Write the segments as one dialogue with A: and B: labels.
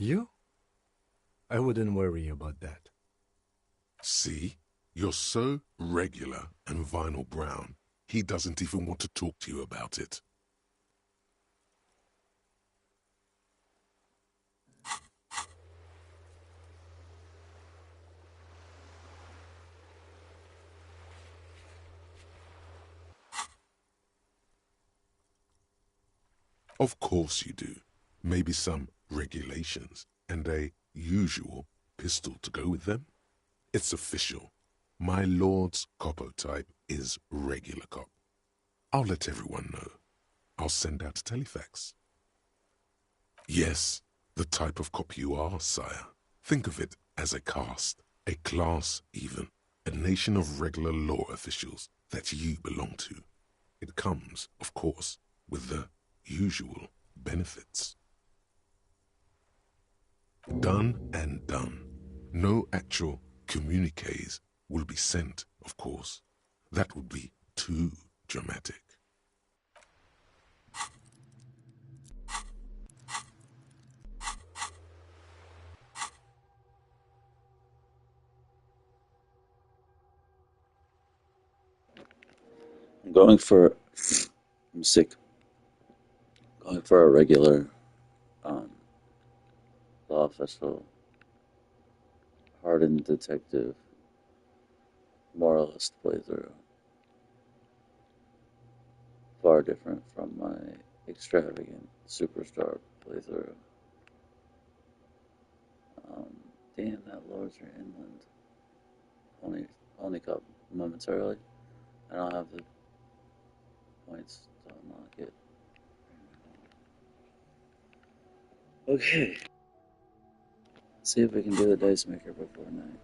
A: You? I wouldn't worry about that.
B: See? You're so regular and vinyl brown, he doesn't even want to talk to you about it. Of course you do. Maybe some regulations and a usual pistol to go with them? It's official. My lord's coppo type is regular cop. I'll let everyone know. I'll send out a telefax. Yes, the type of cop you are, sire. Think of it as a caste, a class even, a nation of regular law officials that you belong to. It comes, of course, with the usual benefits. Done and done. No actual communiques will be sent, of course. That would be too dramatic.
C: I'm going for. I'm sick. Going for a regular um, law official, hardened detective, moralist playthrough. Far different from my extravagant superstar playthrough. Um, Damn, that Lords are inland. Only got momentarily. I don't have the points to unlock it. Okay. See if we can do the dice maker before night.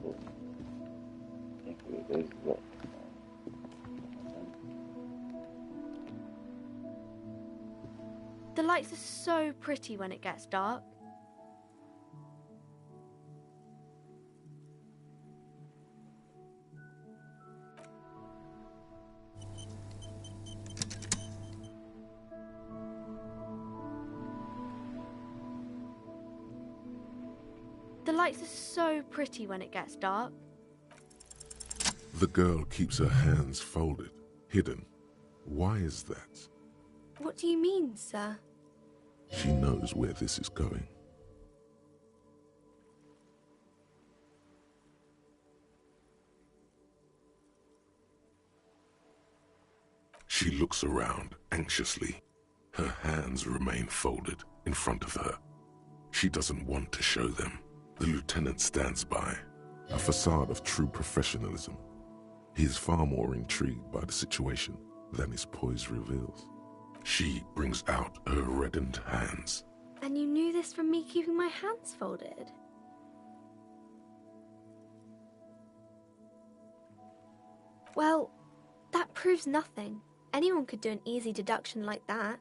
C: Cool. I think we guys got
D: The lights are so pretty when it gets dark. The lights are so pretty when it gets dark.
B: The girl keeps her hands folded, hidden. Why is that?
D: What do you mean, sir?
B: She knows where this is going. She looks around anxiously. Her hands remain folded in front of her. She doesn't want to show them. The lieutenant stands by, a facade of true professionalism. He is far more intrigued by the situation than his poise reveals. She brings out her reddened hands.
D: And you knew this from me keeping my hands folded? Well, that proves nothing. Anyone could do an easy deduction like that.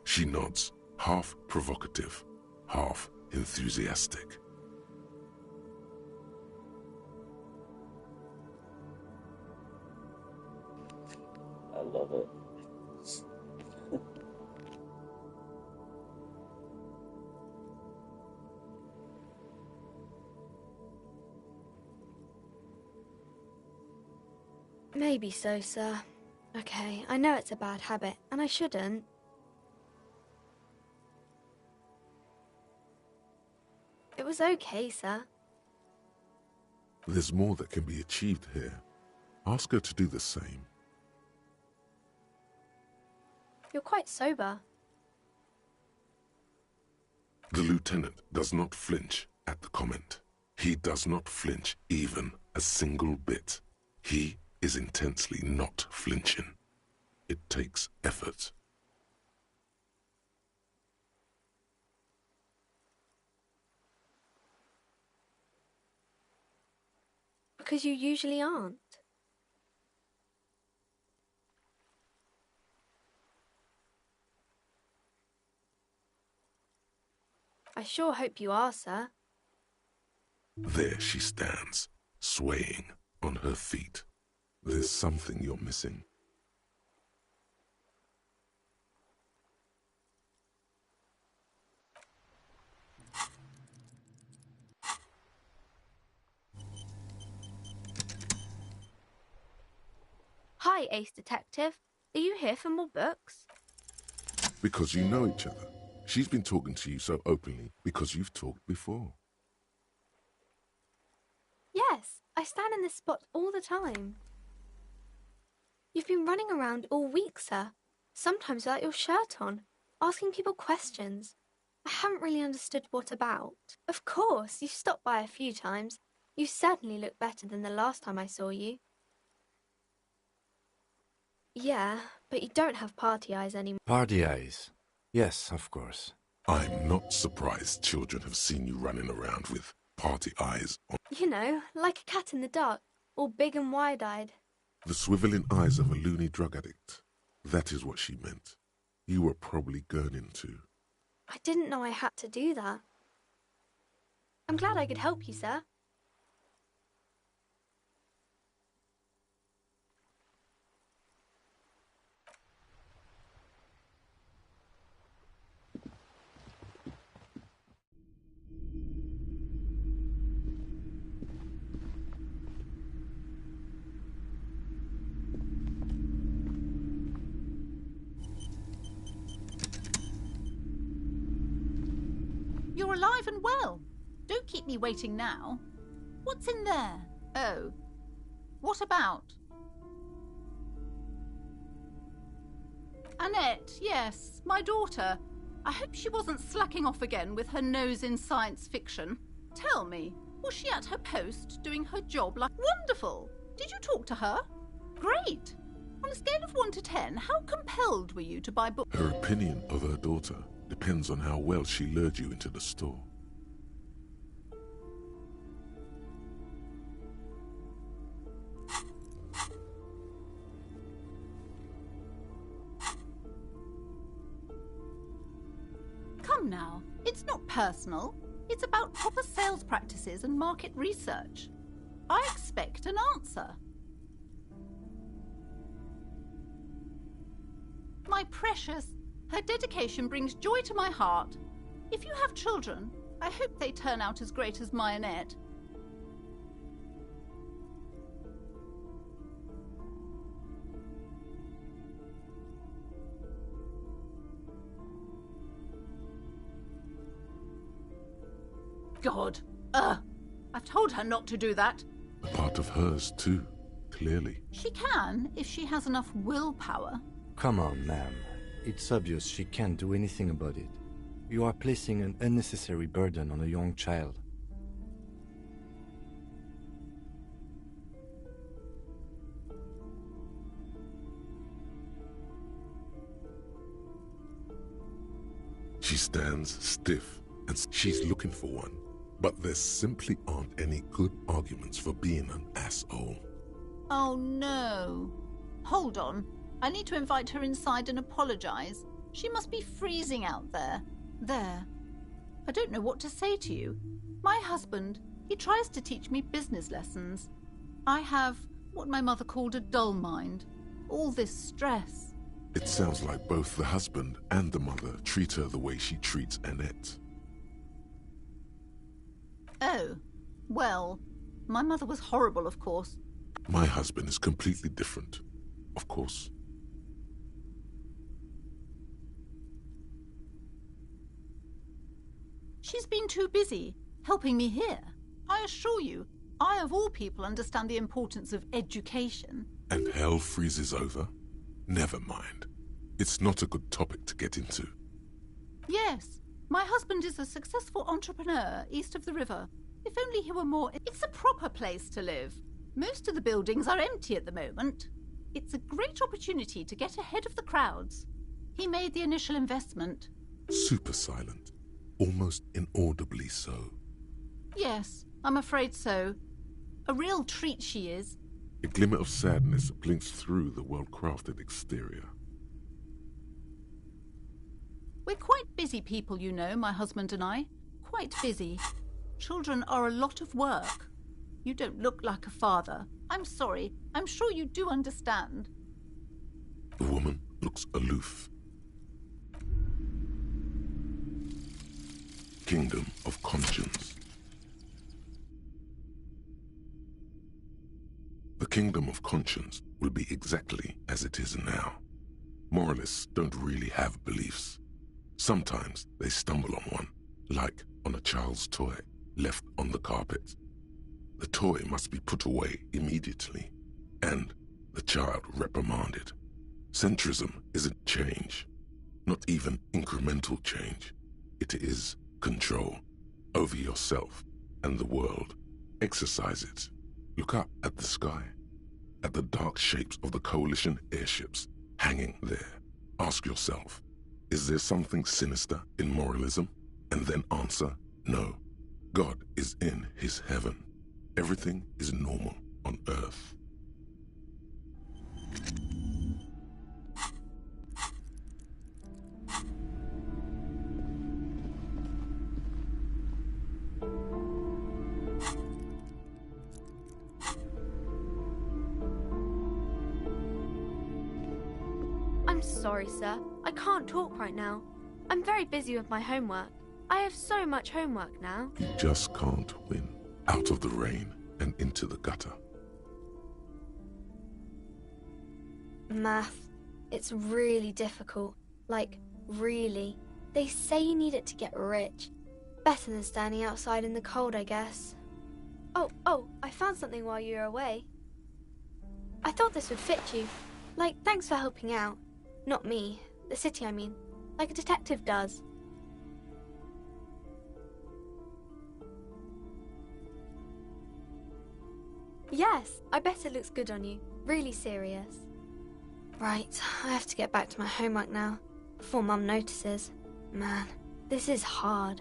B: She nods, half provocative, half enthusiastic.
C: I love it.
D: Maybe so, sir. Okay, I know it's a bad habit, and I shouldn't. It was okay, sir.
B: There's more that can be achieved here. Ask her to do the same.
D: You're quite sober.
B: The lieutenant does not flinch at the comment. He does not flinch even a single bit. He is intensely not flinching. It takes effort.
D: Because you usually aren't. I sure hope you are, sir.
B: There she stands, swaying on her feet. There's something you're missing.
D: Hi, Ace Detective. Are you here for more books?
B: Because you know each other. She's been talking to you so openly because you've talked before.
D: Yes, I stand in this spot all the time. You've been running around all week, sir. Sometimes without your shirt on, asking people questions. I haven't really understood what about. Of course, you've stopped by a few times. You certainly look better than the last time I saw you. Yeah, but you don't have party eyes anymore.
A: Party eyes. Yes, of course.
B: I'm not surprised children have seen you running around with party eyes on.
D: You know, like a cat in the dark, all big and wide-eyed.
B: The swiveling eyes of a loony drug addict. That is what she meant. You were probably gurning too.
D: I didn't know I had to do that. I'm glad I could help you, sir.
E: You're alive and well. Don't keep me waiting now. What's in there? Oh. What about? Annette, yes, my daughter. I hope she wasn't slacking off again with her nose in science fiction. Tell me, was she at her post doing her job like... Wonderful! Did you talk to her? Great! On a scale of 1 to 10, how compelled were you to buy books?
B: Her opinion of her daughter depends on how well she lured you into the store.
E: Come now, it's not personal. It's about proper sales practices and market research. I expect an answer. My precious, her dedication brings joy to my heart. If you have children, I hope they turn out as great as my Annette. God, I've told her not to do that.
B: A part of hers too, clearly.
E: She can, if she has enough willpower.
A: Come on, ma'am. It's obvious she can't do anything about it. You are placing an unnecessary burden on a young child.
B: She stands stiff and she's looking for one. But there simply aren't any good arguments for being an asshole.
E: Oh no. Hold on. I need to invite her inside and apologize. She must be freezing out there. There. I don't know what to say to you. My husband, he tries to teach me business lessons. I have what my mother called a dull mind. All this stress.
B: It sounds like both the husband and the mother treat her the way she treats Annette.
E: Oh, well, my mother was horrible, of course.
B: My husband is completely different, of course.
E: She's been too busy helping me here. I assure you, I of all people understand the importance of education.
B: And hell freezes over? Never mind. It's not a good topic to get into.
E: Yes, my husband is a successful entrepreneur east of the river. If only he were more... It's a proper place to live. Most of the buildings are empty at the moment. It's a great opportunity to get ahead of the crowds. He made the initial investment.
B: Super silent. Almost inaudibly so.
E: Yes, I'm afraid so. A real treat she is.
B: A glimmer of sadness blinks through the well-crafted exterior.
E: We're quite busy people, you know, my husband and I. Quite busy. Children are a lot of work. You don't look like a father. I'm sorry. I'm sure you do understand.
B: The woman looks aloof. Kingdom of Conscience. The Kingdom of Conscience will be exactly as it is now. Moralists don't really have beliefs. Sometimes they stumble on one, like on a child's toy left on the carpet. The toy must be put away immediately, and the child reprimanded. Centrism isn't change, not even incremental change. It is control over yourself and the world. Exercise it. Look up at the sky, at the dark shapes of the coalition airships hanging there. Ask yourself, is there something sinister in moralism? And then answer, no. God is in his heaven. Everything is normal on earth.
D: I'm sorry, sir. I can't talk right now. I'm very busy with my homework. I have so much homework now.
B: You just can't win. Out of the rain and into the gutter.
D: Math. It's really difficult. Like, really. They say you need it to get rich. Better than standing outside in the cold, I guess. Oh, I found something while you were away. I thought this would fit you. Like, thanks for helping out. Not me. The city, I mean. Like a detective does. Yes, I bet it looks good on you. Really serious. Right, I have to get back to my homework now, before Mum notices. Man, this is hard.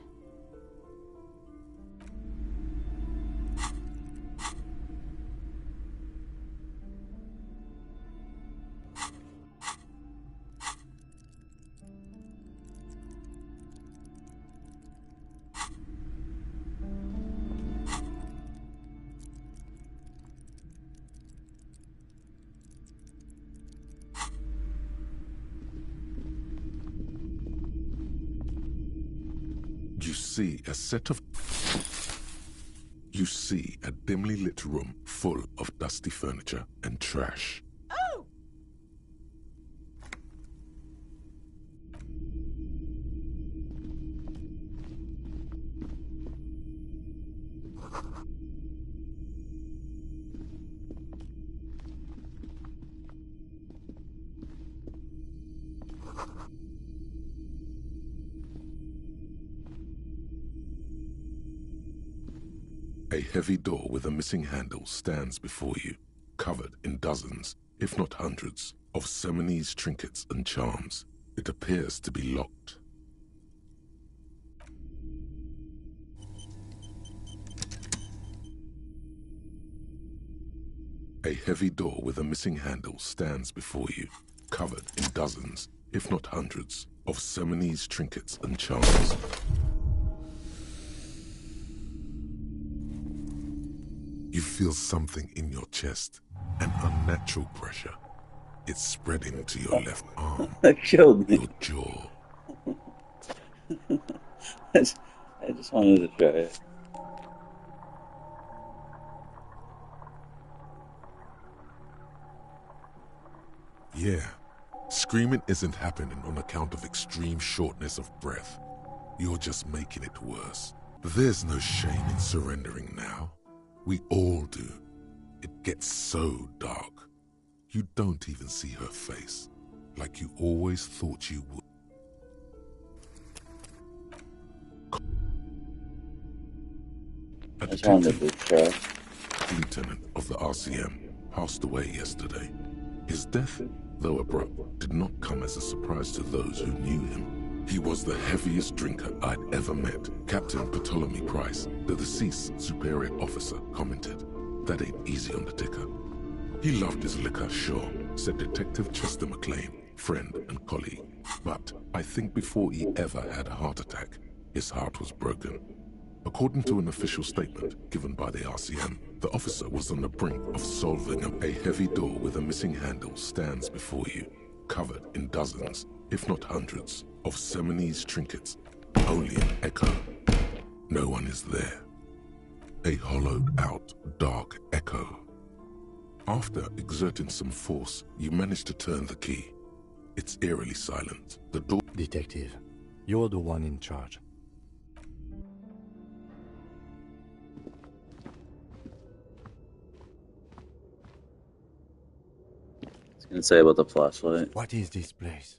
B: You see a dimly lit room full of dusty furniture and trash.
E: Oh!
B: A heavy door with a missing handle stands before you, covered in dozens, if not hundreds, of Sony's trinkets and charms. It appears to be locked. A heavy door with a missing handle stands before you, covered in dozens, if not hundreds, of Sony's trinkets and charms. You feel something in your chest, an unnatural pressure. It's spreading to your left arm,
C: That killed me.
B: your jaw.
C: I just wanted to try it.
B: Yeah, screaming isn't happening on account of extreme shortness of breath. You're just making it worse. There's no shame in surrendering now. We all do. It gets so dark. You don't even see her face, like you always thought you would. A
C: I just wanted
B: detective,
C: to try.
B: lieutenant of the RCM, passed away yesterday. His death, though abrupt, did not come as a surprise to those who knew him. He was the heaviest drinker I'd ever met. Captain Ptolemy Price, the deceased superior officer, commented, "That ain't easy on the ticker." He loved his liquor, sure, said Detective Chester McLean, friend and colleague. But I think before he ever had a heart attack, his heart was broken. According to an official statement given by the RCM, the officer was on the brink of solving a heavy door with a missing handle stands before you, covered in dozens, if not hundreds, of Seminese trinkets. Only an echo. No one is there. A hollowed-out, dark echo. After exerting some force, you manage to turn the key. It's eerily silent. The door...
A: Detective, you're the one in charge.
C: What's gonna say about the flashlight?
A: What is this place?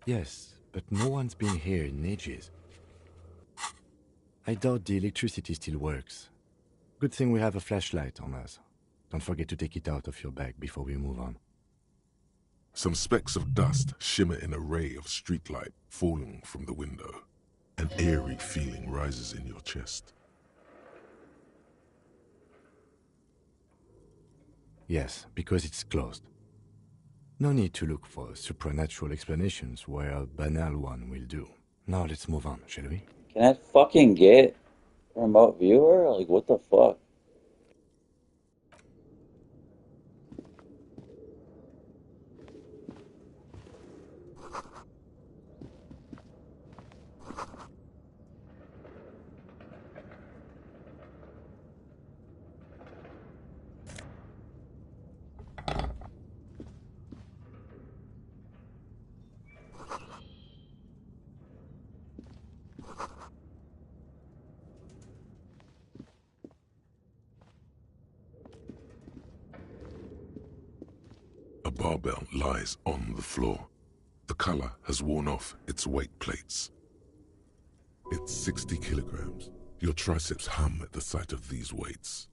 A: Yes, but no one's been here in ages. I doubt the electricity still works. Good thing we have a flashlight on us. Don't forget to take it out of your bag before we move on.
B: Some specks of dust shimmer in a ray of streetlight falling from the window. An eerie feeling rises in your chest.
A: Yes, because it's closed. No need to look for supernatural explanations where a banal one will do. Now let's move on, shall we?
C: Can I fucking get a remote viewer? Like, what the fuck?
B: A barbell lies on the floor. The color has worn off its weight plates. It's 60 kilograms. Your triceps hum at the sight of these weights.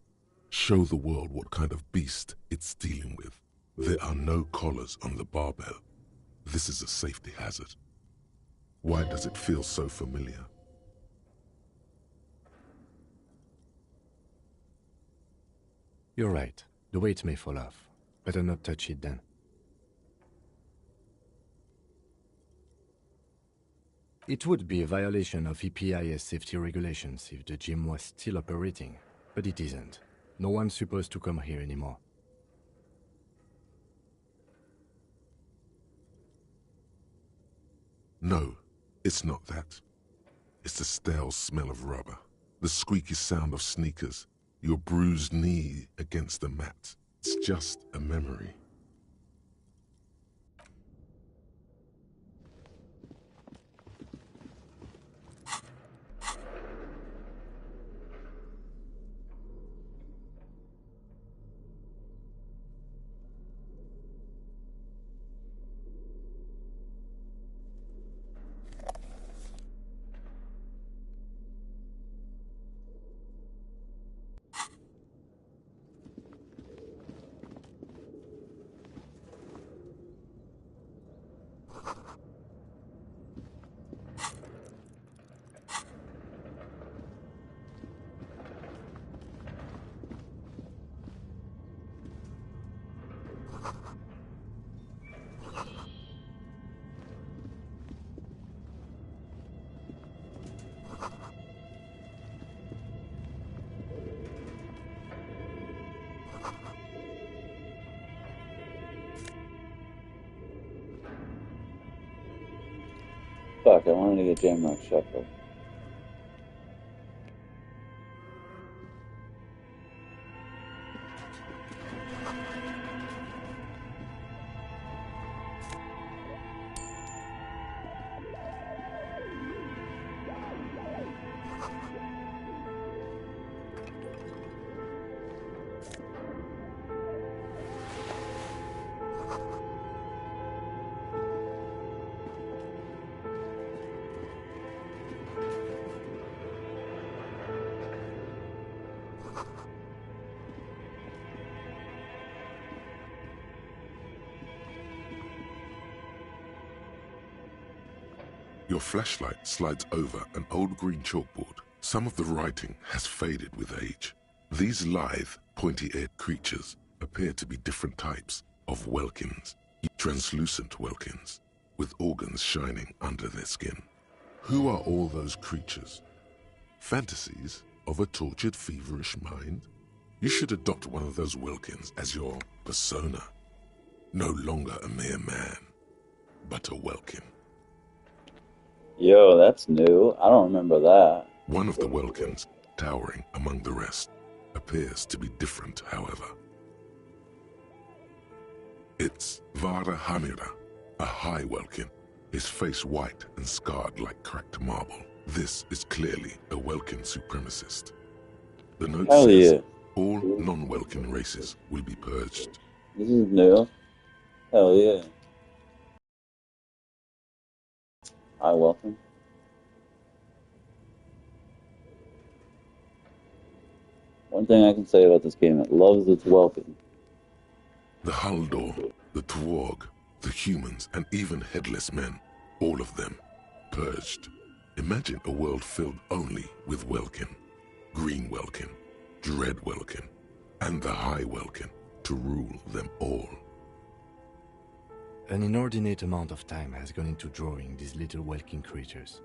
B: Show the world what kind of beast it's dealing with. There are no collars on the barbell. This is a safety hazard. Why does it feel so familiar?
A: You're right. The weight may fall off. Better not touch it then. It would be a violation of EPIS safety regulations if the gym was still operating, but it isn't. No one's supposed to come here anymore.
B: No, it's not that. It's the stale smell of rubber, the squeaky sound of sneakers, your bruised knee against the mat. It's just a memory.
C: Fuck, I wanted to get Jamrock Shuffle.
B: Your flashlight slides over an old green chalkboard. Some of the writing has faded with age. These lithe, pointy-eared creatures appear to be different types of welkins. Translucent Welkins, with organs shining under their skin. Who are all those creatures? Fantasies of a tortured, feverish mind? You should adopt one of those Welkins as your persona. No longer a mere man, but a Welkin.
C: Yo, that's new. I don't remember that.
B: One of the Welkins, towering among the rest, appears to be different, however. It's Vara Hamira, a high Welkin, his face white and scarred like cracked marble. This is clearly a Welkin supremacist. The note
C: Hell
B: says
C: yeah.
B: all non-Welkin races will be purged.
C: This is new. Hell yeah. Hi, welcome. One thing I can say about this game, it loves its welcome.
B: The Haldor, the Twarg, the humans, and even headless men, all of them, purged. Imagine a world filled only with Welkin, Green Welkin, Dread Welkin, and the High Welkin to rule them all.
A: An inordinate amount of time has gone into drawing these little Welkin creatures.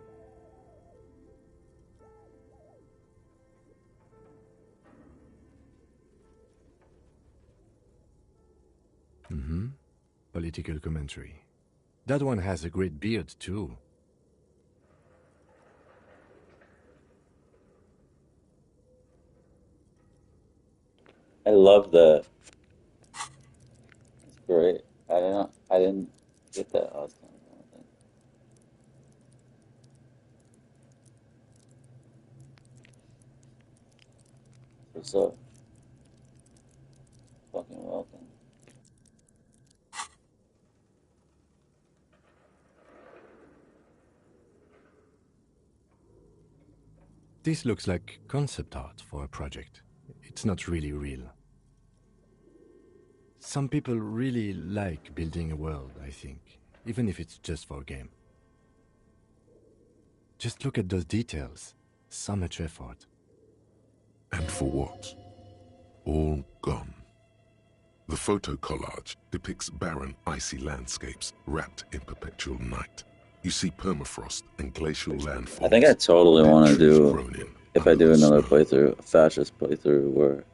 A: Political commentary. That one has a great beard, too.
C: I love that. It's great. I didn't get that last time, I don't think. What's up? Fucking welcome.
A: This looks like concept art for a project. It's not really real. Some people really like building a world, I think, even if it's just for a game. Just look at those details. So much effort.
B: And for what? All gone. The photo collage depicts barren, icy landscapes wrapped in perpetual night. You see permafrost and glacial landfalls.
C: I think I totally want to do,
B: grown in
C: if I
B: under
C: do
B: the
C: another
B: snow.
C: playthrough, a fascist playthrough where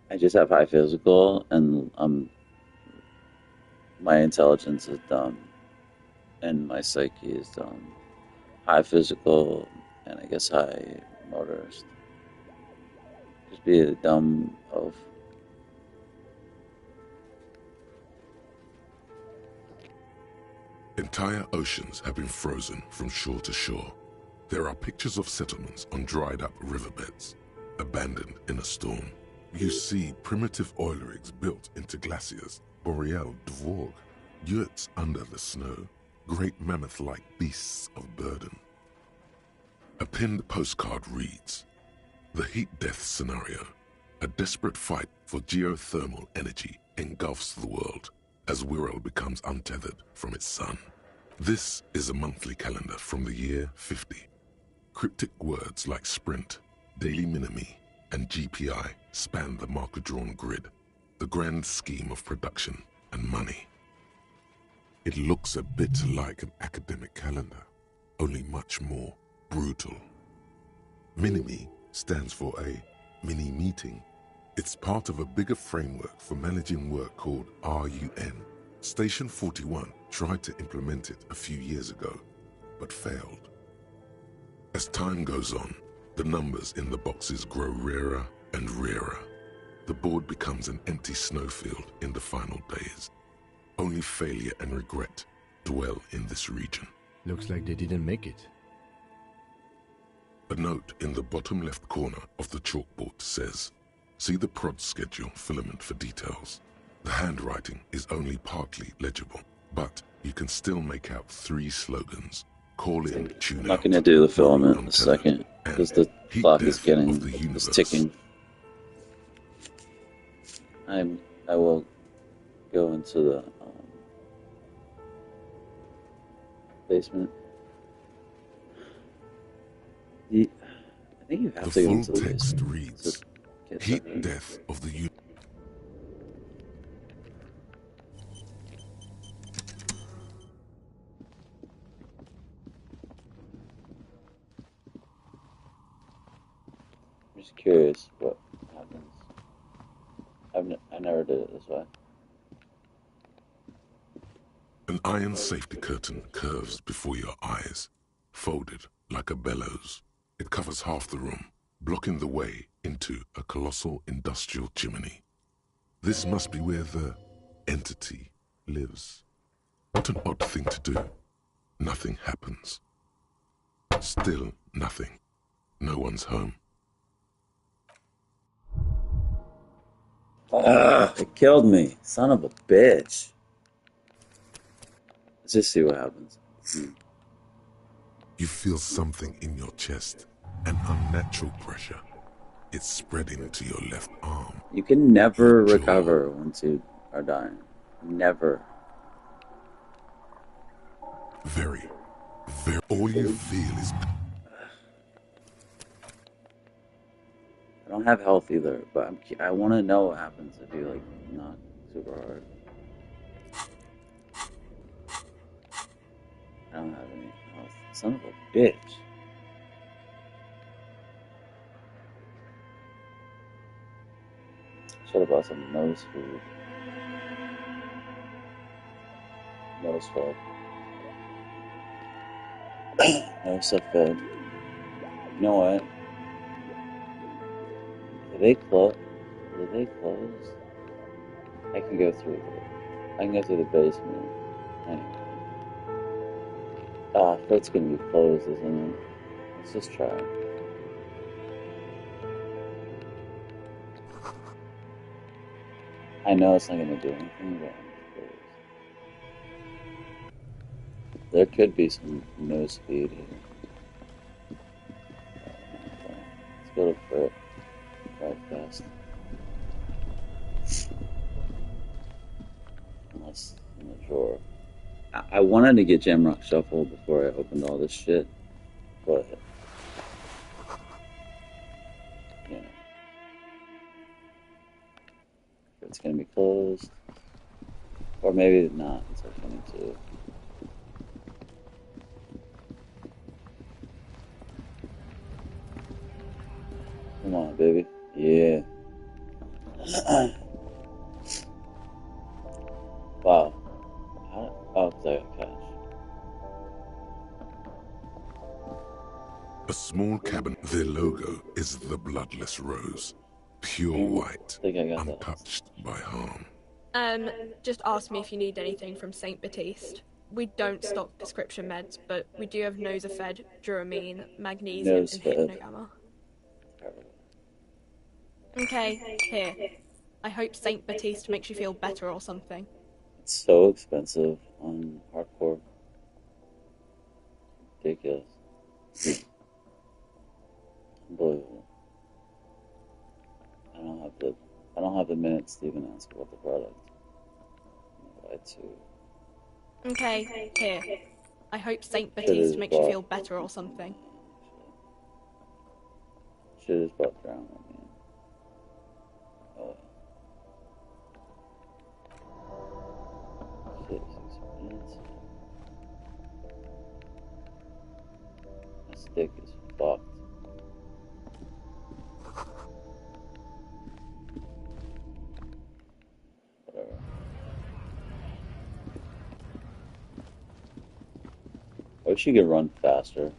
C: I just have high physical and my intelligence is dumb and my psyche is dumb. High physical and I guess high motorist. Just be a dumb oaf.
B: Entire oceans have been frozen from shore to shore. There are pictures of settlements on dried-up riverbeds, abandoned in a storm. You see primitive oil rigs built into glaciers, boreal dvorg, yurts under the snow, great mammoth-like beasts of burden. A pinned postcard reads, "The heat death scenario. A desperate fight for geothermal energy engulfs the world as Wirral becomes untethered from its sun." This is a monthly calendar from the year 50. Cryptic words like sprint, daily minimi, and GPI span the marker-drawn grid, the grand scheme of production and money. It looks a bit like an academic calendar, only much more brutal. Minimi stands for a mini-meeting. It's part of a bigger framework for managing work called RUN. Station 41 tried to implement it a few years ago, but failed. As time goes on, the numbers in the boxes grow rarer and rarer. The board becomes an empty snowfield in the final days. Only failure and regret dwell in this region.
A: Looks like they didn't make it.
B: A note in the bottom left corner of the chalkboard says, "See the prod schedule filament for details." The handwriting is only partly legible, but you can still make out 3 slogans. Call in Cuno.
C: I'm not going to do the filament in a second because the clock is ticking. I will go into the basement. I think you have
B: The
C: to go
B: full
C: into the
B: text
C: basement.
B: reads,
C: to get
B: "Heat
C: that.
B: death of the
C: just curious what happens. I never did it this way.
B: An iron safety curtain curves before your eyes, folded like a bellows. It covers half the room, blocking the way into a colossal industrial chimney. This must be where the entity lives. What an odd thing to do. Nothing happens. Still nothing. No one's home.
C: It killed me. Son of a bitch. Let's just see what happens.
B: You feel something in your chest, an unnatural pressure. It's spreading to your left arm.
C: You can never recover once you are dying. Never.
B: Very. All you feel is...
C: I don't have health either, but I want to know what happens if you, like, knock super hard. I don't have any health. Son of a bitch. Should have bought some nose food. Nose fed. Nose fed. You know what? Did they close? I can go through I can go through the basement. Anyway. It's gonna be closed, isn't it? Let's just try. I know it's not gonna do anything, but there could be some no speed here. Let's go to Frit. Right fast. Unless in the drawer. I wanted to get Jamrock Shuffle before I opened all this shit, but you know, it's gonna be closed, or maybe not until 22. Come on, baby. Yeah. Wow. Oh, because I got cash.
B: A small cabin. Their logo is the bloodless rose. Pure white,
C: I think I got
B: untouched by harm.
F: Just ask me if you need anything from St. Baptiste. We don't stock prescription meds, but we do have Nosafed, Duramine, Magnesium, and Hypnogamma. Okay, here. I hope St. Baptiste makes you feel better or something.
C: It's so expensive on hardcore. Ridiculous. Unbelievable. I don't have the minutes to even ask about the product.
F: Okay, here. I hope St. Baptiste makes you feel better or something.
C: Shit is about drown, I mean. Oh. Shit is expensive. My stick is fucked. Whatever. I wish you could run faster.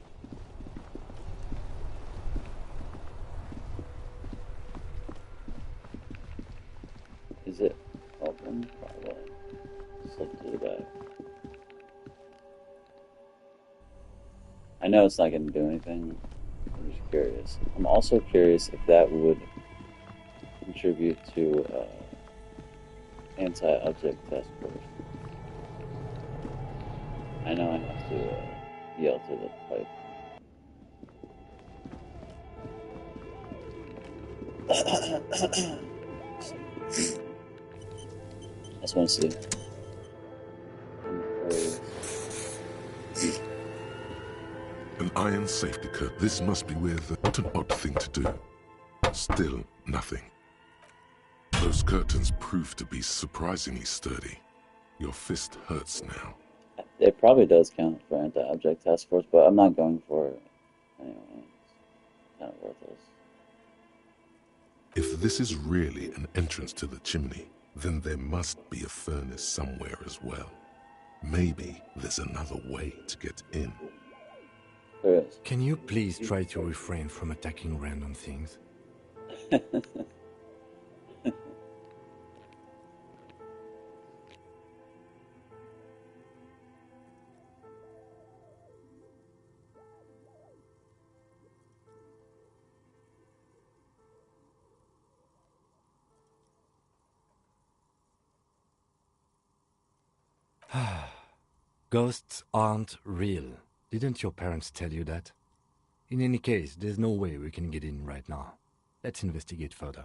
C: Is it open? Probably. Slip to the back. I know it's not going to do anything. I'm just curious. I'm also curious if that would contribute to anti-object task force. I know I have to yell through the pipe. I just want to see.
B: An iron safety curtain. This must be where the... What an odd thing to do. Still nothing. Those curtains prove to be surprisingly sturdy. Your fist hurts now.
C: It probably does count for anti-object task force, but I'm not going for it. Anyway, it's kind of worthless.
B: If this is really an entrance to the chimney, then there must be a furnace somewhere as well. Maybe there's another way to get in.
C: There is.
A: Can you please try to refrain from attacking random things? Ghosts aren't real. Didn't your parents tell you that? In any case, there's no way we can get in right now. Let's investigate further.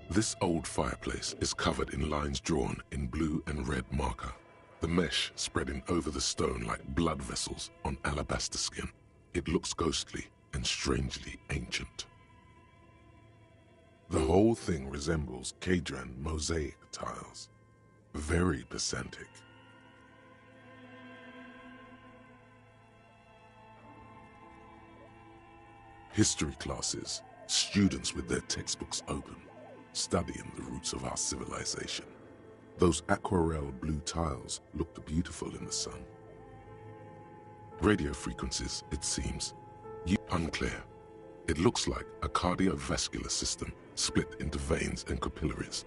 B: This old fireplace is covered in lines drawn in blue and red marker, the mesh spreading over the stone like blood vessels on alabaster skin. It looks ghostly and strangely ancient. The whole thing resembles Cadran mosaic tiles. Very pedantic. History classes, students with their textbooks open, studying the roots of our civilization. Those aquarelle blue tiles looked beautiful in the sun. Radio frequencies, it seems. Unclear. It looks like a cardiovascular system split into veins and capillaries.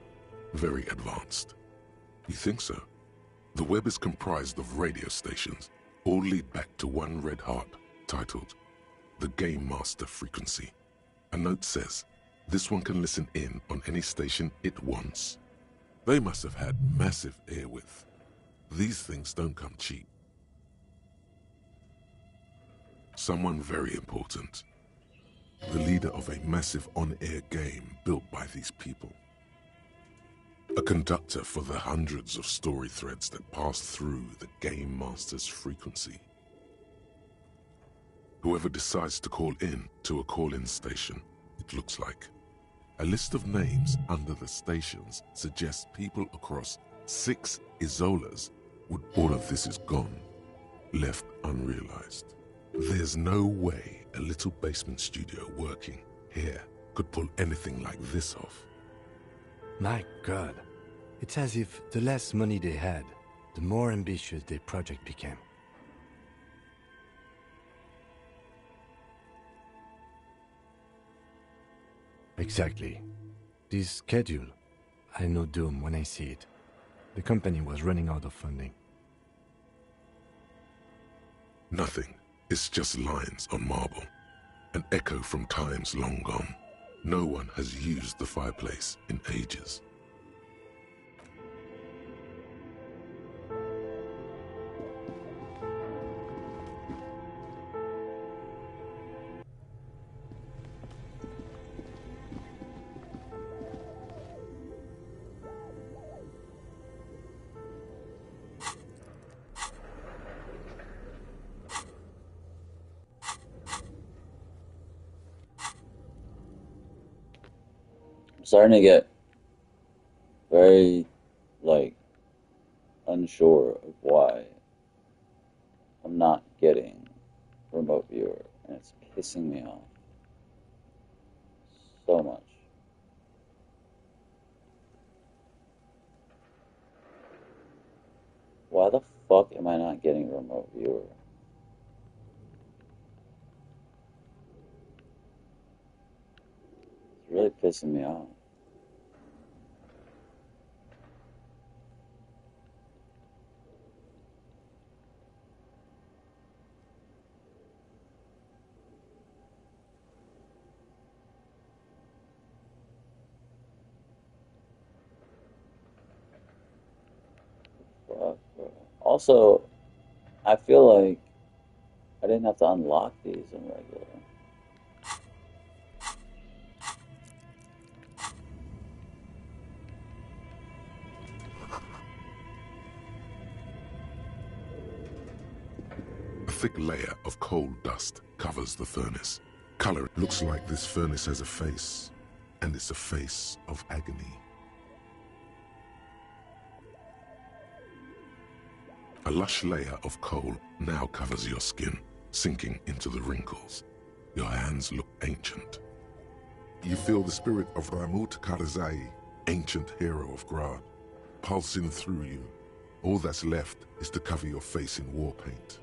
B: Very advanced. You think so? The web is comprised of radio stations, all lead back to one red heart, titled the Game Master Frequency. A note says, this one can listen in on any station it wants. They must have had massive airwidth. These things don't come cheap. Someone very important. The leader of a massive on-air game built by these people. A conductor for the hundreds of story threads that pass through the Game Master's frequency. Whoever decides to call in to a call-in station, it looks like. A list of names under the stations suggests people across 6 Isolas. All of this is gone, left unrealized. There's no way a little basement studio working here could pull anything like this off.
A: My God, it's as if the less money they had, the more ambitious their project became. Exactly. This schedule, I know doom when I see it. The company was running out of funding.
B: Nothing. It's just lines on marble. An echo from times long gone. No one has used the fireplace in ages.
C: I'm starting to get very, unsure of why I'm not getting remote viewer, and it's pissing me off so much. Why the fuck am I not getting remote viewer? It's really pissing me off. Also, I feel like I didn't have to unlock these in regular.
B: A thick layer of coal dust covers the furnace. Color looks like this furnace has a face, and it's a face of agony. A lush layer of coal now covers your skin, sinking into the wrinkles. Your hands look ancient. You feel the spirit of Ramut Karzai, ancient hero of Grad, pulsing through you. All that's left is to cover your face in war paint.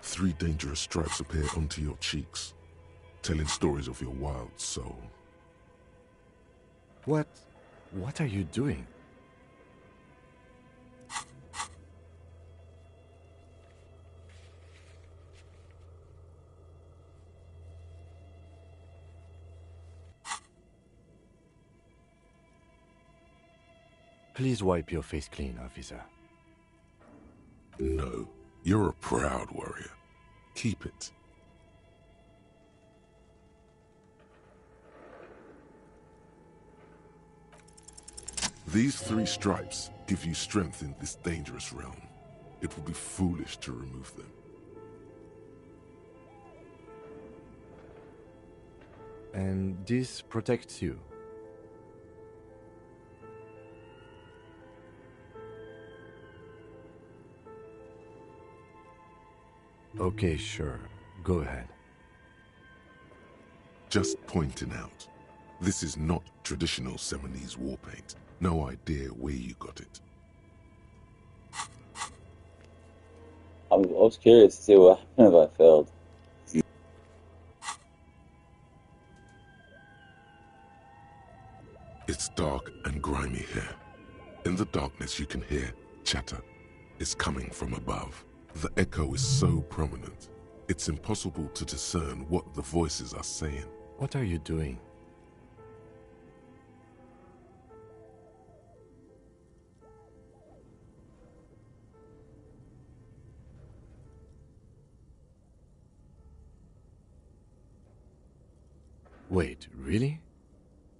B: 3 dangerous stripes appear onto your cheeks, telling stories of your wild soul.
A: What are you doing? Please wipe your face clean, officer.
B: No, you're a proud warrior. Keep it. These 3 stripes give you strength in this dangerous realm. It would be foolish to remove them.
A: And this protects you. Okay, sure. Go ahead.
B: Just pointing out, this is not traditional Semonese war paint. No idea where you got it.
C: I was curious to see what happened if I failed.
B: It's dark and grimy here. In the darkness you can hear chatter. It's coming from above. The echo is so prominent, it's impossible to discern what the voices are saying.
A: What are you doing? Wait, really?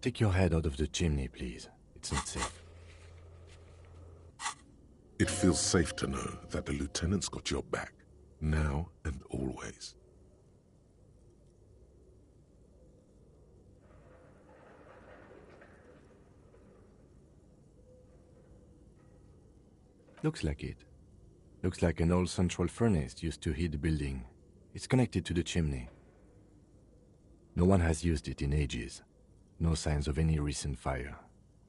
A: Take your head out of the chimney, please. It's not safe.
B: It feels safe to know that the lieutenant's got your back, now and always.
A: Looks like it. Looks like an old central furnace used to heat the building. It's connected to the chimney. No one has used it in ages. No signs of any recent fire.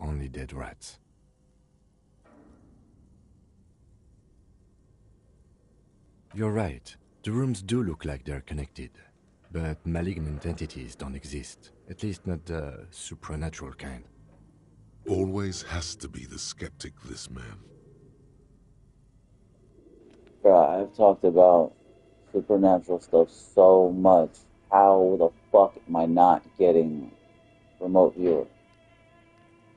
A: Only dead rats. You're right. The rooms do look like they're connected. But malignant entities don't exist. At least not the supernatural kind.
B: Always has to be the skeptic, this man.
C: Bruh, I've talked about supernatural stuff so much. How the fuck am I not getting remote viewer?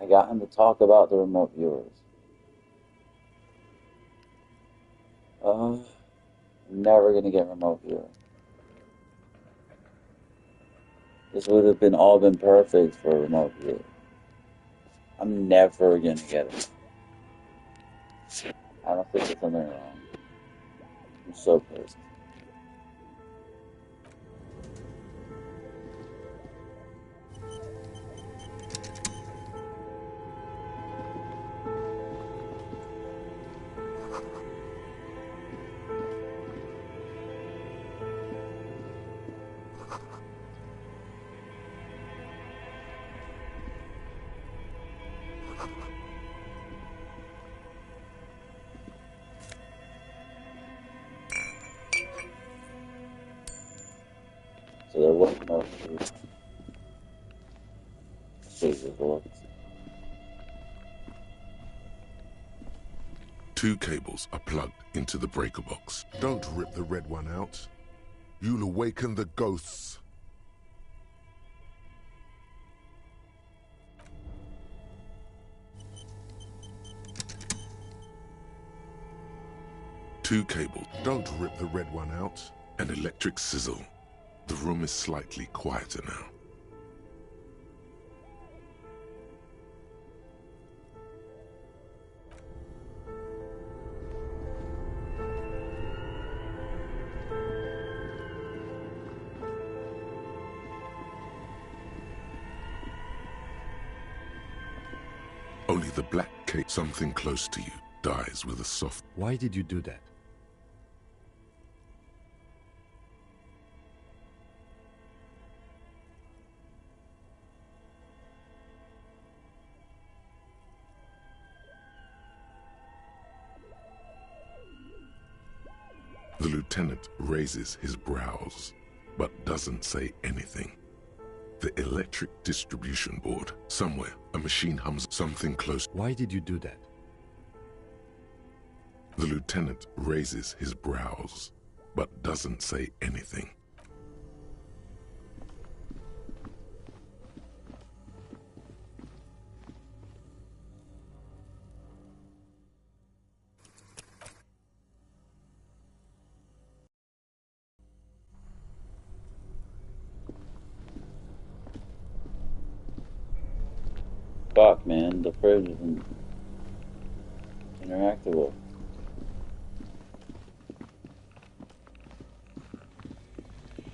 C: I got him to talk about the remote viewers. Never gonna get remote viewer. This would have been perfect for remote viewer. I'm never gonna get it. I don't think there's something wrong. I'm so pissed. So there was no food. Jesus Lord.
B: 2 cables are plugged into the breaker box. Don't rip the red one out. You'll awaken the ghosts. Two cables.
G: Don't rip the red one out.
B: An electric sizzle. The room is slightly quieter now. Only the black cape, something close to you, dies with a soft...
A: Why did you do that?
B: The lieutenant raises his brows, but doesn't say anything. The electric distribution board. Somewhere, a machine hums something close.
A: Why did you do that?
B: The lieutenant raises his brows, but doesn't say anything.
C: Fuck, man, the fridge isn't interactable.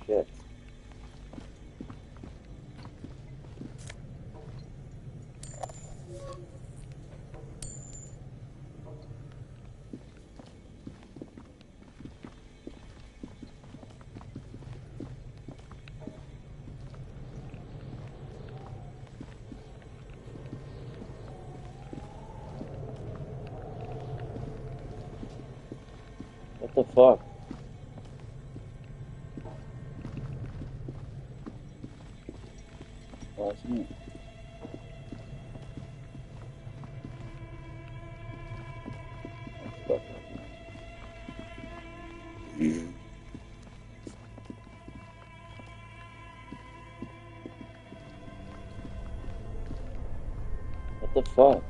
C: Shit. What the fuck? What's me? What the fuck?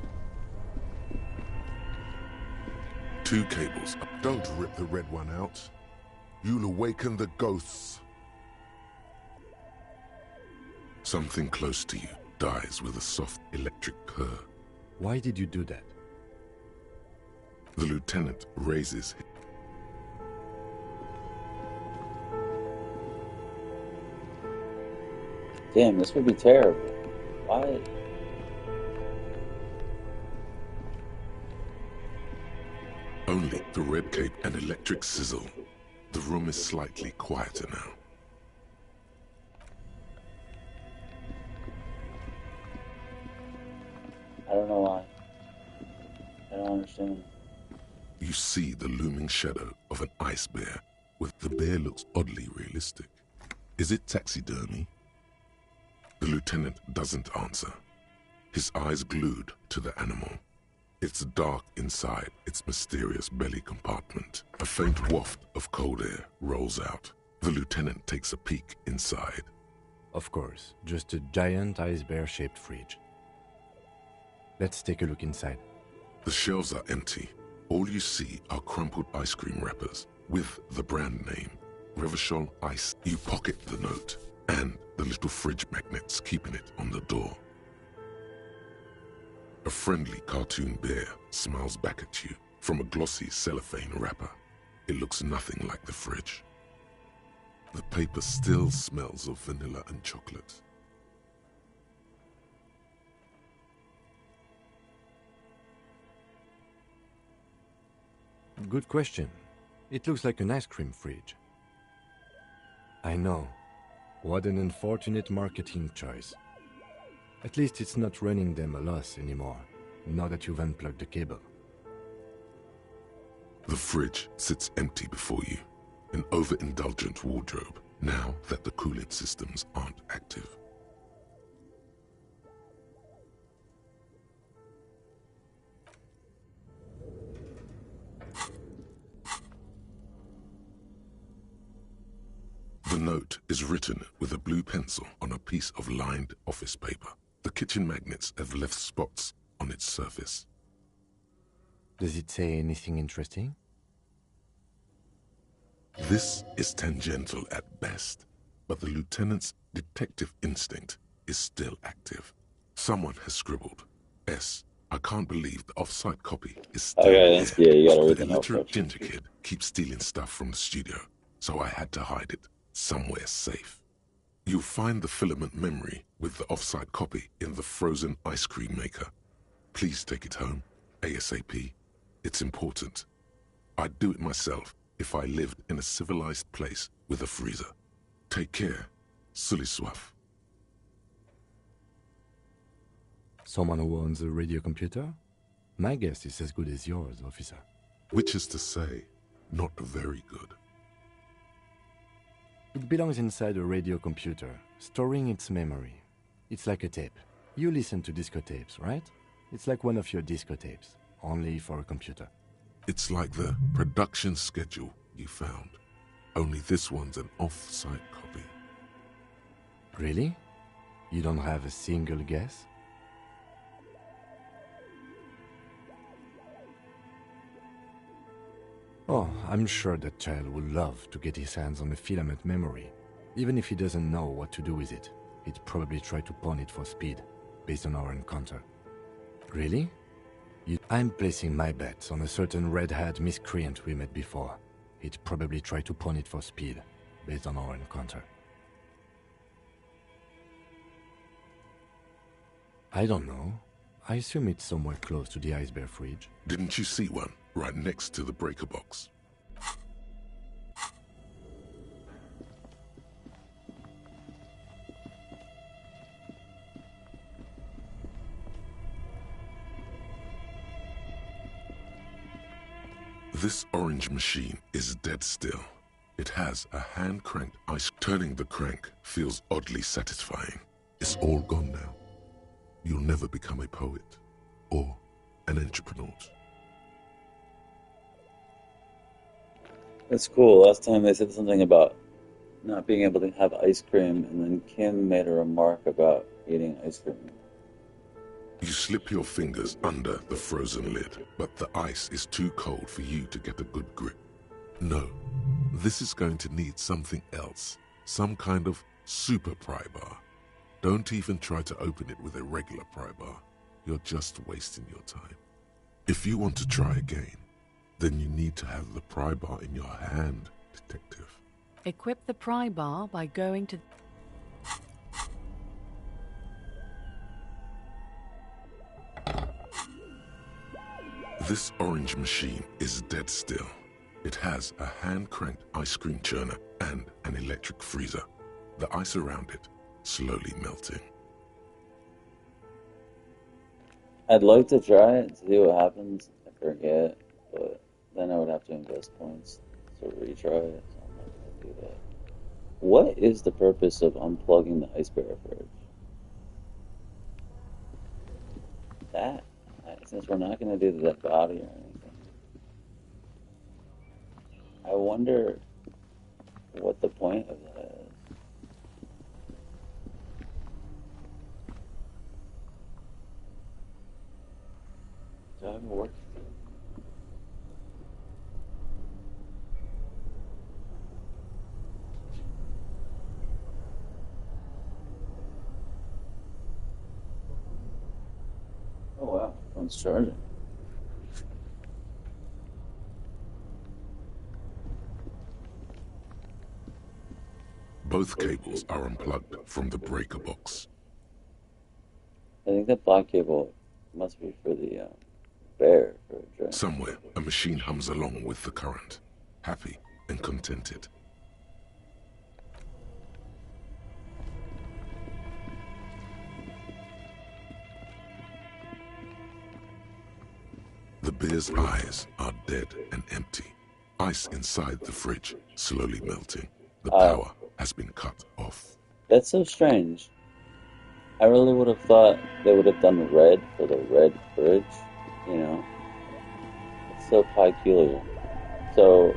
B: Two cables.
G: Don't rip the red one out. You'll awaken the ghosts.
B: Something close to you dies with a soft electric purr.
A: Why did you do that?
B: The lieutenant raises.
C: Damn, this would be terrible. Why?
B: Only the red cape and electric sizzle. The room is slightly quieter now.
C: I don't know why. I don't understand.
B: You see the looming shadow of an ice bear. The bear looks oddly realistic. Is it taxidermy? The lieutenant doesn't answer. His eyes glued to the animal. It's dark inside its mysterious belly compartment. A faint waft of cold air rolls out. The lieutenant takes a peek inside.
A: Of course, just a giant ice bear-shaped fridge. Let's take a look inside.
B: The shelves are empty. All you see are crumpled ice cream wrappers with the brand name, Revachol Ice. You pocket the note and the little fridge magnets keeping it on the door. A friendly cartoon bear smiles back at you from a glossy cellophane wrapper. It looks nothing like the fridge. The paper still smells of vanilla and chocolate.
A: Good question. It looks like an ice cream fridge. I know. What an unfortunate marketing choice. At least it's not running them a loss anymore, now that you've unplugged the cable.
B: The fridge sits empty before you, an overindulgent wardrobe, now that the cooling systems aren't active. The note is written with a blue pencil on a piece of lined office paper. The kitchen magnets have left spots on its surface.
A: Does it say anything interesting?
B: This is tangential at best, but the lieutenant's detective instinct is still active. Someone has scribbled, S. I can't believe the off-site copy is still here.
C: Yeah, you gotta read
B: The
C: the note
B: illiterate
C: first.
B: ginger kid keeps stealing stuff from the studio, so I had to hide it somewhere safe. You'll find the filament memory with the off-site copy in the frozen ice cream maker. Please take it home, ASAP. It's important. I'd do it myself if I lived in a civilized place with a freezer. Take care, Suliswaf.
A: Someone who owns a radio computer? My guess is as good as yours, officer.
B: Which is to say, not very good.
A: It belongs inside a radio computer, storing its memory. It's like a tape. You listen to disco tapes, right? It's like one of your disco tapes, only for a computer.
B: It's like the production schedule you found. Only this one's an off-site copy.
A: Really? You don't have a single guess? Oh, I'm sure that child would love to get his hands on a filament memory. Even if he doesn't know what to do with it, he'd probably try to pawn it for speed, based on our encounter. Really? I'm placing my bets on a certain red-haired miscreant we met before. He'd probably try to pawn it for speed, based on our encounter. I don't know. I assume it's somewhere close to the ice bear fridge.
B: Didn't you see one right next to the breaker box? This orange machine is dead still. It has a hand-cranked ice. Turning the crank feels oddly satisfying. It's all gone now. You'll never become a poet or an entrepreneur.
C: That's cool. Last time they said something about not being able to have ice cream, and then Kim made a remark about eating ice cream.
B: You slip your fingers under the frozen lid, but the ice is too cold for you to get a good grip. No, this is going to need something else, some kind of super pry bar. Don't even try to open it with a regular pry bar. You're just wasting your time. If you want to try again, then you need to have the pry bar in your hand, detective.
H: Equip the pry bar by going to...
B: This orange machine is dead still. It has a hand-cranked ice cream churner and an electric freezer. The ice around it slowly melting.
C: I'd like to try it, see what happens. I forget, but then I would have to invest points to retry it, so I'm not going to do that. What is the purpose of unplugging the ice bear fridge? That, since we're not going to do the dead body or anything, I wonder what the point of that is. Do I have work to do? Oh wow, phone's charging.
B: Both cables are unplugged from the breaker box.
C: I think that black cable must be for the bear for a drink.
B: Somewhere, a machine hums along with the current, happy and contented. The bear's eyes are dead and empty. Ice inside the fridge slowly melting. The power has been cut off.
C: That's so strange. I really would have thought they would have done red for the red fridge, you know? It's so peculiar. So...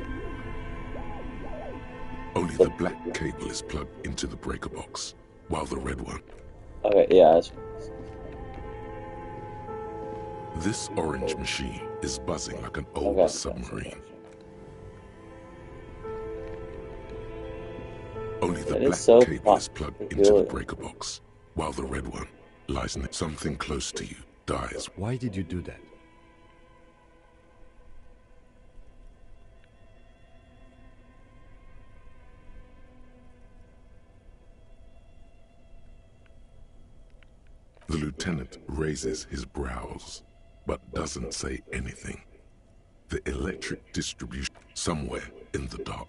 B: Only the black cable is plugged into the breaker box, while the red one...
C: Okay, yeah,
B: This orange machine is buzzing like an old submarine. Only the
C: That
B: black
C: is so
B: cable is plugged into the
C: peculiar.
B: breaker box, while the red one lies in something close to you, dies.
A: Why did you do that?
B: The lieutenant raises his brows, but doesn't say anything. The electric distribution somewhere in the dark.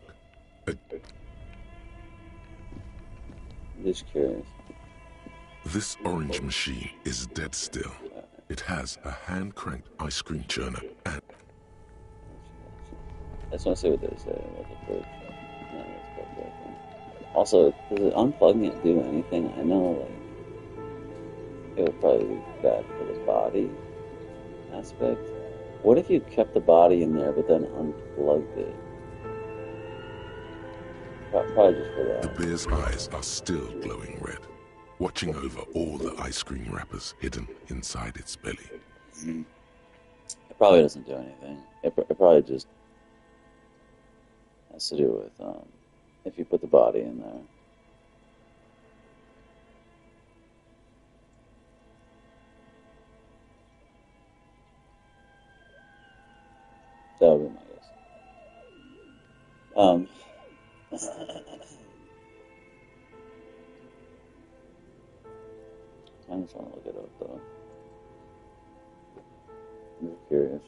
C: Just curious.
B: This orange machine is dead still. It has a hand-cranked ice cream churner and...
C: I just want to see what they say about the first. No, that's fucked up. Also, does it unplugging it do anything? I know, like, it would probably be bad for the body aspect. What if you kept the body in there but then unplugged it? Probably just for that.
B: The bear's eyes are still glowing red, watching over all the ice cream wrappers hidden inside its belly.
C: It probably doesn't do anything. It probably just has to do with if you put the body in there. That would be my guess. I'm just trying to look it up though. I'm just curious.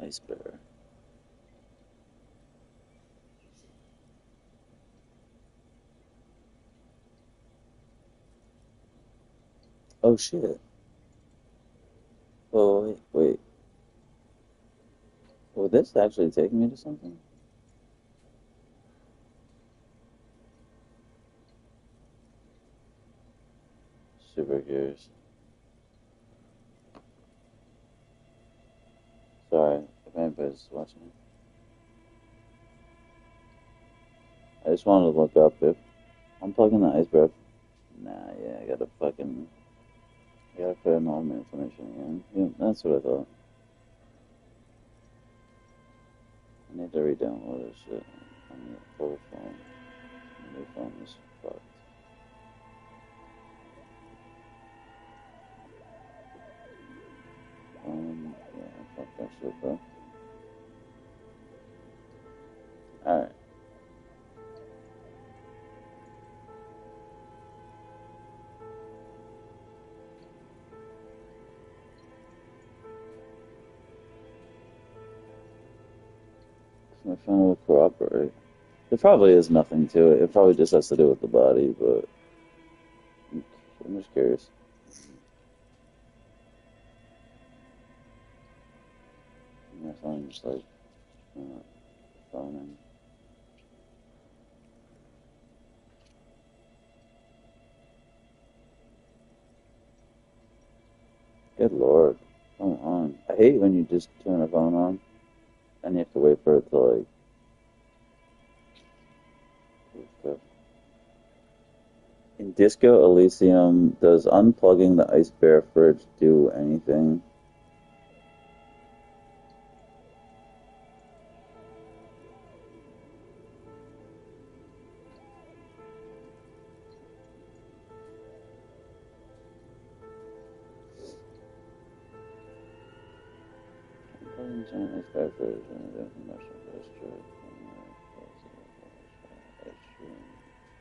C: Ice bear. Oh shit. Oh wait. Will this actually take me to something? Super curious. Sorry if anybody's watching it. I just wanted to look up if I'm plugging the ice breath. Nah, yeah, I gotta put in all my information again. Yeah, that's what I thought. I need to re-download this shit on the old phone. My new phone is fucked. Yeah, fuck that shit, bro. Alright. My phone will cooperate. There probably is nothing to it. It probably just has to do with the body, but I'm just curious. My phone just like phoning. Good lord. Come on. I hate when you just turn a phone on and you have to wait for it to like do stuff. In Disco Elysium, does unplugging the Ice Bear fridge do anything?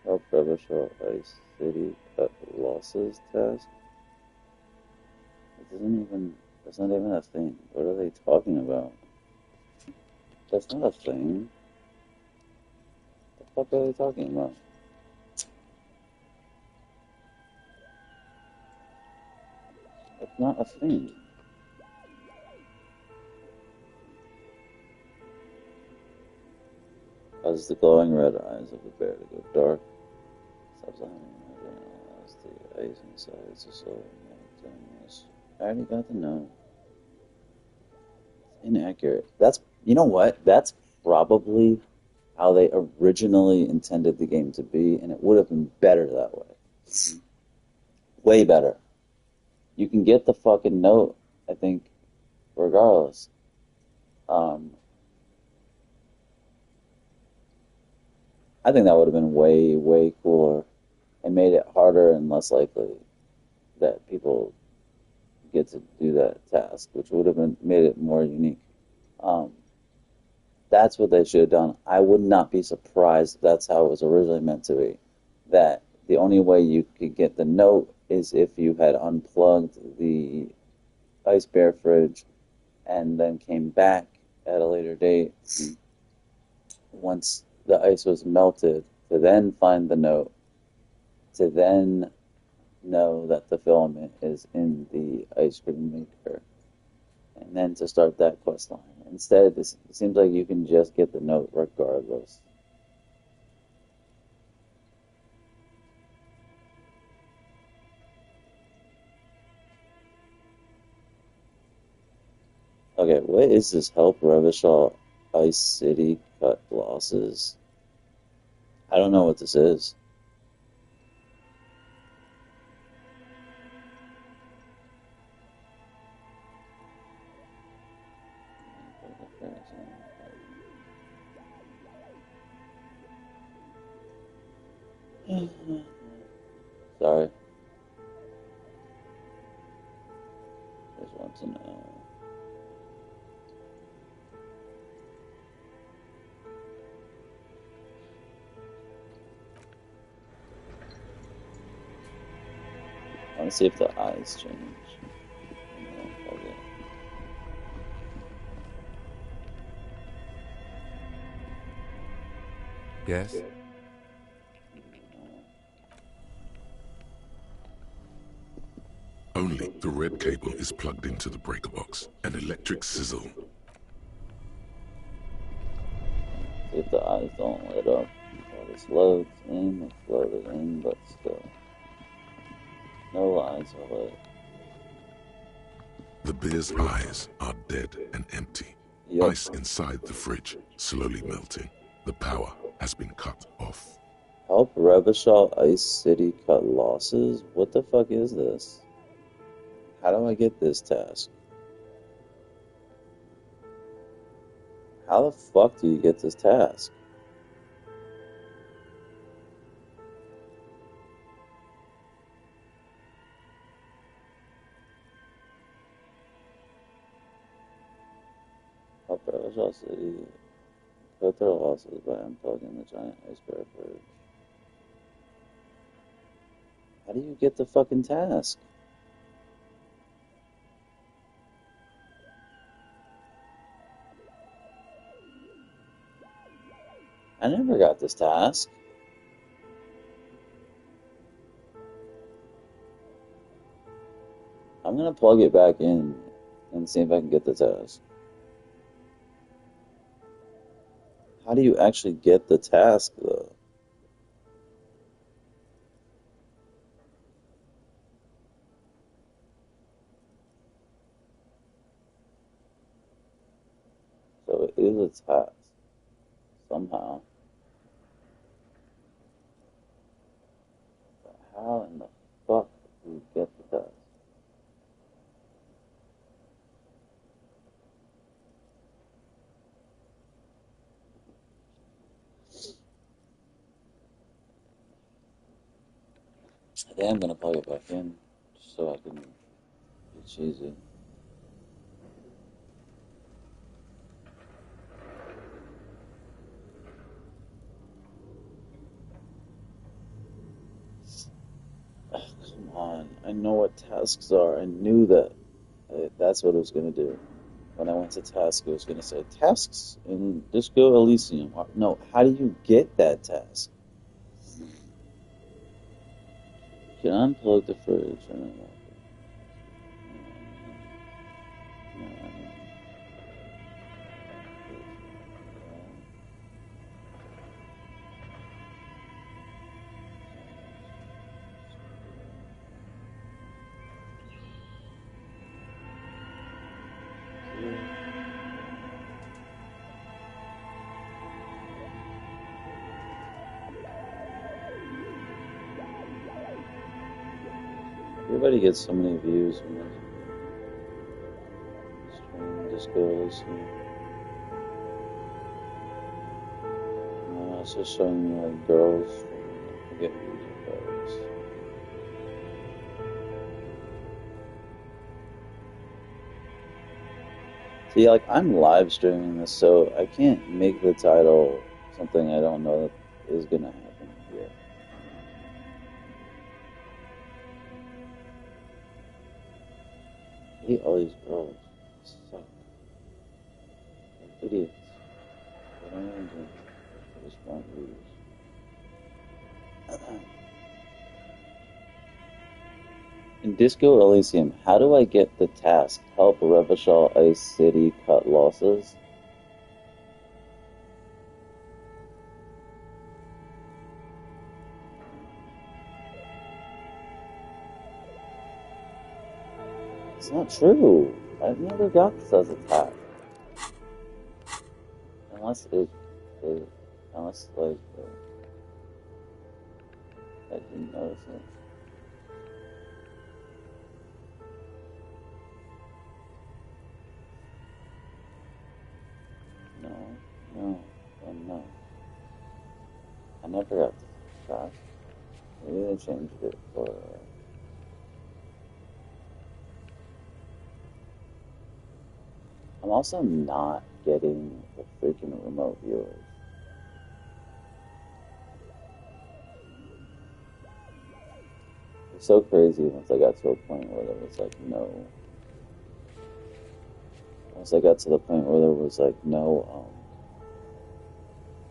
C: Help Rebel Ice City cut losses task? That's not even a thing. What are they talking about? That's not a thing. What the fuck are they talking about? It's not a thing. Causes the glowing red eyes of the bear to go dark. Stops the hunting and allows the ice inside to slow down. I already got the note. Inaccurate. That's, you know what? That's probably how they originally intended the game to be, and it would have been better that way. Way better. You can get the fucking note, I think, regardless. I think that would have been way, way cooler and made it harder and less likely that people get to do that task, which would have made it more unique. That's what they should have done. I would not be surprised if that's how it was originally meant to be. That the only way you could get the note is if you had unplugged the ice bear fridge and then came back at a later date once the ice was melted to then find the note, to then know that the filament is in the ice cream maker, and then to start that quest line. Instead, it seems like you can just get the note regardless. Okay, what is this? Help Revachol Ice City cut losses? I don't know what this is. Sorry. Just want to know. I want to see if the eyes change. Okay.
A: Yes?
B: Only the red cable is plugged into the breaker box. An electric sizzle.
C: See if the eyes don't lit up. While this loads in, it's loaded in, but still. No eyes are lit.
B: The bear's eyes are dead and empty.
C: Yep.
B: Ice inside the fridge, slowly melting. The power has been cut off.
C: Help Revachol Ice City cut losses? What the fuck is this? How do I get this task? How the fuck do you get this task? Help Revachol City cut their losses by unplugging the giant ice bear fridge. How do you get the fucking task? I never got this task. I'm gonna plug it back in and see if I can get the task. How do you actually get the task, though? So it is a task. Somehow. But how in the fuck do you get the task? I think I'm gonna plug it back in just so I can be cheesy. Ugh, come on, I know what tasks are. I knew that that's what it was gonna do. When I went to task, it was gonna say tasks in Disco Elysium. No, how do you get that task? You can unplug the fridge and Everybody gets so many views when they stream Disco Elysium. It's just showing me like girls. I forget who those. See, like I'm live streaming this, so I can't make the title something I don't know that is gonna happen here. I hate all these girls. They suck. They're idiots. They don't even do. They just want views. In Disco Elysium, how do I get the task? Help Revachol Ice City cut losses? It's not true. I've never got this as a task. Unless like, I didn't notice it. No. I never got this task. Maybe they changed it for... I'm also not getting the freaking remote viewers. It's so crazy once I got to a point where there was like no... Once I got to the point where there was like no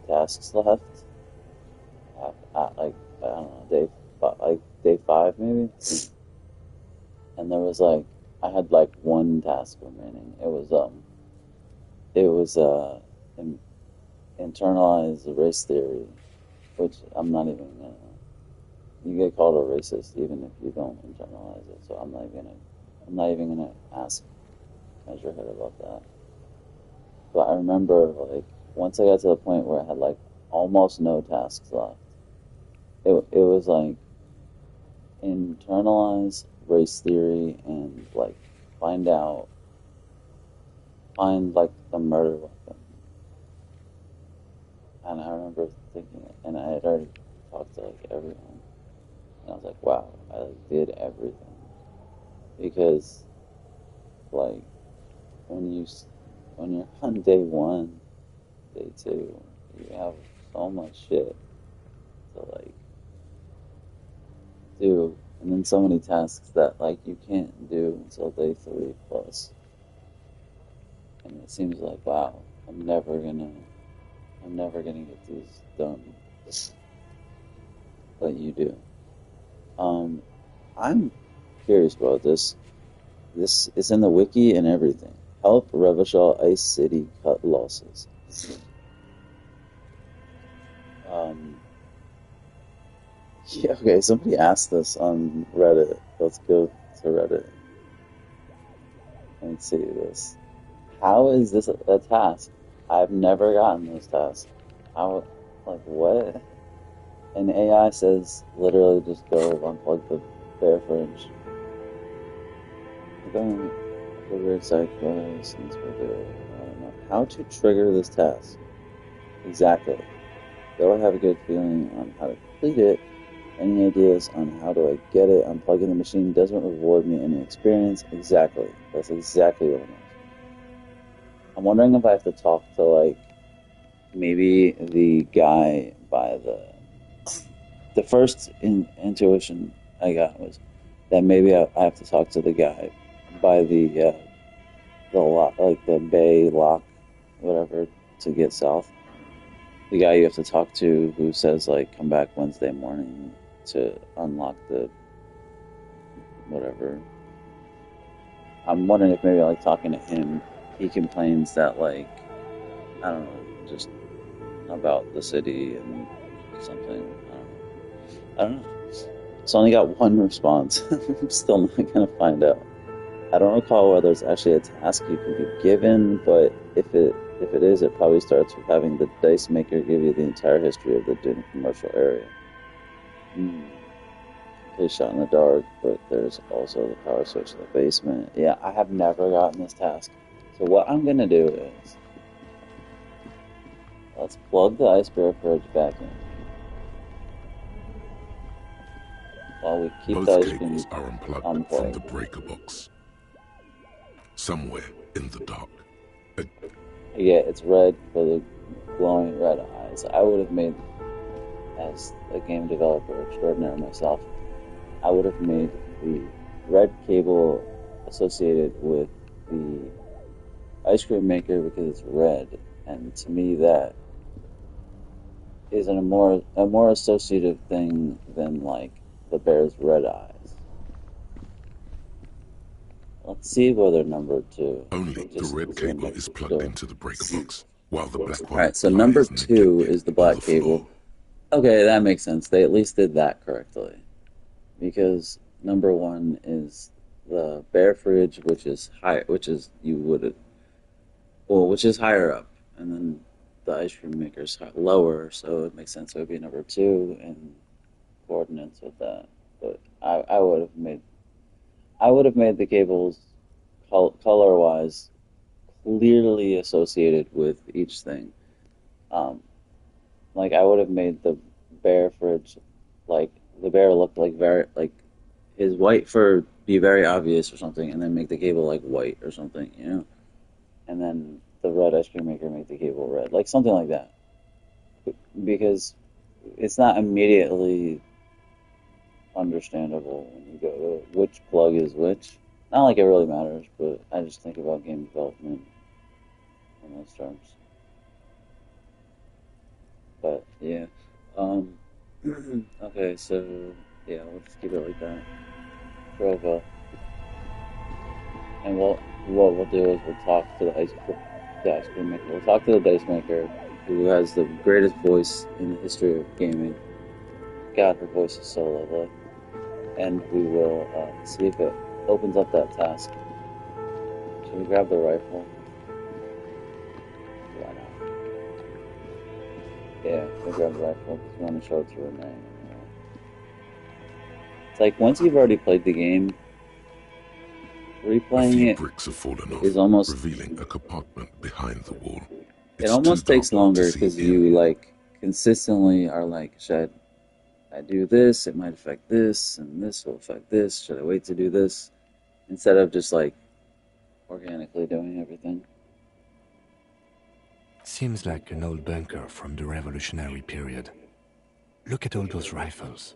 C: tasks left, at like, I don't know, day 5 maybe, and there was like, I had like one task remaining. It was internalize the race theory, which I'm not even gonna, you get called a racist even if you don't internalize it, so I'm not even gonna ask Measurehead about that. But I remember, like, once I got to the point where I had like almost no tasks left, it was like internalize race theory and like find like the murder weapon. And I remember thinking, and I had already talked to like everyone, and I was like, wow, I like did everything. Because like when you're on day 1, day 2, you have so much shit to like do, and then so many tasks that like you can't do until day 3 plus. And it seems like, wow, I'm never gonna get these done. But you do. I'm curious about this. This is in the wiki and everything. Help Revachol Ice City cut losses. Yeah, okay, somebody asked this on Reddit. Let's go to Reddit. Let me see this. How is this a task? I've never gotten this task. How, like, what? And AI says, literally just go unplug the bare fridge. Going for weird cycles, I don't know. How to trigger this task? Exactly. Though I have a good feeling on how to complete it, any ideas on how do I get it? Unplugging the machine doesn't reward me any experience. Exactly. That's exactly what I'm asking. I'm wondering if I have to talk to, like, maybe the guy by the first intuition I got was that maybe I have to talk to the guy by the lock, like the bay lock, whatever, to get south. The guy you have to talk to who says, like, come back Wednesday morning to unlock the whatever. I'm wondering if maybe, like, talking to him, he complains that, like, I don't know, just about the city and something. I don't know. It's only got one response. I'm still not going to find out. I don't recall whether it's actually a task you can be given, but if it is, it probably starts with having the dice maker give you the entire history of the Dune commercial area. His shot in the dark, but there's also the power switch in the basement. Yeah, I have never gotten this task. So what I'm gonna do is, let's plug the ice bear fridge back in. While we keep
B: Both
C: the ice cream
B: cables are unplugged from the breaker box. Somewhere in the dark.
C: Yeah, it's red for the glowing red eyes. I would have made, as a game developer extraordinary myself, I would have made the red cable associated with the ice cream maker because it's red, and to me that is a more associative thing than like the bear's red eyes. Let's see whether number 2.
B: Only the red cable is plugged into the breaker box, while the black one.
C: Alright, so number 2 is the black cable. Okay, that makes sense. They at least did that correctly. Because number 1 is the bear fridge, which is higher up, and then the ice cream maker is lower, so it makes sense it would be number 2 in coordinates with that. But I would have made the cables color-wise clearly associated with each thing. Like I would have made the bear fridge, like the bear looked like his white fur be very obvious or something, and then make the cable like white or something, you know? And then the red ice cream maker make the cable red, like something like that. Because it's not immediately understandable when you go to which plug is which. Not like it really matters, but I just think about game development in those terms. But yeah, okay, so yeah, we'll just keep it like that. Provo. And what we'll do is we'll talk to the ice cream maker. We'll talk to the dice maker, who has the greatest voice in the history of gaming. God, her voice is so lovely. And we will see if it opens up that task. Should we grab the rifle? Why not? Yeah, we'll grab the rifle because we want to show it to Renee. It's like once you've already played the game, replaying it
B: bricks have fallen off,
C: is almost
B: revealing a compartment behind the wall.
C: It almost takes longer because you like consistently are like, should I do this? It might affect this, and this will affect this. Should I wait to do this? Instead of just like organically doing everything.
A: Seems like an old bunker from the revolutionary period. Look at all those rifles.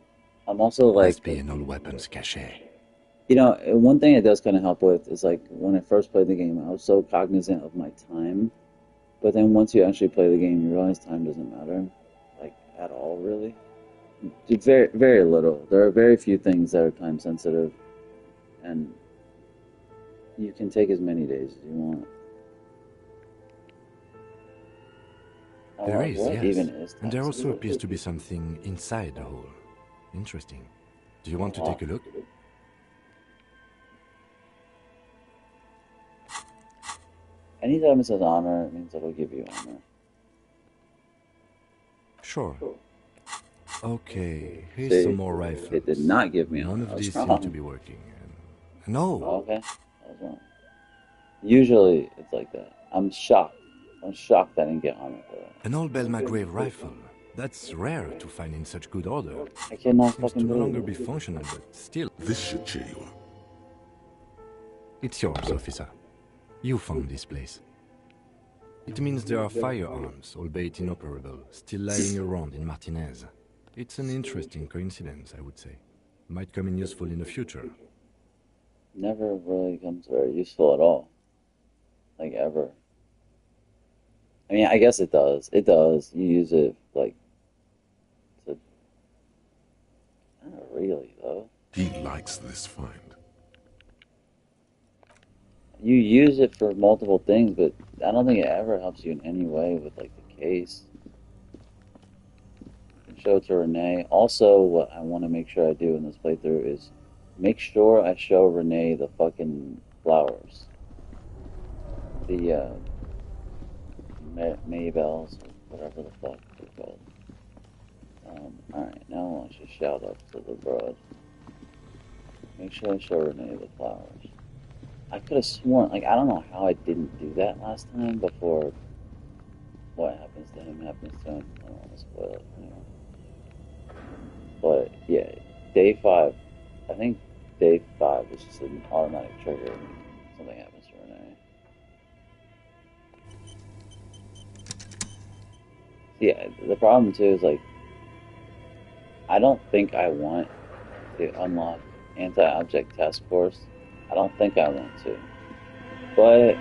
C: I'm also like,
A: must be an old weapons cache.
C: You know, one thing it does kind of help with is like when I first played the game, I was so cognizant of my time. But then once you actually play the game, you realize time doesn't matter, like at all, really. Very, very little. There are very few things that are time sensitive, and you can take as many days as you want.
A: There is, yes.
C: Even is
A: and there also appears to be something inside the hole. Interesting. Do you want to take a look?
C: Anytime it says honor, it means it'll give you honor.
A: Sure. Okay, here's some more rifles.
C: It did not give me honor.
A: None of these seem to be working. No.
C: Okay, that was wrong. Usually it's like that. I'm shocked. I'm shocked I didn't get honor for that.
A: An old Belmagrave rifle. That's rare to find in such good order.
C: I cannot
A: Seems
C: fucking
A: to no
C: believe
A: longer
C: it.
A: be functional, but still.
B: This should cheer you up.
A: It's yours, officer. You found this place. It means there are firearms, albeit inoperable, still lying around in Martinez. It's an interesting coincidence, I would say. Might come in useful in the future.
C: Never really comes very useful at all. Like, ever. I mean, I guess it does. It does. You use it, like, to... Not really, though.
B: He likes this find.
C: You use it for multiple things, but I don't think it ever helps you in any way with, like, the case. You can show it to Renee. Also, what I want to make sure I do in this playthrough is make sure I show Renee the fucking flowers. The, Maybells, or whatever the fuck they're called. Alright, now I want you to shout up to the broad. Make sure I show Renee the flowers. I could have sworn, like, I don't know how I didn't do that last time before what happens to him happens to him. I don't want to spoil it anyway. But, yeah, day 5, I think day 5 is just an automatic trigger when something happens to Renee. Yeah, the problem too is, like, I don't think I want to unlock anti-object task force. I don't think I want to. But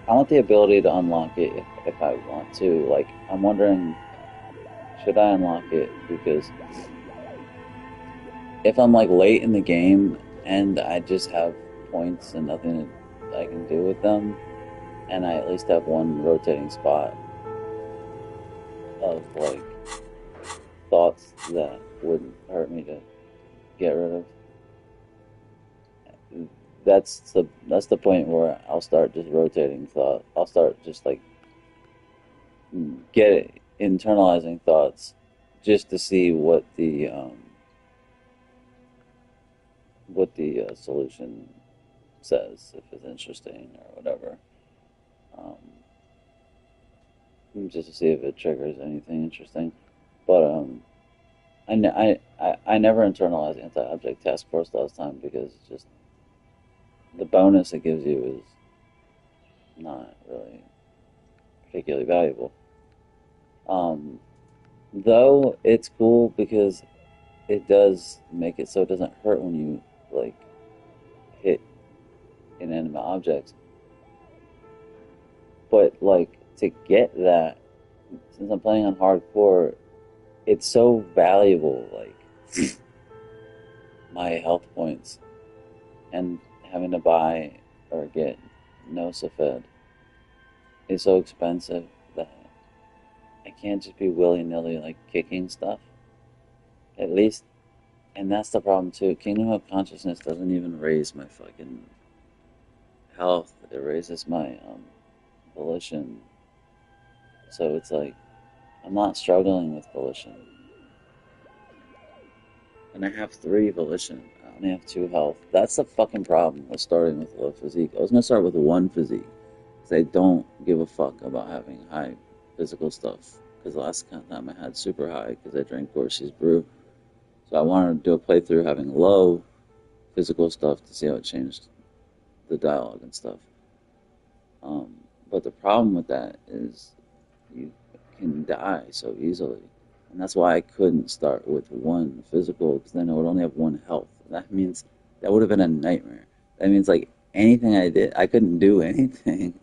C: I want the ability to unlock it if I want to. Like, I'm wondering, should I unlock it? Because if I'm, like, late in the game and I just have points and nothing I can do with them, and I at least have one rotating spot of, like, thoughts that wouldn't hurt me to get rid of, that's the point where I'll start just rotating thought. I'll start just, like, internalizing thoughts just to see what the solution says, if it's interesting or whatever. Just to see if it triggers anything interesting. But I never internalized anti-object task force last time because it's just the bonus it gives you is not really particularly valuable. Though it's cool because it does make it so it doesn't hurt when you, like, hit inanimate objects. But, like, to get that, since I'm playing on hardcore, it's so valuable, like, my health points, and having to buy or get Nosa fed is so expensive that I can't just be willy-nilly, like, kicking stuff. At least, and that's the problem too, Kingdom of Consciousness doesn't even raise my fucking health. It raises my volition. So it's like, I'm not struggling with volition. And I have 3 volition. I only have 2 health. That's the fucking problem with starting with low physique. I was going to start with 1 physique. Because I don't give a fuck about having high physical stuff. Because the last time I had super high because I drank Dorsey's brew. So I wanted to do a playthrough having low physical stuff to see how it changed the dialogue and stuff. But the problem with that is you can die so easily. And that's why I couldn't start with 1 physical, because then I would only have 1 health. That means that would have been a nightmare. That means, like, anything I did, I couldn't do anything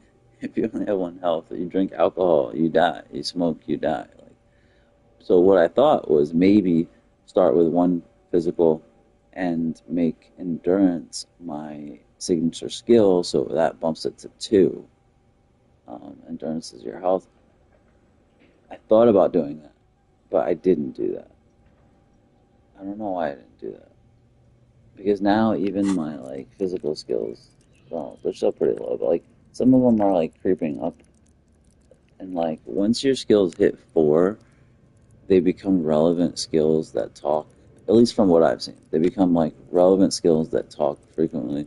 C: if you only have 1 health. You drink alcohol, you die. You smoke, you die. Like, so what I thought was maybe start with 1 physical and make endurance my signature skill, so that bumps it to 2. Endurance is your health. I thought about doing that, but I didn't do that. I don't know why I didn't do that. Because now even my, like, physical skills, well, they're still pretty low, but, like, some of them are, like, creeping up. And, like, once your skills hit 4, they become relevant skills that talk, at least from what I've seen. They become, like, relevant skills that talk frequently.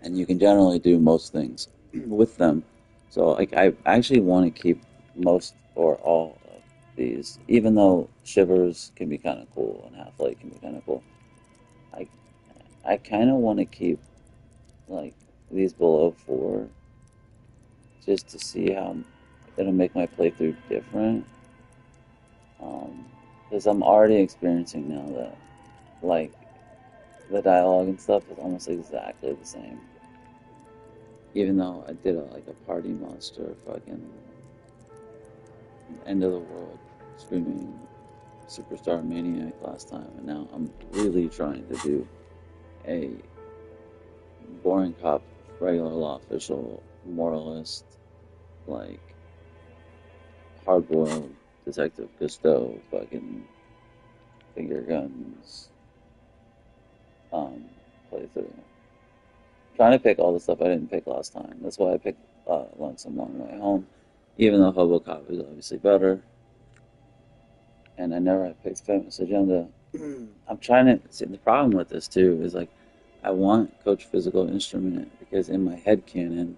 C: And you can generally do most things with them. So, like, I actually want to keep most or all of these, even though Shivers can be kind of cool and Half Light can be kind of cool. I kind of want to keep, like, these below 4 just to see how it'll make my playthrough different. Because I'm already experiencing now that, like, the dialogue and stuff is almost exactly the same. Even though I did a party monster fucking end of the world screaming Superstar Maniac last time, and now I'm really trying to do a boring cop, regular law official, moralist, like, hard-boiled detective Costeau, fucking finger guns, playthrough. Trying to pick all the stuff I didn't pick last time. That's why I picked Lonesome Long Way Home, even though Hobo Cop is obviously better. And I never picked Famous Agenda, I'm trying to see the problem with this too is like I want Coach Physical Instrument because in my head canon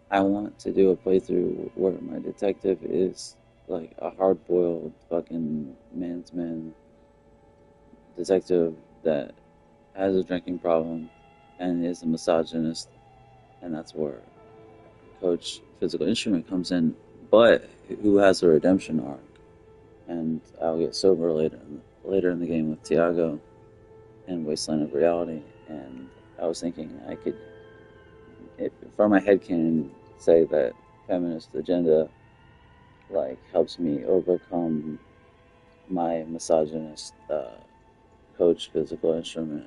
C: I want to do a playthrough where my detective is like a hard boiled fucking man's man detective that has a drinking problem and is a misogynist, and that's where Coach Physical Instrument comes in, but who has a redemption arc. And I'll get sober later in the game with Tiago and Wasteland of Reality. And I was thinking I could, for my headcanon, say that feminist agenda like helps me overcome my misogynist Coach Physical Instrument.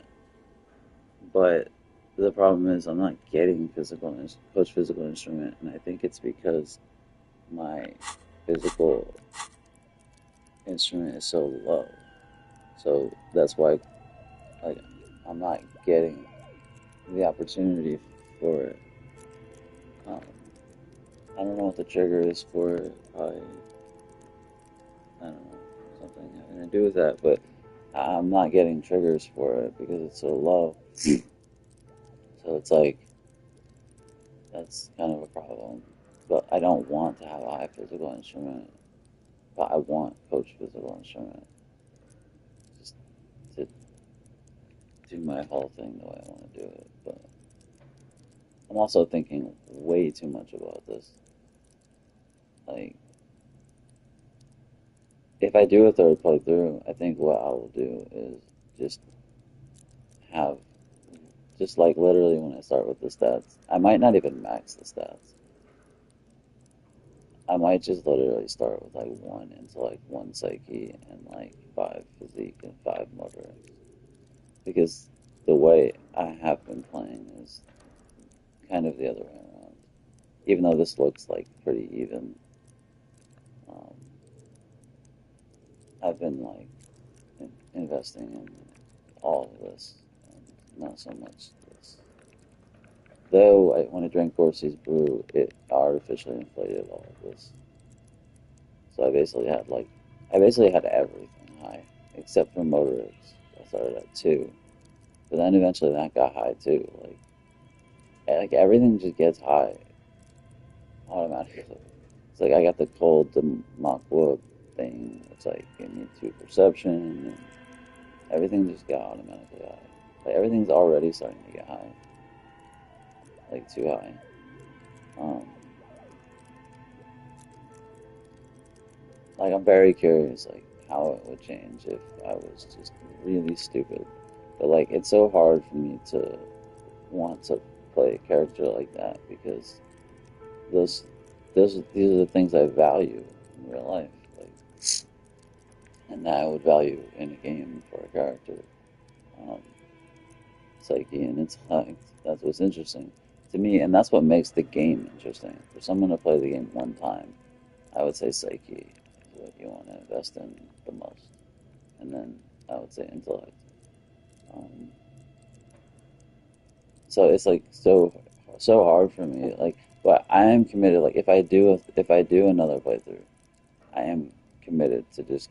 C: But the problem is I'm not getting Coach Physical Instrument, and I think it's because my physical instrument is so low. So that's why like I'm not getting the opportunity for it. Um, I don't know what the trigger is for it. Probably, I don't know, something having to do with that, but I'm not getting triggers for it because it's so low. So it's like, that's kind of a problem. But I don't want to have a high physical instrument, but I want Coach Physical Instrument just to do my whole thing the way I want to do it. But I'm also thinking way too much about this. Like, if I do a third playthrough, I think what I will do is just have, just like literally when I start with the stats, I might not even max the stats. I might just literally start with like 1 intellect, 1 psyche, and like 5 physique and 5 motor. Because the way I have been playing is kind of the other way around. Even though this looks like pretty even, um, I've been like investing in all of this, and not so much this. Though when I drank Corsi's brew, it artificially inflated all of this. So I basically had everything high except for motorics. I started at 2, but then eventually that got high too. Like everything just gets high automatically. It's like I got the cold the Makwa thing. It's like gave me 2 perception, and everything just got automatically high. Like everything's already starting to get high, like too high. Um, like I'm very curious, like how it would change if I was just really stupid. But like it's so hard for me to want to play a character like that because those these are the things I value in real life, like, and that I would value in a game for a character. Um, Psyche and intellect. That's what's interesting to me, and that's what makes the game interesting. For someone to play the game one time, I would say psyche is what you want to invest in the most, and then I would say intellect. Um, so it's like so hard for me. Like, but I am committed. Like, if I do another playthrough, I am committed to just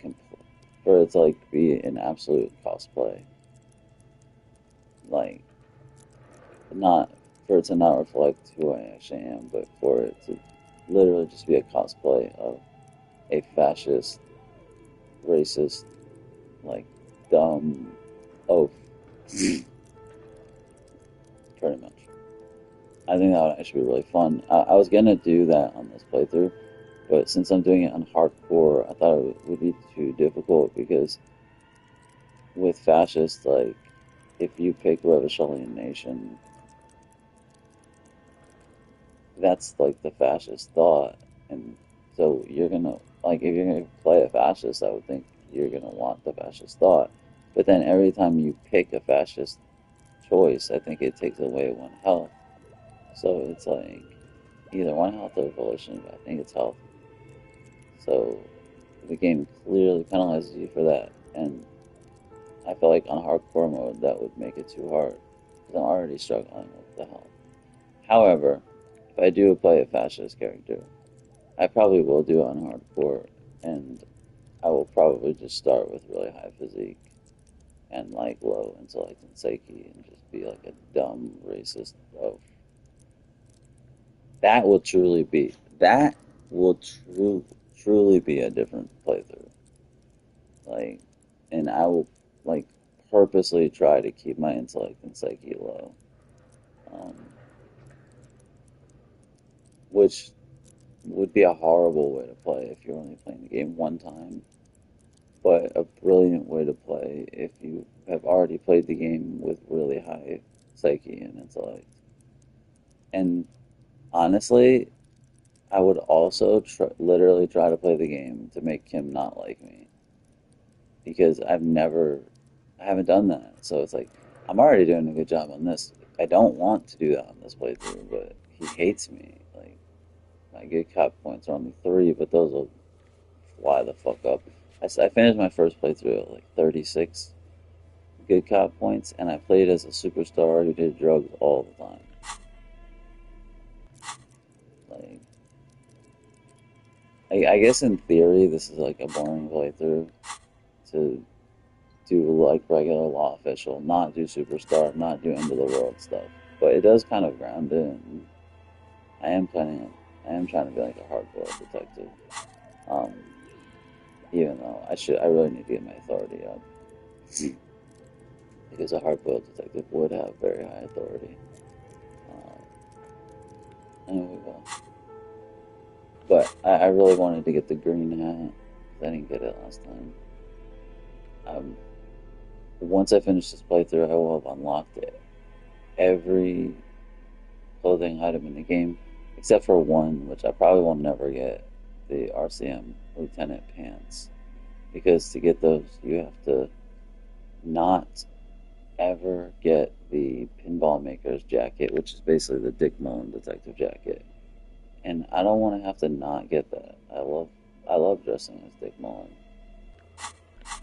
C: for it to like be an absolute cosplay. Like, not for it to not reflect who I actually am, but for it to literally just be a cosplay of a fascist, racist, like dumb oaf. Pretty much. I think that would actually be really fun. I was gonna do that on this playthrough, but since I'm doing it on hardcore, I thought it would be too difficult because with fascist, like, if you pick Revachelian Nation, that's like the fascist thought, and so you're gonna like if you're gonna play a fascist, I would think you're gonna want the fascist thought. But then every time you pick a fascist choice, I think it takes away 1 health. So it's like either 1 health or volition, but I think it's health. So the game clearly penalizes you for that, and I feel like on hardcore mode that would make it too hard because I'm already struggling with the health. However, if I do play a fascist character, I probably will do it on hardcore, and I will probably just start with really high physique and like low intellect and psyche and just be like a dumb racist of that will truly be that will truly be a different playthrough. Like, and I will like purposely try to keep my intellect and psyche low, um, which would be a horrible way to play if you're only playing the game one time, but a brilliant way to play if you have already played the game with really high psyche and intellect. And honestly, I would also literally try to play the game to make Kim not like me because I haven't done that. So it's like, I'm already doing a good job on this. I don't want to do that on this playthrough, but he hates me. Like, my good cop points are only 3, but those will fly the fuck up. I finished my first playthrough at like 36 good cop points, and I played as a superstar who did drugs all the time. Like, I guess in theory, this is like a boring playthrough to do like regular law official, not do superstar, not do end of the world stuff. But it does kind of ground it. And I am trying to be like a hardcore detective. Um, Even though I really need to get my authority up because a hardcore detective would have very high authority. Anyway, we will. But I really wanted to get the green hat. I didn't get it last time. Once I finish this playthrough, I will have unlocked every clothing item in the game, except for one, which I probably will never get, the RCM Lieutenant Pants. Because to get those, you have to not ever get the Pinball Maker's jacket, which is basically the Dick Mullen detective jacket. And I don't want to have to not get that. I love dressing as Dick Mullen.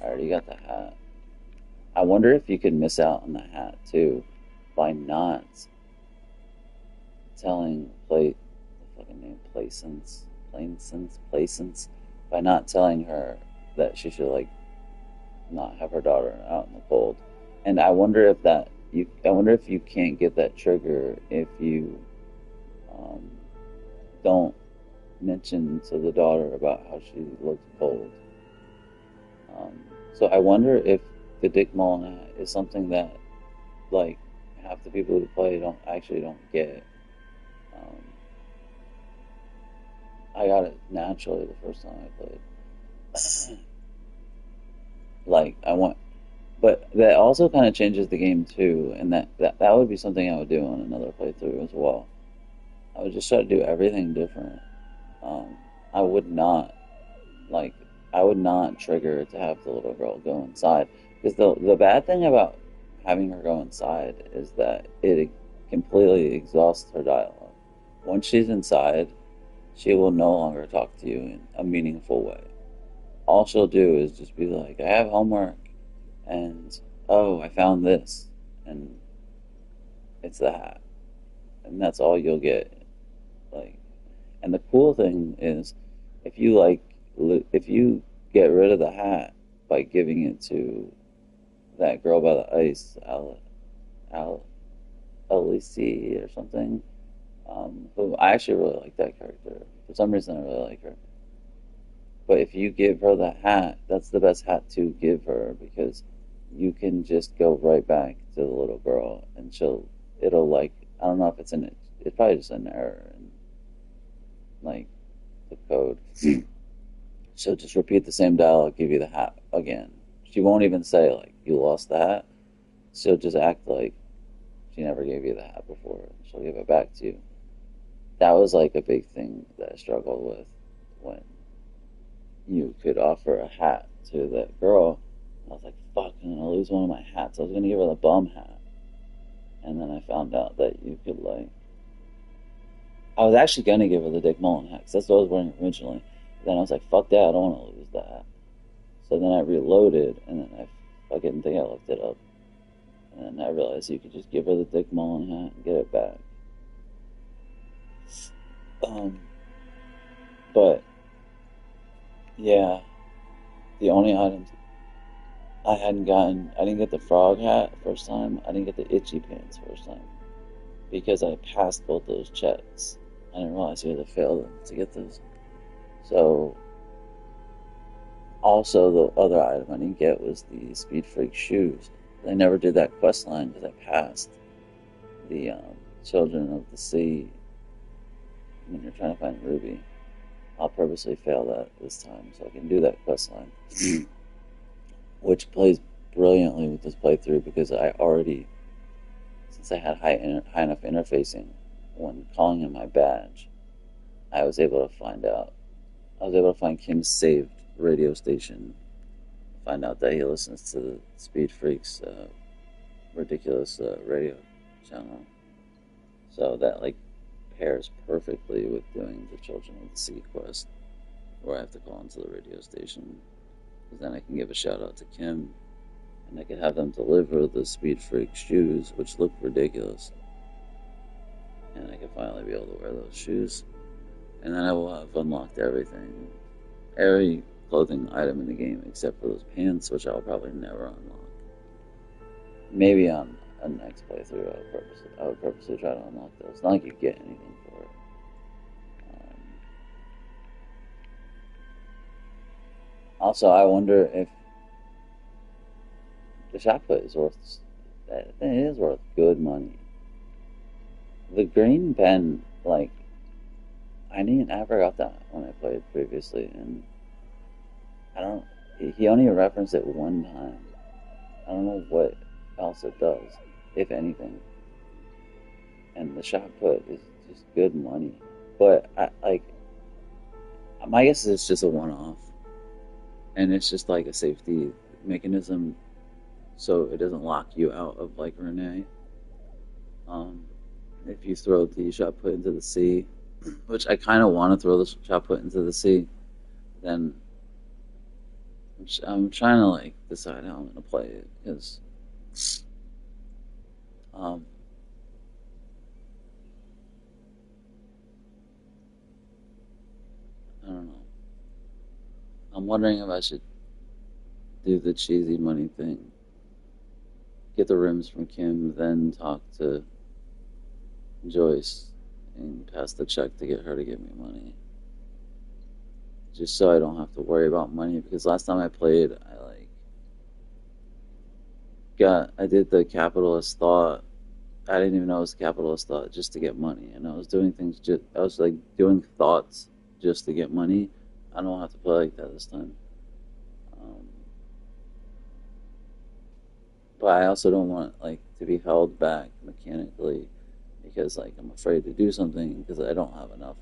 C: I already got the hat. I wonder if you could miss out on the hat too by not telling the fucking name Placence, by not telling her that she should like not have her daughter out in the cold. And I wonder if you can't get that trigger if you don't mention to the daughter about how she looks cold. So I wonder if the Dick Mullen hat is something that like half the people who play don't get. I got it naturally the first time I played. Like but that also kind of changes the game too, and that would be something I would do on another playthrough as well. I would just try to do everything different. I would not trigger to have the little girl go inside, because the bad thing about having her go inside is that it completely exhausts her dialogue. Once she's inside, she will no longer talk to you in a meaningful way. All she'll do is just be like, I have homework, and oh, I found this, and it's the hat. And that's all you'll get. Like, and the cool thing is, if you get rid of the hat by giving it to that girl by the ice, Elysium or something, who I actually really like that character. For some reason, I really like her. But if you give her the hat, that's the best hat to give her, because you can just go right back to the little girl, and it'll like, I don't know if it's probably just an error in like the code. She'll just repeat the same dialogue, give you the hat again. She won't even say like you lost the hat. She'll just act like she never gave you the hat before. She'll give it back to you. That was like a big thing that I struggled with when you could offer a hat to that girl. I was like, fuck, I'm gonna lose one of my hats. I was gonna give her the bum hat. And then I found out that you could like, I was actually gonna give her the Dick Mullen hat, because that's what I was wearing originally. Then I was like, fuck that, I don't want to lose that. So then I reloaded, and then I fucking think I looked it up. And then I realized you could just give her the Dick Mullen hat and get it back. But yeah, the only items I hadn't gotten, I didn't get the frog hat first time. I didn't get the itchy pants first time because I passed both those checks. I didn't realize you had to fail them to get those. So, also the other item I didn't get was the Speed Freak shoes. I never did that quest line because I passed the Children of the Sea when you're trying to find Ruby. I'll purposely fail that this time so I can do that quest line. Which plays brilliantly with this playthrough because I already, since I had high enough interfacing, when calling in my badge, I was able to find Kim's saved radio station, find out that he listens to the Speed Freaks ridiculous radio channel. So that like pairs perfectly with doing the Children of the Sea quest, where I have to call into the radio station. Because then I can give a shout out to Kim, and I can have them deliver the Speed Freak shoes, which look ridiculous. And I can finally be able to wear those shoes. And then I will have unlocked everything. Every clothing item in the game except for those pants, which I'll probably never unlock. Maybe on a next playthrough I would purposely try to unlock those. It's not like you get anything for it. Also, I wonder if the shot put is worth. It is worth good money. The green pen, like, I forgot that when I played previously, and I don't. He only referenced it one time. I don't know what else it does, if anything. And the shot put is just good money, but my guess is it's just a one-off. And it's just like a safety mechanism so it doesn't lock you out of like Renee. If you throw the shot put into the sea, which I kind of want to throw the shot put into the sea, then I'm trying to like decide how I'm going to play it because I don't know. I'm wondering if I should do the cheesy money thing. Get the rims from Kim, then talk to Joyce and pass the check to get her to give me money. Just so I don't have to worry about money, because last time I played, I did the capitalist thought. I didn't even know it was capitalist thought just to get money, and I was doing things I was like doing thoughts just to get money. I don't have to play like that this time. But I also don't want like to be held back mechanically because like I'm afraid to do something because I don't have enough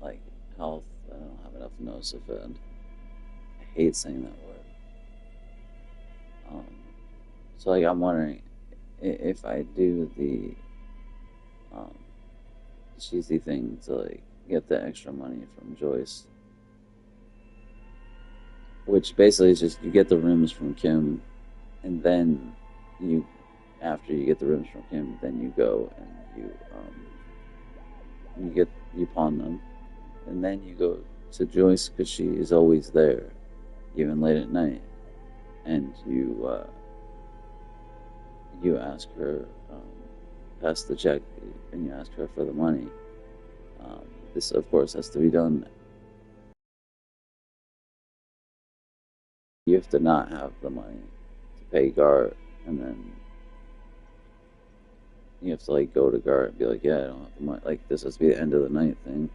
C: like health. I don't have enough nosifed. I hate saying that word. So like I'm wondering if I do the cheesy thing to like get the extra money from Joyce, which basically is just you get the rims from Kim, and then after you get the rims from Kim, then you go and you pawn them, and then you go to Joyce because she is always there, even late at night, and you ask her, pass the check, and you ask her for the money. This, of course, has to be done. You have to not have the money to pay Gart, and then you have to like go to Gart and be like, yeah, I don't have the money. Like this has to be the end of the night thing.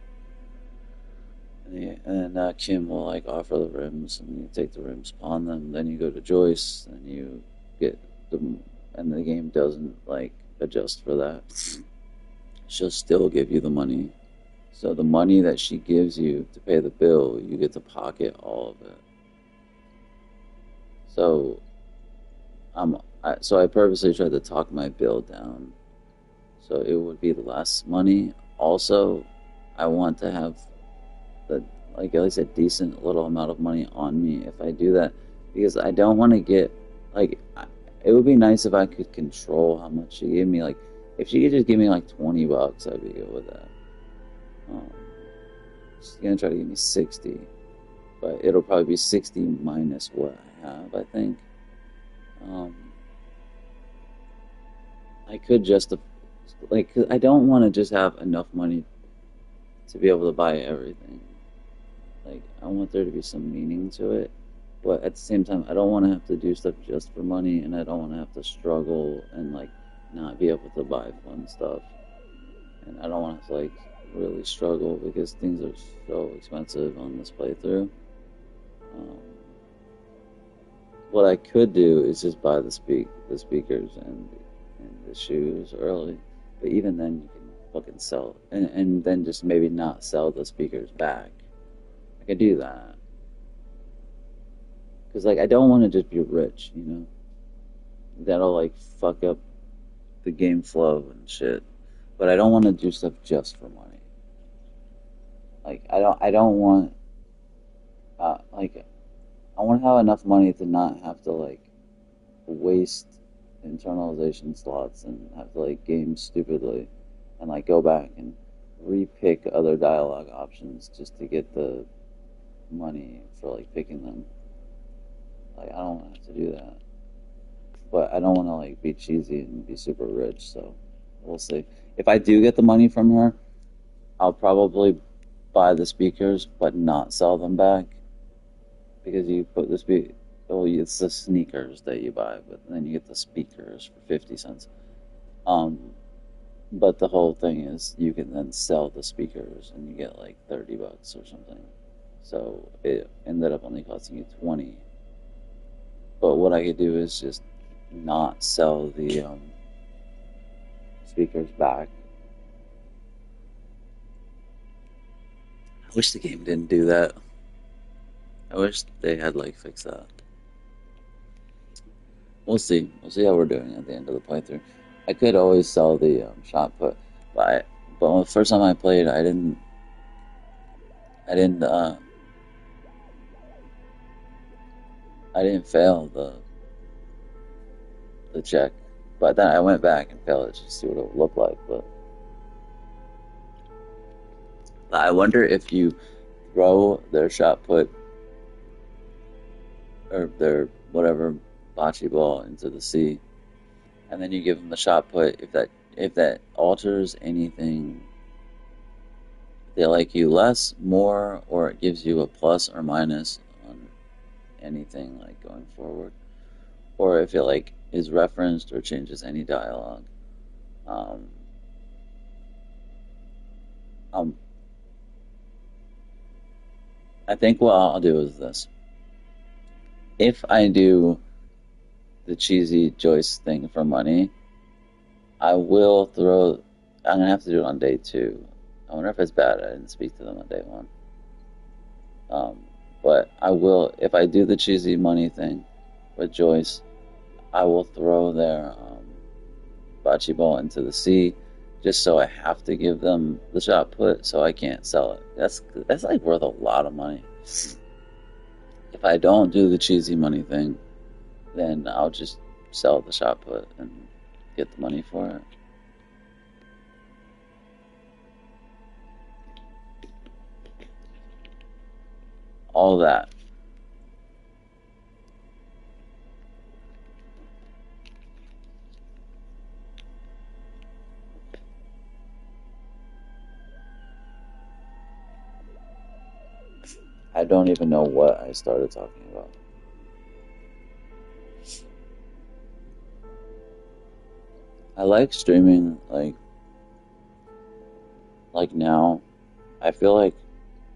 C: And then Kim will like offer the rims, and you take the rims, pawn them. Then you go to Joyce, and you get them, and the game doesn't like adjust for that. She'll still give you the money. So the money that she gives you to pay the bill, you get to pocket all of it. So I purposely tried to talk my bill down so it would be less money. Also, I want to have at least a decent little amount of money on me if I do that, because I don't want to get it would be nice if I could control how much she gave me. Like if she could just give me like $20, I'd be good with that. She's gonna try to give me 60, but it'll probably be 60 minus what I have, I think. I could just, like, 'cause I don't want to just have enough money to be able to buy everything. Like, I want there to be some meaning to it, but at the same time, I don't want to have to do stuff just for money, and I don't want to have to struggle and, like, not be able to buy fun stuff. And I don't want to, like, really struggle because things are so expensive on this playthrough. What I could do is just buy the speakers and the shoes early, but even then you can fucking sell and then just maybe not sell the speakers back. I could do that because, like, I don't want to just be rich, you know. That'll, like, fuck up the game flow and shit. But I don't want to do stuff just for money. Like, I don't want, like, I want to have enough money to not have to, like, waste internalization slots and have to, like, game stupidly and, like, go back and repick other dialogue options just to get the money for, like, picking them. Like, I don't want to have to do that. But I don't want to, like, be cheesy and be super rich, so we'll see. If I do get the money from her, I'll probably buy the speakers but not sell them back, because you put the it's the sneakers that you buy, but then you get the speakers for 50 cents. But the whole thing is you can then sell the speakers and you get like $30 or something. So it ended up only costing you 20. But what I could do is just not sell the speakers back. I wish the game didn't do that. I wish they had, like, fixed that. We'll see. We'll see how we're doing at the end of the playthrough. I could always sell the shot put, but the first time I played, I didn't fail the check, but then I went back and failed it just to see what it would look like. But I wonder if you throw their shot put or their whatever bocce ball into the sea, and then you give them the shot put, if that alters anything, they like you less, more, or it gives you a plus or minus on anything, like, going forward, or if it, like, is referenced or changes any dialogue. I think what I'll do is this. If I do the cheesy Joyce thing for money, I'm gonna have to do it on day 2. I wonder if it's bad I didn't speak to them on day 1. But I will, if I do the cheesy money thing with Joyce, I will throw their bocce ball into the sea, just so I have to give them the shot put, so I can't sell it. That's like worth a lot of money. If I don't do the cheesy money thing, then I'll just sell the shot put and get the money for it. All that. I don't even know what I started talking about. I like streaming, like now. I feel like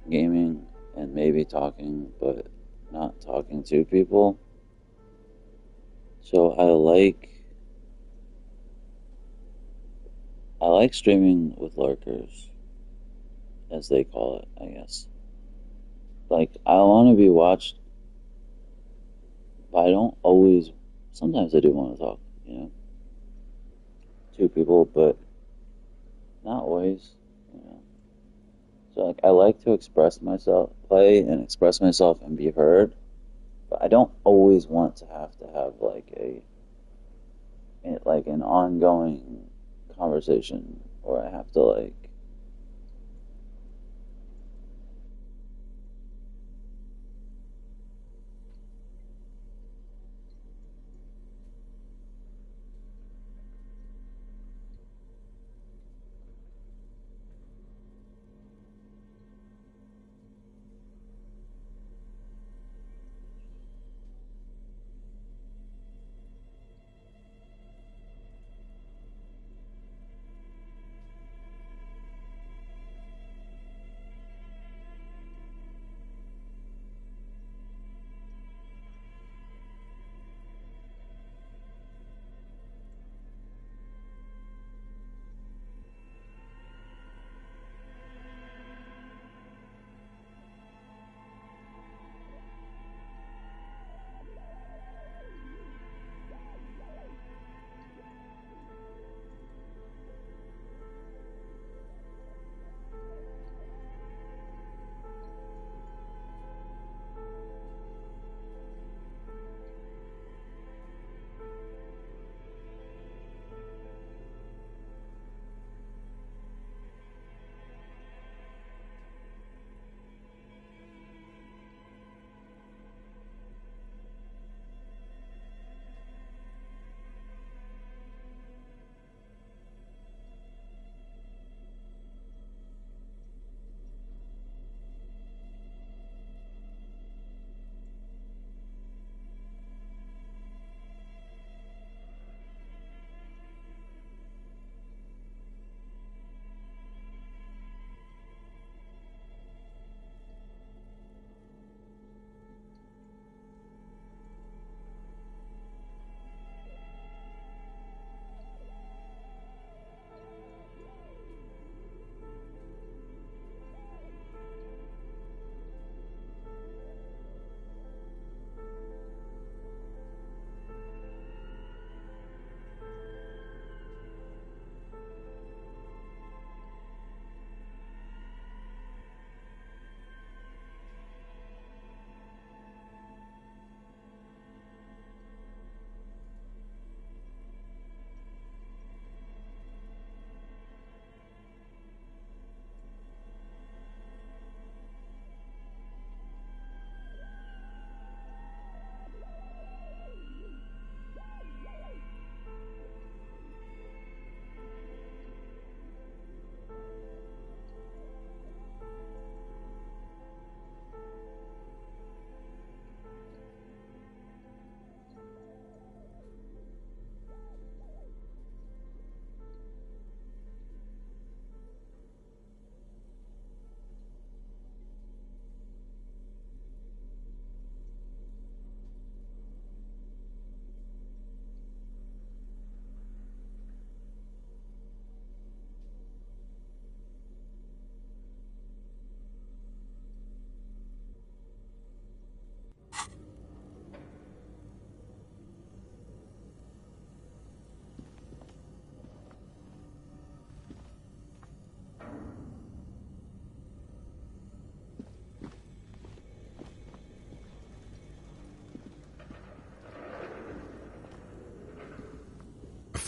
C: gaming and maybe talking, but not talking to people. So I like streaming with lurkers, as they call it, I guess. Like, I want to be watched, but I don't always. Sometimes I do want to talk, to people, but not always, So, like, I like to play and express myself and be heard, but I don't always want to have like an ongoing conversation, or I have to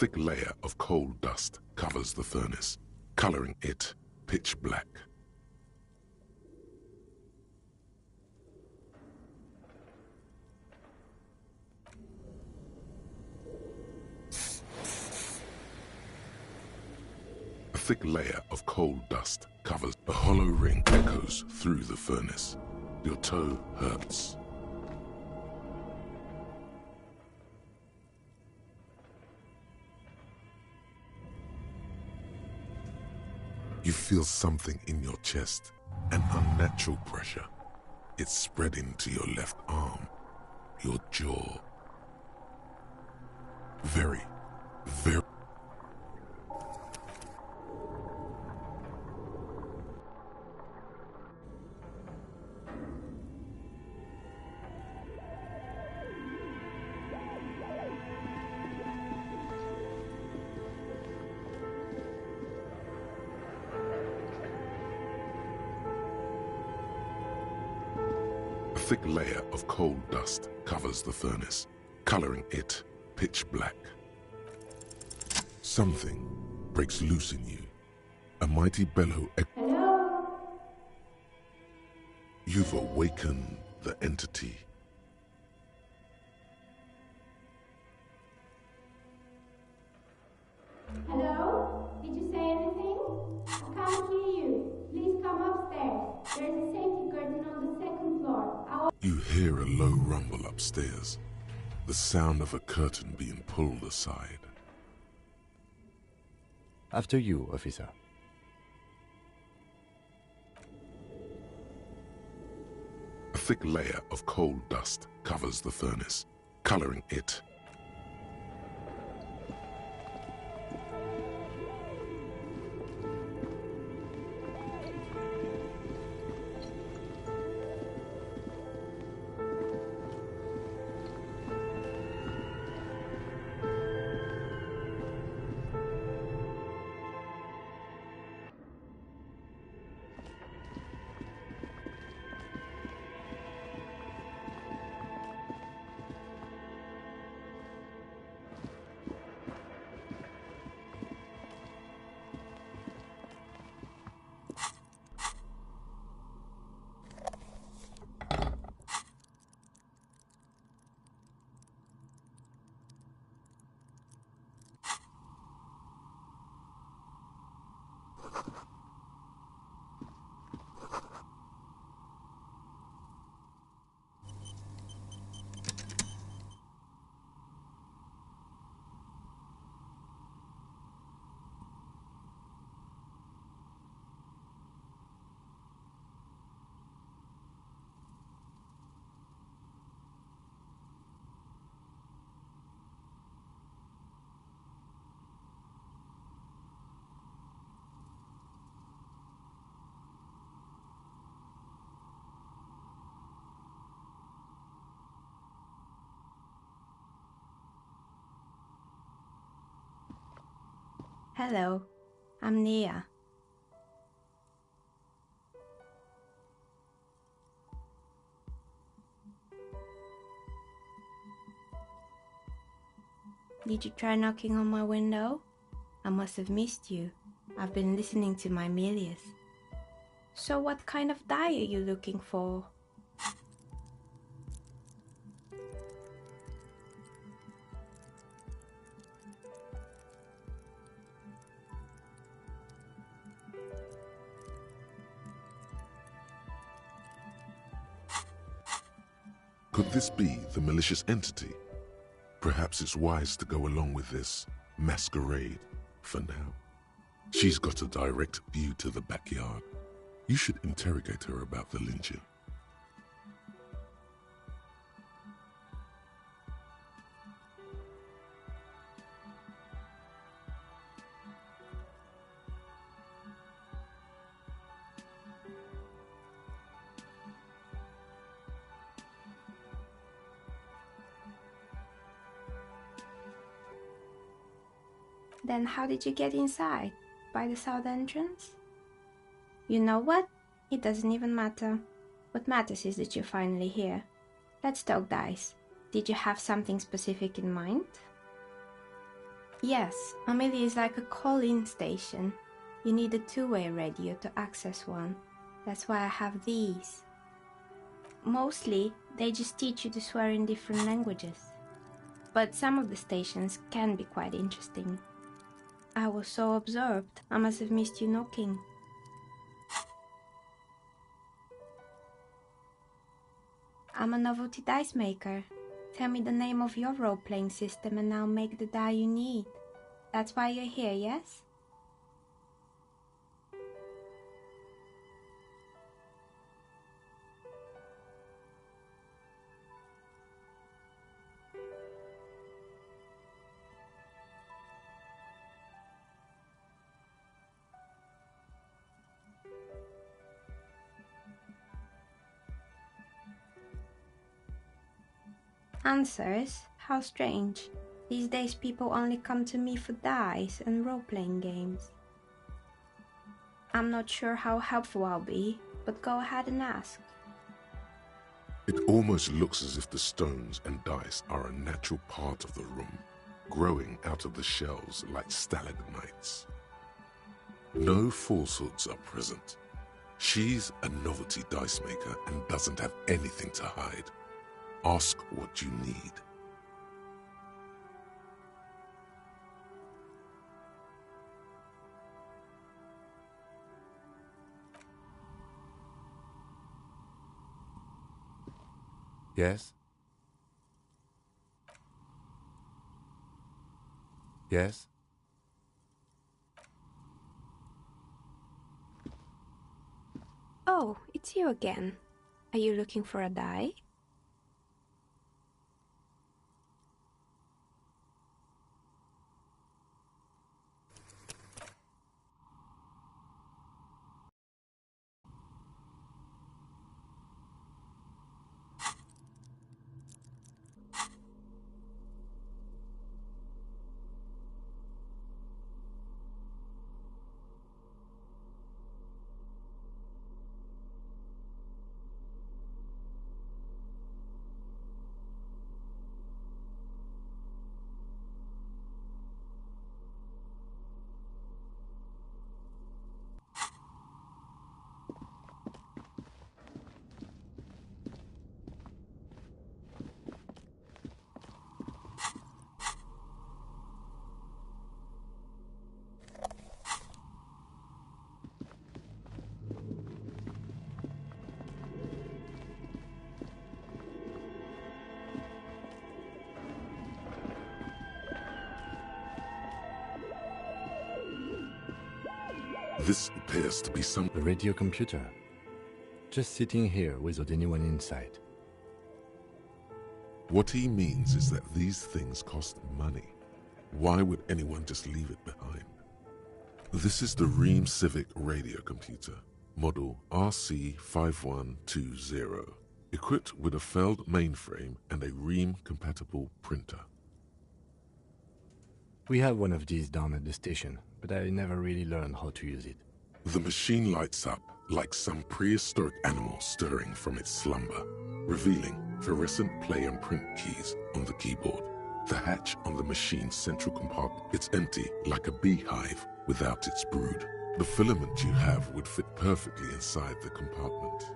B: thick layer of coal dust covers the furnace, coloring it pitch black. A thick layer of coal dust covers. A hollow ring echoes through the furnace. Your toe hurts. You feel something in your chest, an unnatural pressure. It's spreading to your left arm, your jaw. Very. A thick layer of coal dust covers the furnace, coloring it pitch black. Something breaks loose in you. A mighty bellow
I: Hello?
B: You've awakened the entity.
I: Hello? Did you say anything? I can't hear you. Please come upstairs. There's a safety curtain on the second floor.
B: You hear a low rumble upstairs, the sound of a curtain being pulled aside.
A: After you, officer.
B: A thick layer of coal dust covers the furnace, coloring it.
I: Hello, I'm Nia. Did you try knocking on my window? I must have missed you. I've been listening to my Melius. So what kind of dye are you looking for?
B: Could this be the malicious entity? Perhaps it's wise to go along with this masquerade for now. She's got a direct view to the backyard. You should interrogate her about the lynching.
I: Then how did you get inside? By the south entrance? You know what? It doesn't even matter. What matters is that you're finally here. Let's talk dice. Did you have something specific in mind? Yes, Amelie is like a call-in station. You need a two-way radio to access one. That's why I have these. Mostly, they just teach you to swear in different languages. But some of the stations can be quite interesting. I was so absorbed, I must have missed you knocking. I'm a novelty dice maker. Tell me the name of your role-playing system and I'll make the die you need. That's why you're here, yes? Answers? How strange. These days people only come to me for dice and role-playing games. I'm not sure how helpful I'll be, but go ahead and ask.
B: It almost looks as if the stones and dice are a natural part of the room, growing out of the shells like stalagmites. No falsehoods are present. She's a novelty dice maker and doesn't have anything to hide. Ask what you need.
A: Yes? Yes?
I: Oh, it's you again. Are you looking for a die?
B: This appears to be
A: The radio computer. Just sitting here without anyone inside.
B: What he means is that these things cost money. Why would anyone just leave it behind? This is the Ream Civic radio computer, model RC5120, equipped with a Feld mainframe and a Ream-compatible printer.
A: We have one of these down at the station, but I never really learned how to use it.
B: The machine lights up like some prehistoric animal stirring from its slumber, revealing fluorescent play and print keys on the keyboard. The hatch on the machine's central compartment, it's empty like a beehive without its brood. The filament you have would fit perfectly inside the compartment.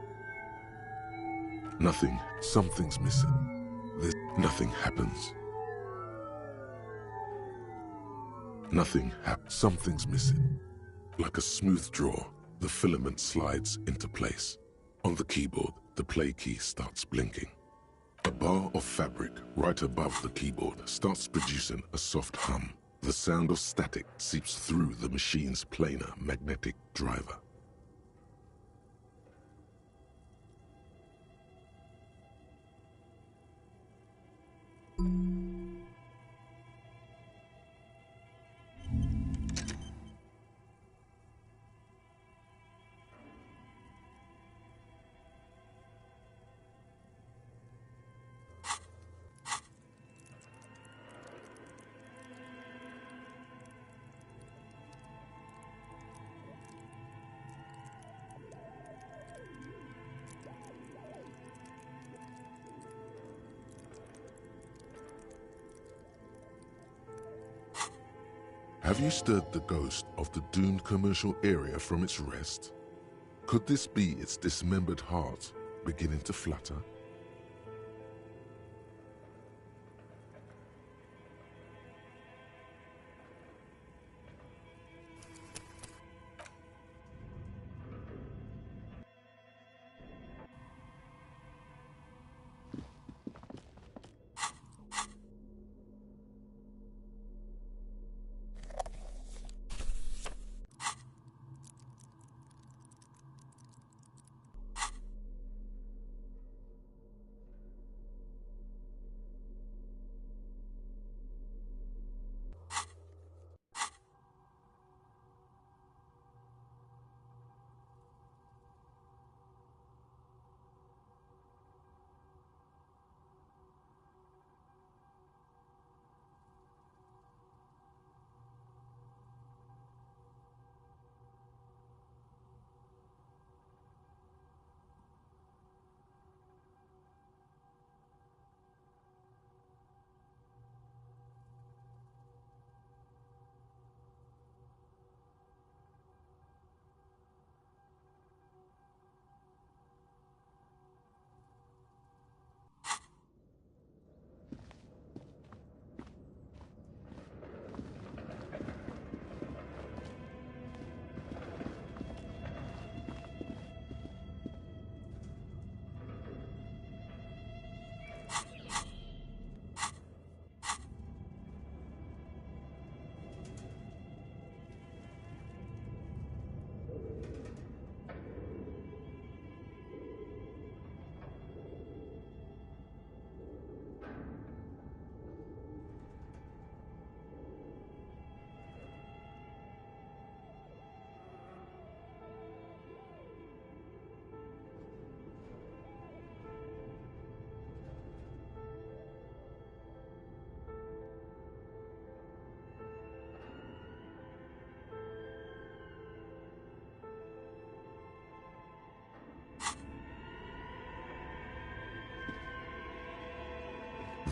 B: Nothing, something's missing. Nothing happens. Something's missing. Like a smooth draw, the filament slides into place. On the keyboard, the play key starts blinking. A bar of fabric right above the keyboard starts producing a soft hum. The sound of static seeps through the machine's planar magnetic driver.
G: Have you stirred the ghost of the doomed commercial area from its rest? Could this be its dismembered heart beginning to flutter?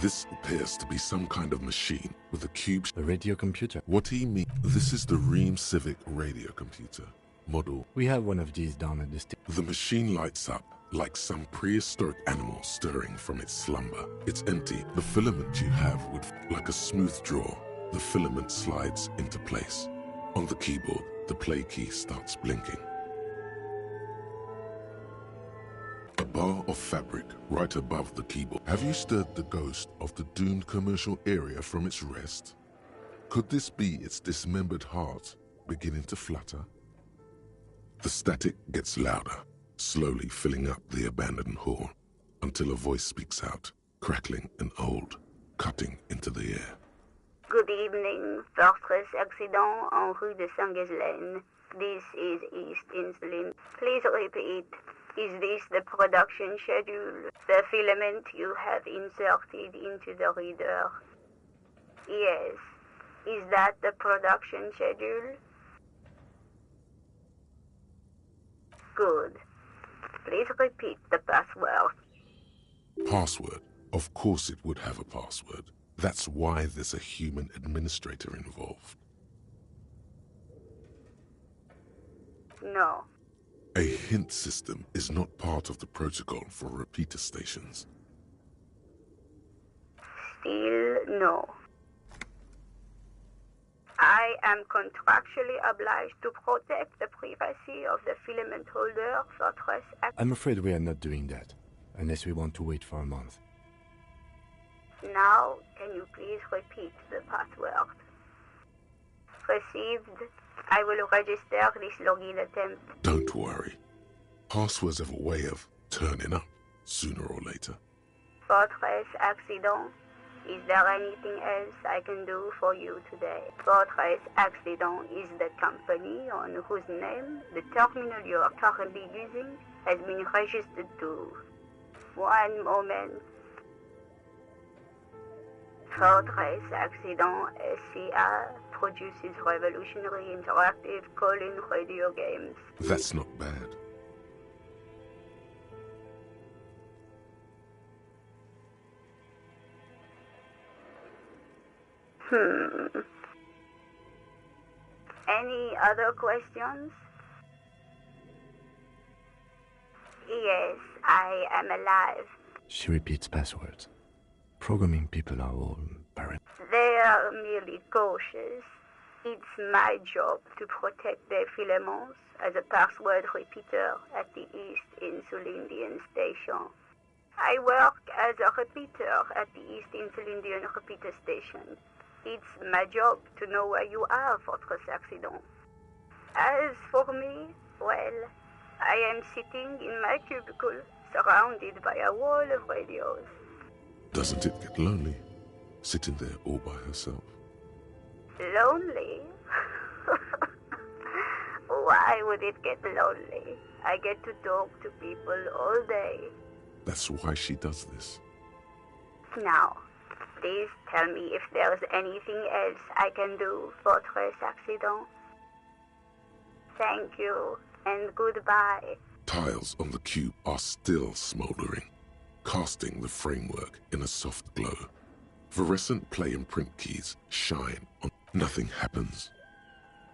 G: This appears to be some kind of machine with a cube.
A: The radio computer.
G: What he means? This is the Ream Civic radio computer model.
A: We have one of these down at the station.
G: The machine lights up like some prehistoric animal stirring from its slumber. It's empty. The filament you have would like a smooth draw. The filament slides into place. On the keyboard, the play key starts blinking. A bar of fabric right above the keyboard. Have you stirred the ghost of the doomed commercial area from its rest? Could this be its dismembered heart beginning to flutter? The static gets louder, slowly filling up the abandoned hall, until a voice speaks out, crackling and old, cutting into the air.
J: Good evening, Fortress Accident en rue de Saint-Ghislaine. This is East Insulin. Please repeat. Is this the production schedule? The filament you have inserted into the reader? Yes. Is that the production schedule? Good. Please repeat the password.
G: Password? Of course it would have a password. That's why there's a human administrator involved.
J: No.
G: A hint system is not part of the protocol for repeater stations.
J: Still no. I am contractually obliged to protect the privacy of the filament holder, Fortress Act.
A: I'm afraid we are not doing that, unless we want to wait for a month.
J: Now, can you please repeat the password? Received. I will register this login attempt.
G: Don't worry. Passwords have a way of turning up, sooner or later.
J: Fortress Accident. Is there anything else I can do for you today? Fortress Accident is the company on whose name the terminal you are currently using has been registered to. One moment. Fortress Accident SCA produces revolutionary interactive call-in radio games.
G: That's not bad.
J: Any other questions? Yes, I am alive.
A: She repeats passwords. Programming people are all paranoid.
J: They are merely cautious. It's my job to protect their filaments as a password repeater at the East Insulindian Station. I work as a repeater at the East Insulindian Repeater Station. It's my job to know where you are, Fortress Accident. As for me, well, I am sitting in my cubicle, surrounded by a wall of radios.
G: Doesn't it get lonely, sitting there all by herself?
J: Lonely? Why would it get lonely? I get to talk to people all day.
G: That's why she does this.
J: Now, please tell me if there's anything else I can do, Fortress Accident. Thank you, and goodbye.
G: Tiles on the cube are still smoldering, casting the framework in a soft glow. Fluorescent play and print keys shine on. Nothing happens.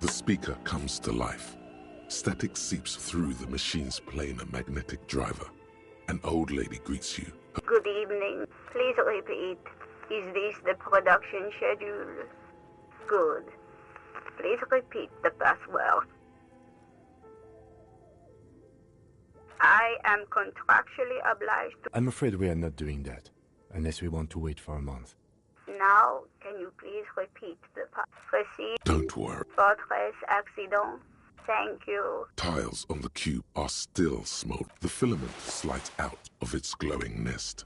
G: The speaker comes to life. Static seeps through the machine's planar magnetic driver. An old lady greets you.
J: Good evening. Please repeat. Is this the production schedule? Good. Please repeat the password. I am contractually obliged to...
A: I'm afraid we are not doing that, unless we want to wait for a month.
J: Now, can you please repeat the proceed?
G: Don't worry.
J: Fortress Accident. Thank you.
G: Tiles on the cube are still smoldering. The filament slides out of its glowing nest.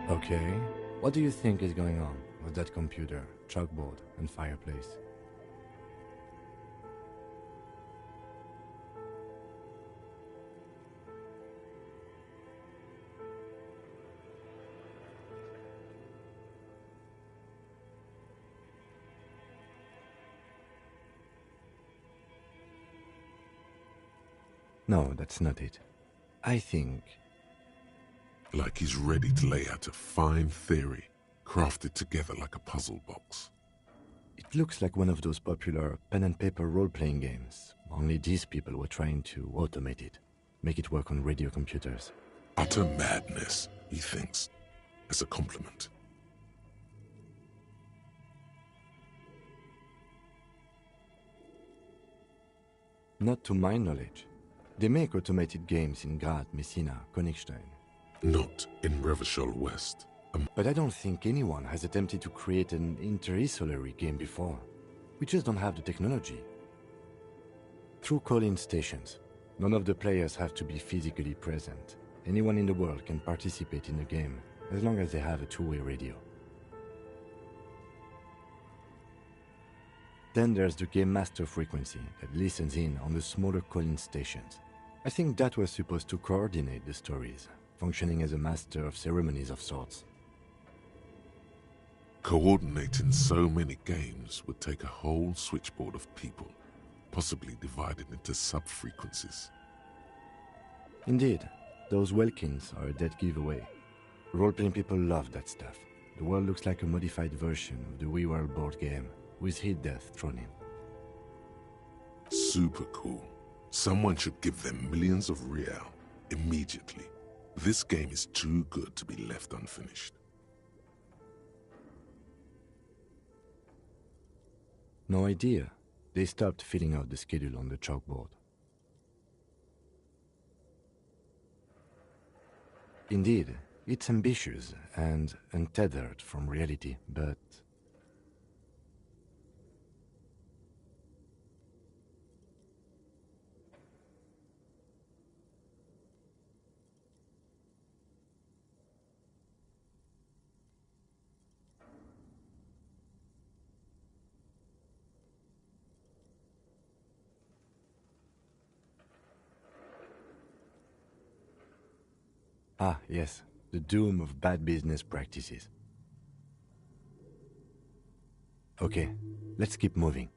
A: Okay, what do you think is going on with that computer, chalkboard, and fireplace? No, that's not it. I think...
G: Like he's ready to lay out a fine theory, crafted together like a puzzle box.
A: It looks like one of those popular pen and paper role-playing games, only these people were trying to automate it, make it work on radio computers.
G: Utter madness, he thinks, as a compliment.
A: Not to my knowledge. They make automated games in Grad, Messina, Königstein.
G: Not in Revachol West.
A: But I don't think anyone has attempted to create an interisolary game before. We just don't have the technology. Through call-in stations, none of the players have to be physically present. Anyone in the world can participate in the game, as long as they have a two-way radio. Then there's the Game Master frequency that listens in on the smaller call-in stations. I think that was supposed to coordinate the stories, functioning as a master of ceremonies of sorts.
G: Coordinating so many games would take a whole switchboard of people, possibly divided into sub-frequencies.
A: Indeed, those Welkins are a dead giveaway. Role-playing people love that stuff. The world looks like a modified version of the WeWorld board game. with heat death thrown in.
G: Super cool. Someone should give them millions of real immediately. This game is too good to be left unfinished.
A: No idea. They stopped filling out the schedule on the chalkboard. Indeed, it's ambitious and untethered from reality, but... Ah, yes, the doom of bad business practices. Okay, let's keep moving.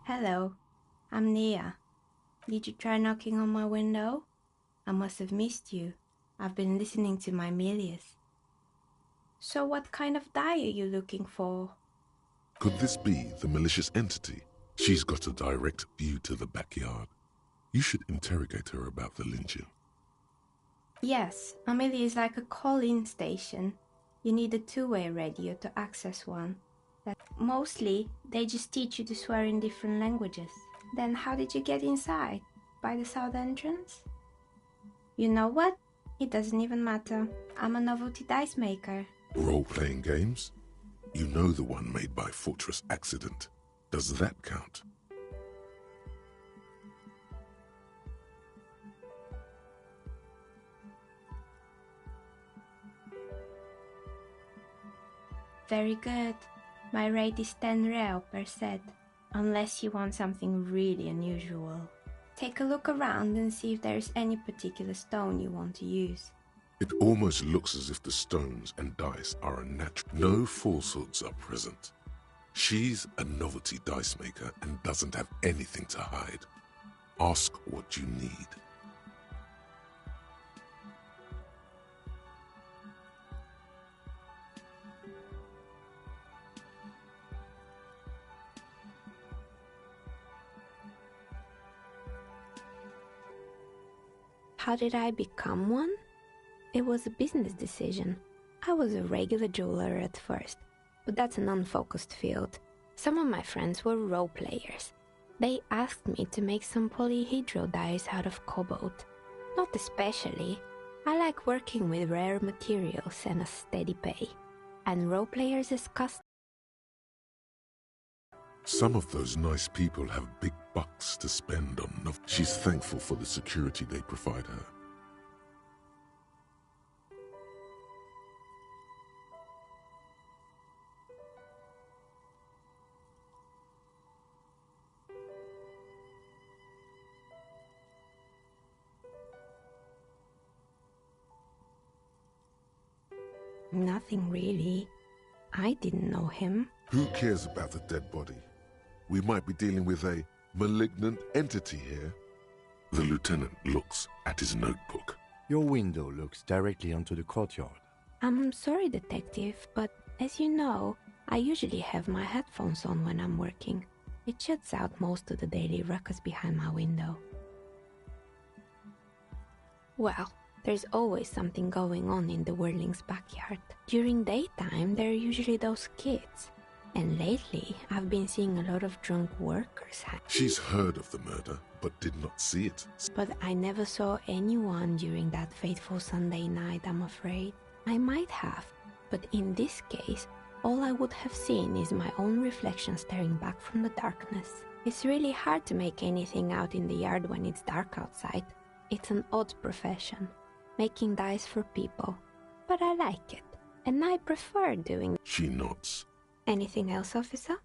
I: Hello, I'm Nia. Did you try knocking on my window? I must have missed you. I've been listening to my Milius. So what kind of dye are you looking for?
G: Could this be the malicious entity? She's got a direct view to the backyard. You should interrogate her about the lynching.
I: Yes, Amelia is like a call-in station. You need a two-way radio to access one. Mostly, they just teach you to swear in different languages. Then how did you get inside? By the south entrance? You know what? It doesn't even matter. I'm a novelty dice maker.
G: Role-playing games? You know the one made by Fortress Accident. Does that count?
I: Very good. My rate is 10 real per set, unless you want something really unusual. Take a look around and see if there's any particular stone you want to use.
G: It almost looks as if the stones and dice are unnatural. No falsehoods are present. She's a novelty dice maker and doesn't have anything to hide. Ask what you need.
K: How did I become one? It was a business decision. I was a regular jeweler at first, but that's an unfocused field. Some of my friends were role players. They asked me to make some polyhedral dyes out of cobalt. Not especially. I like working with rare materials and a steady pay. And role players as Costeau.
G: Some of those nice people have big bucks to spend on. She's thankful for the security they provide her.
K: Nothing really. I didn't know him.
G: Who cares about the dead body? We might be dealing with a malignant entity here. The lieutenant looks at his notebook.
A: Your window looks directly onto the courtyard.
K: I'm sorry, detective, but as you know, I usually have my headphones on when I'm working. It shuts out most of the daily ruckus behind my window. Well, there's always something going on in the Whirling's backyard. During daytime, there are usually those kids. And lately, I've been seeing a lot of drunk workers.
G: She's heard of the murder, but did not see it.
K: But I never saw anyone during that fateful Sunday night, I'm afraid. I might have, but in this case, all I would have seen is my own reflection staring back from the darkness. It's really hard to make anything out in the yard when it's dark outside. It's an odd profession, making dice for people. But I like it, and I prefer doing it.
G: She nods.
K: Anything else, officer?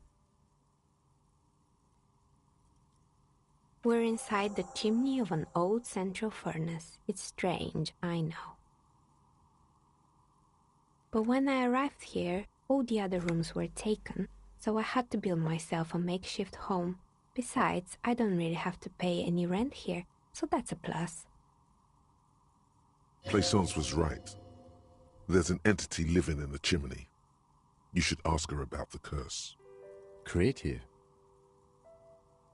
K: We're inside the chimney of an old central furnace. It's strange, I know. But when I arrived here, all the other rooms were taken, so I had to build myself a makeshift home. Besides, I don't really have to pay any rent here, so that's a plus.
G: Plaisance was right. There's an entity living in the chimney. You should ask her about the curse.
A: Creative.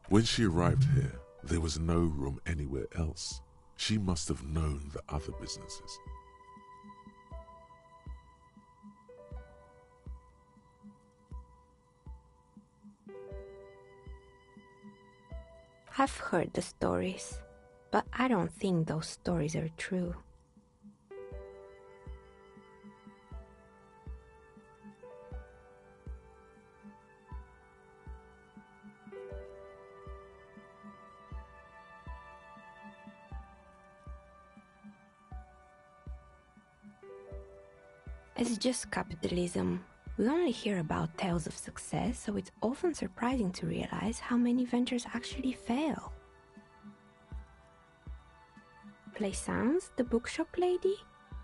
G: When she arrived here, there was no room anywhere else. She must have known the other businesses.
K: I've heard the stories, but I don't think those stories are true. It's just capitalism. We only hear about tales of success, so it's often surprising to realize how many ventures actually fail. Plaisance, the bookshop lady?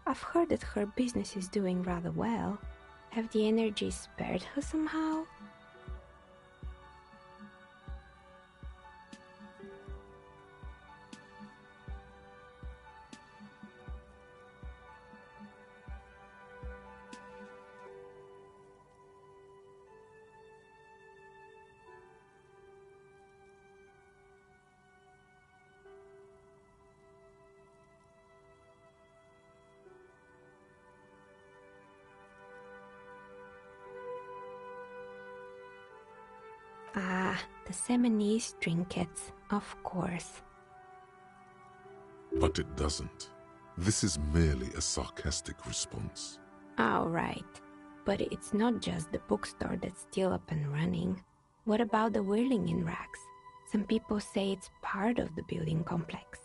K: I've heard that her business is doing rather well. Have the energies spared her somehow? Ah, the Seminese trinkets, of course.
G: But it doesn't. This is merely a sarcastic response.
K: All right, but it's not just the bookstore that's still up and running. What about the whirling in rags? Some people say it's part of the building complex.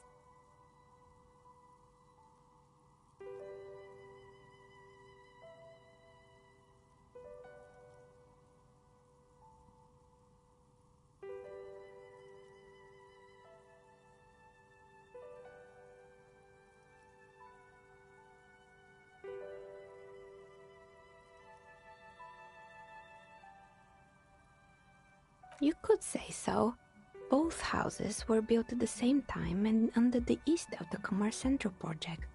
K: You could say so. Both houses were built at the same time and under the east of the Commerce Central project.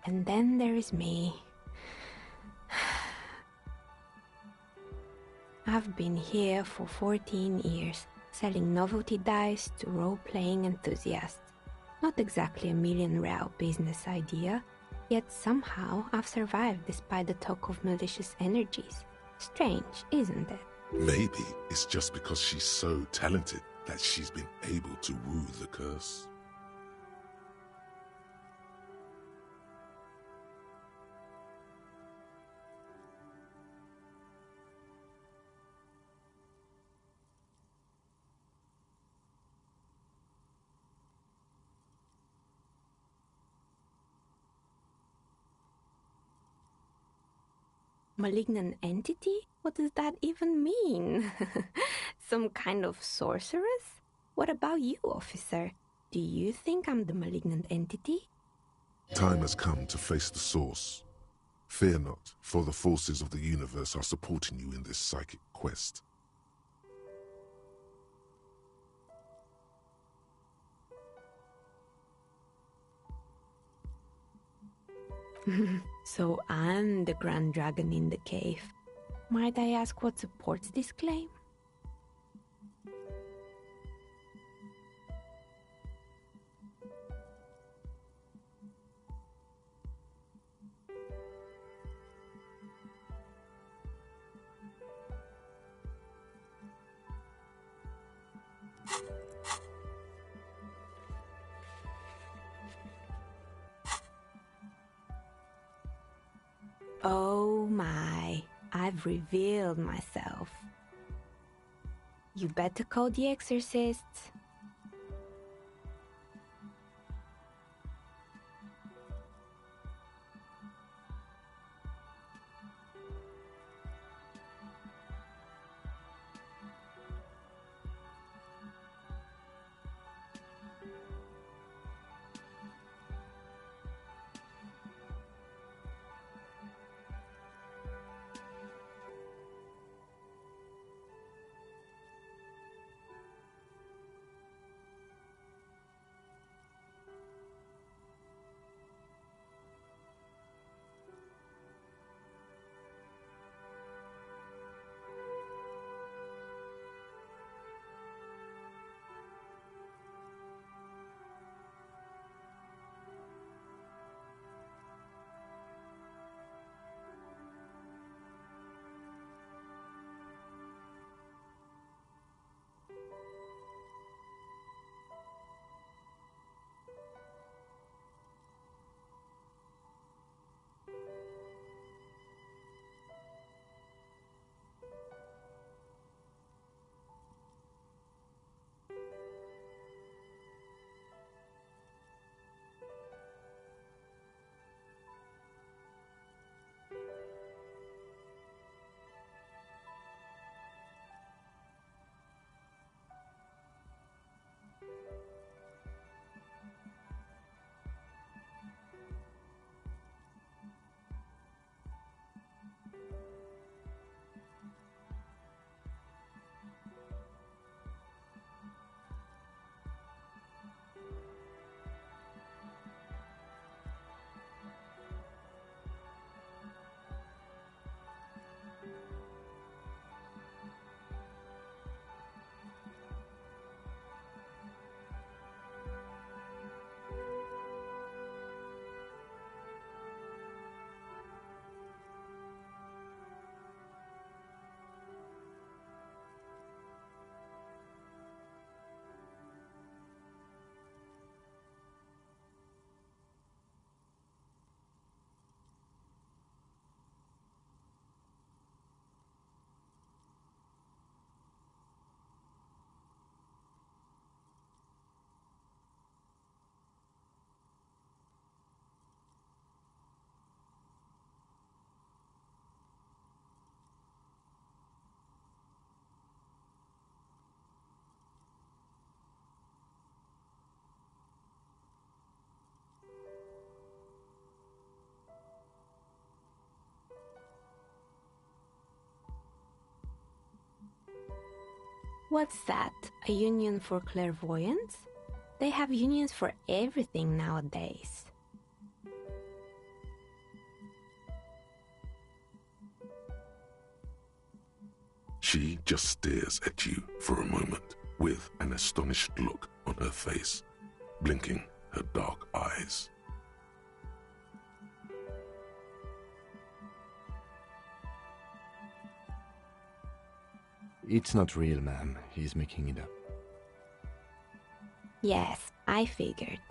K: And then there is me. I've been here for 14 years, selling novelty dice to role-playing enthusiasts. Not exactly a million-real business idea, yet somehow I've survived despite the talk of malicious energies. Strange, isn't it?
G: Maybe it's just because she's so talented that she's been able to woo the curse.
K: Malignant entity? What does that even mean? Some kind of sorceress? What about you, officer? Do you think I'm the malignant entity?
G: Time has come to face the source. Fear not, for the forces of the universe are supporting you in this psychic quest.
K: So I'm the grand dragon in the cave. Might I ask what supports this claim? Oh my, I've revealed myself. You better call the exorcists. What's that? A union for clairvoyance? They have unions for everything nowadays.
B: She just stares at you for a moment with an astonished look on her face, blinking her dark eyes.
A: It's not real, ma'am. He's making it up.
K: Yes, I figured.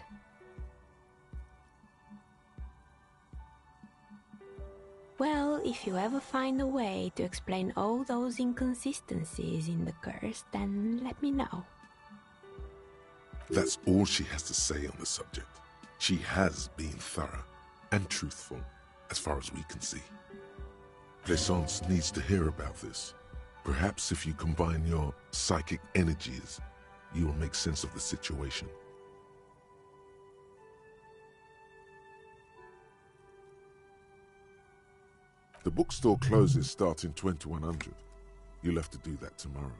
K: Well, if you ever find a way to explain all those inconsistencies in the curse, then let me know.
G: That's all she has to say on the subject. She has been thorough and truthful, as far as we can see. Plaisance needs to hear about this. Perhaps if you combine your psychic energies, you will make sense of the situation. The bookstore closes starting 2100. You'll have to do that tomorrow.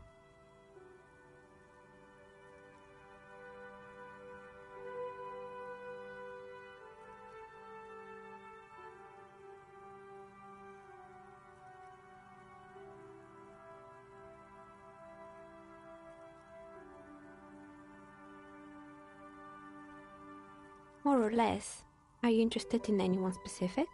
K: More or less. Are you interested in anyone specific?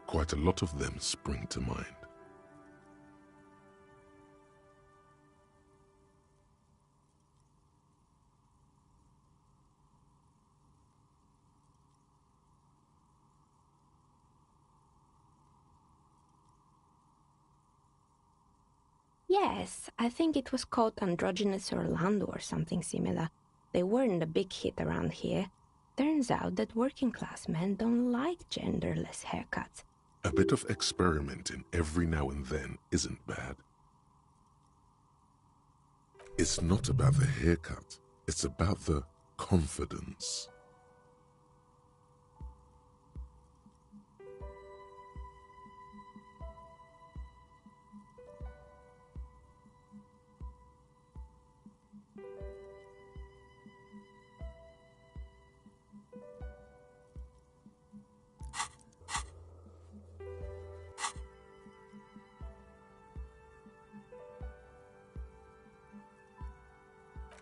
G: Quite a lot of them spring to mind.
K: Yes, I think it was called Androgynous Orlando or something similar. They weren't a big hit around here. Turns out that working class men don't like genderless haircuts.
G: A bit of experimenting every now and then isn't bad. It's not about the haircut, it's about the confidence.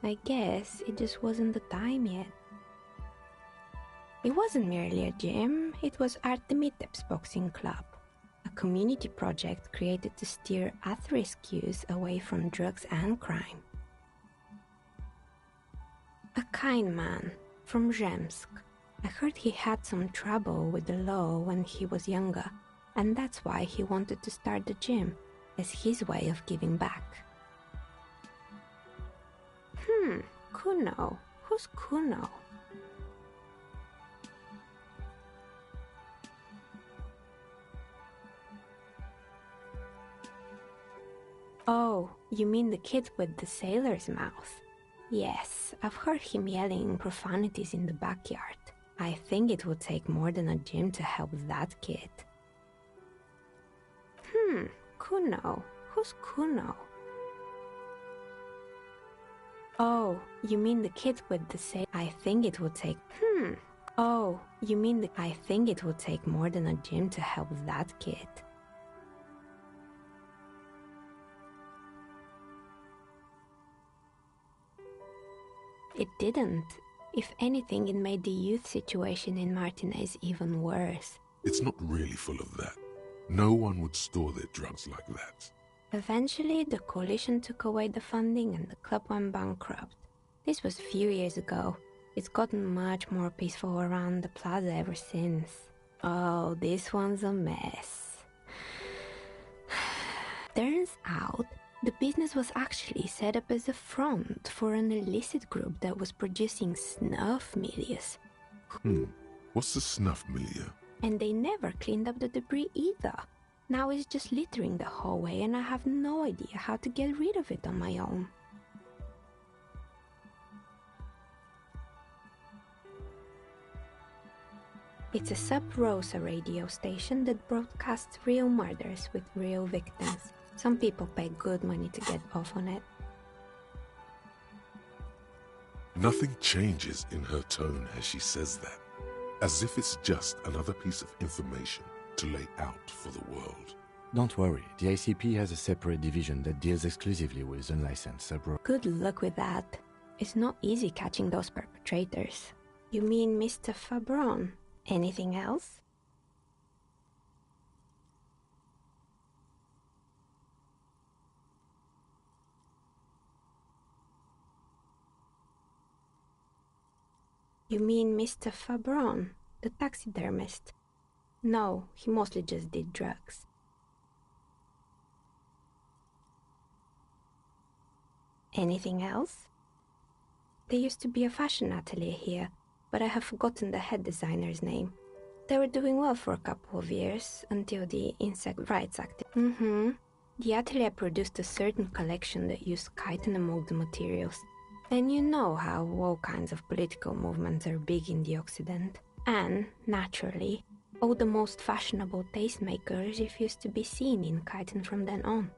K: I guess it just wasn't the time yet. It wasn't merely a gym, it was Artemitep's boxing club, a community project created to steer at-risk youth away from drugs and crime. A kind man from Zemsk. I heard he had some trouble with the law when he was younger, and that's why he wanted to start the gym, as his way of giving back. Cuno. Who's Cuno? Oh, you mean the kid with the sailor's mouth? Yes, I've heard him yelling profanities in the backyard. I think it would take more than a gym to help that kid. Cuno. Who's Cuno? Oh, you mean the kid with the sailor? I think it would take... Oh, you mean the... I think it would take more than a gym to help that kid. It didn't. If anything, it made the youth situation in Martinez even worse.
G: It's not really full of that. No one would store their drugs like that.
K: Eventually, the coalition took away the funding and the club went bankrupt. This was a few years ago. It's gotten much more peaceful around the plaza ever since. Oh, this one's a mess. Turns out, the business was actually set up as a front for an illicit group that was producing snuff milias.
G: What's a snuff milia?
K: And they never cleaned up the debris either. Now it's just littering the hallway and I have no idea how to get rid of it on my own. It's a sub-Rosa radio station that broadcasts real murders with real victims. Some people pay good money to get off on it.
G: Nothing changes in her tone as she says that, as if it's just another piece of information to lay out for the world.
A: Don't worry, the ICP has a separate division that deals exclusively with unlicensed sub-Rosa.
K: Good luck with that. It's not easy catching those perpetrators. You mean Mr. Fabron? Anything else? You mean Mr. Fabron, the taxidermist? No, he mostly just did drugs. Anything else? There used to be a fashion atelier here, but I have forgotten the head designer's name. They were doing well for a couple of years, until the Insect Rights Act. The atelier produced a certain collection that used chitin among the materials. And you know how all kinds of political movements are big in the Occident. And, naturally, all the most fashionable tastemakers refused to be seen in chitin from then on.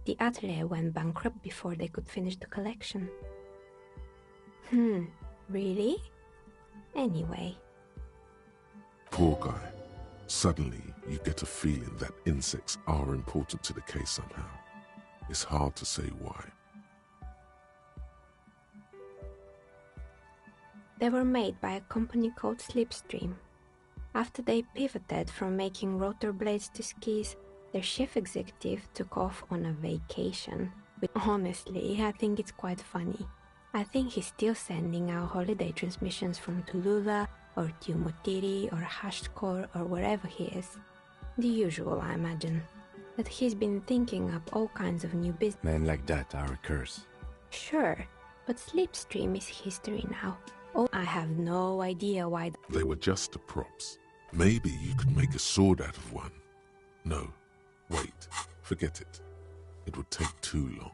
K: The atelier went bankrupt before they could finish the collection. Really? Anyway.
G: Poor guy. Suddenly, you get a feeling that insects are important to the case somehow. It's hard to say why.
K: They were made by a company called Slipstream. After they pivoted from making rotor blades to skis, their chief executive took off on a vacation. But honestly, I think it's quite funny. I think he's still sending out holiday transmissions from Tulula or Tiumotiri or Hardcore or wherever he is. The usual, I imagine. But he's been thinking up all kinds of new business.
A: Men like that are a curse.
K: Sure, but Slipstream is history now. Oh, I have no idea why.
G: They were just the props. Maybe you could make a sword out of one. No, wait, forget it. It would take too long.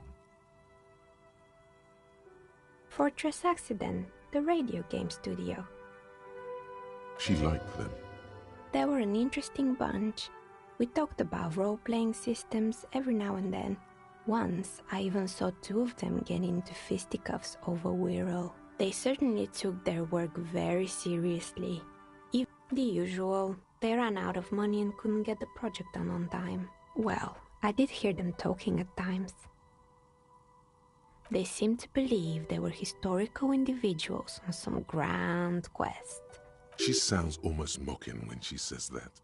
K: Fortress Accident, the radio game studio.
G: She liked them.
K: They were an interesting bunch. We talked about role-playing systems every now and then. Once, I even saw two of them get into fisticuffs over Wirral. They certainly took their work very seriously. Even the usual, they ran out of money and couldn't get the project done on time. Well, I did hear them talking at times. They seemed to believe they were historical individuals on some grand quest.
G: She sounds almost mocking when she says that.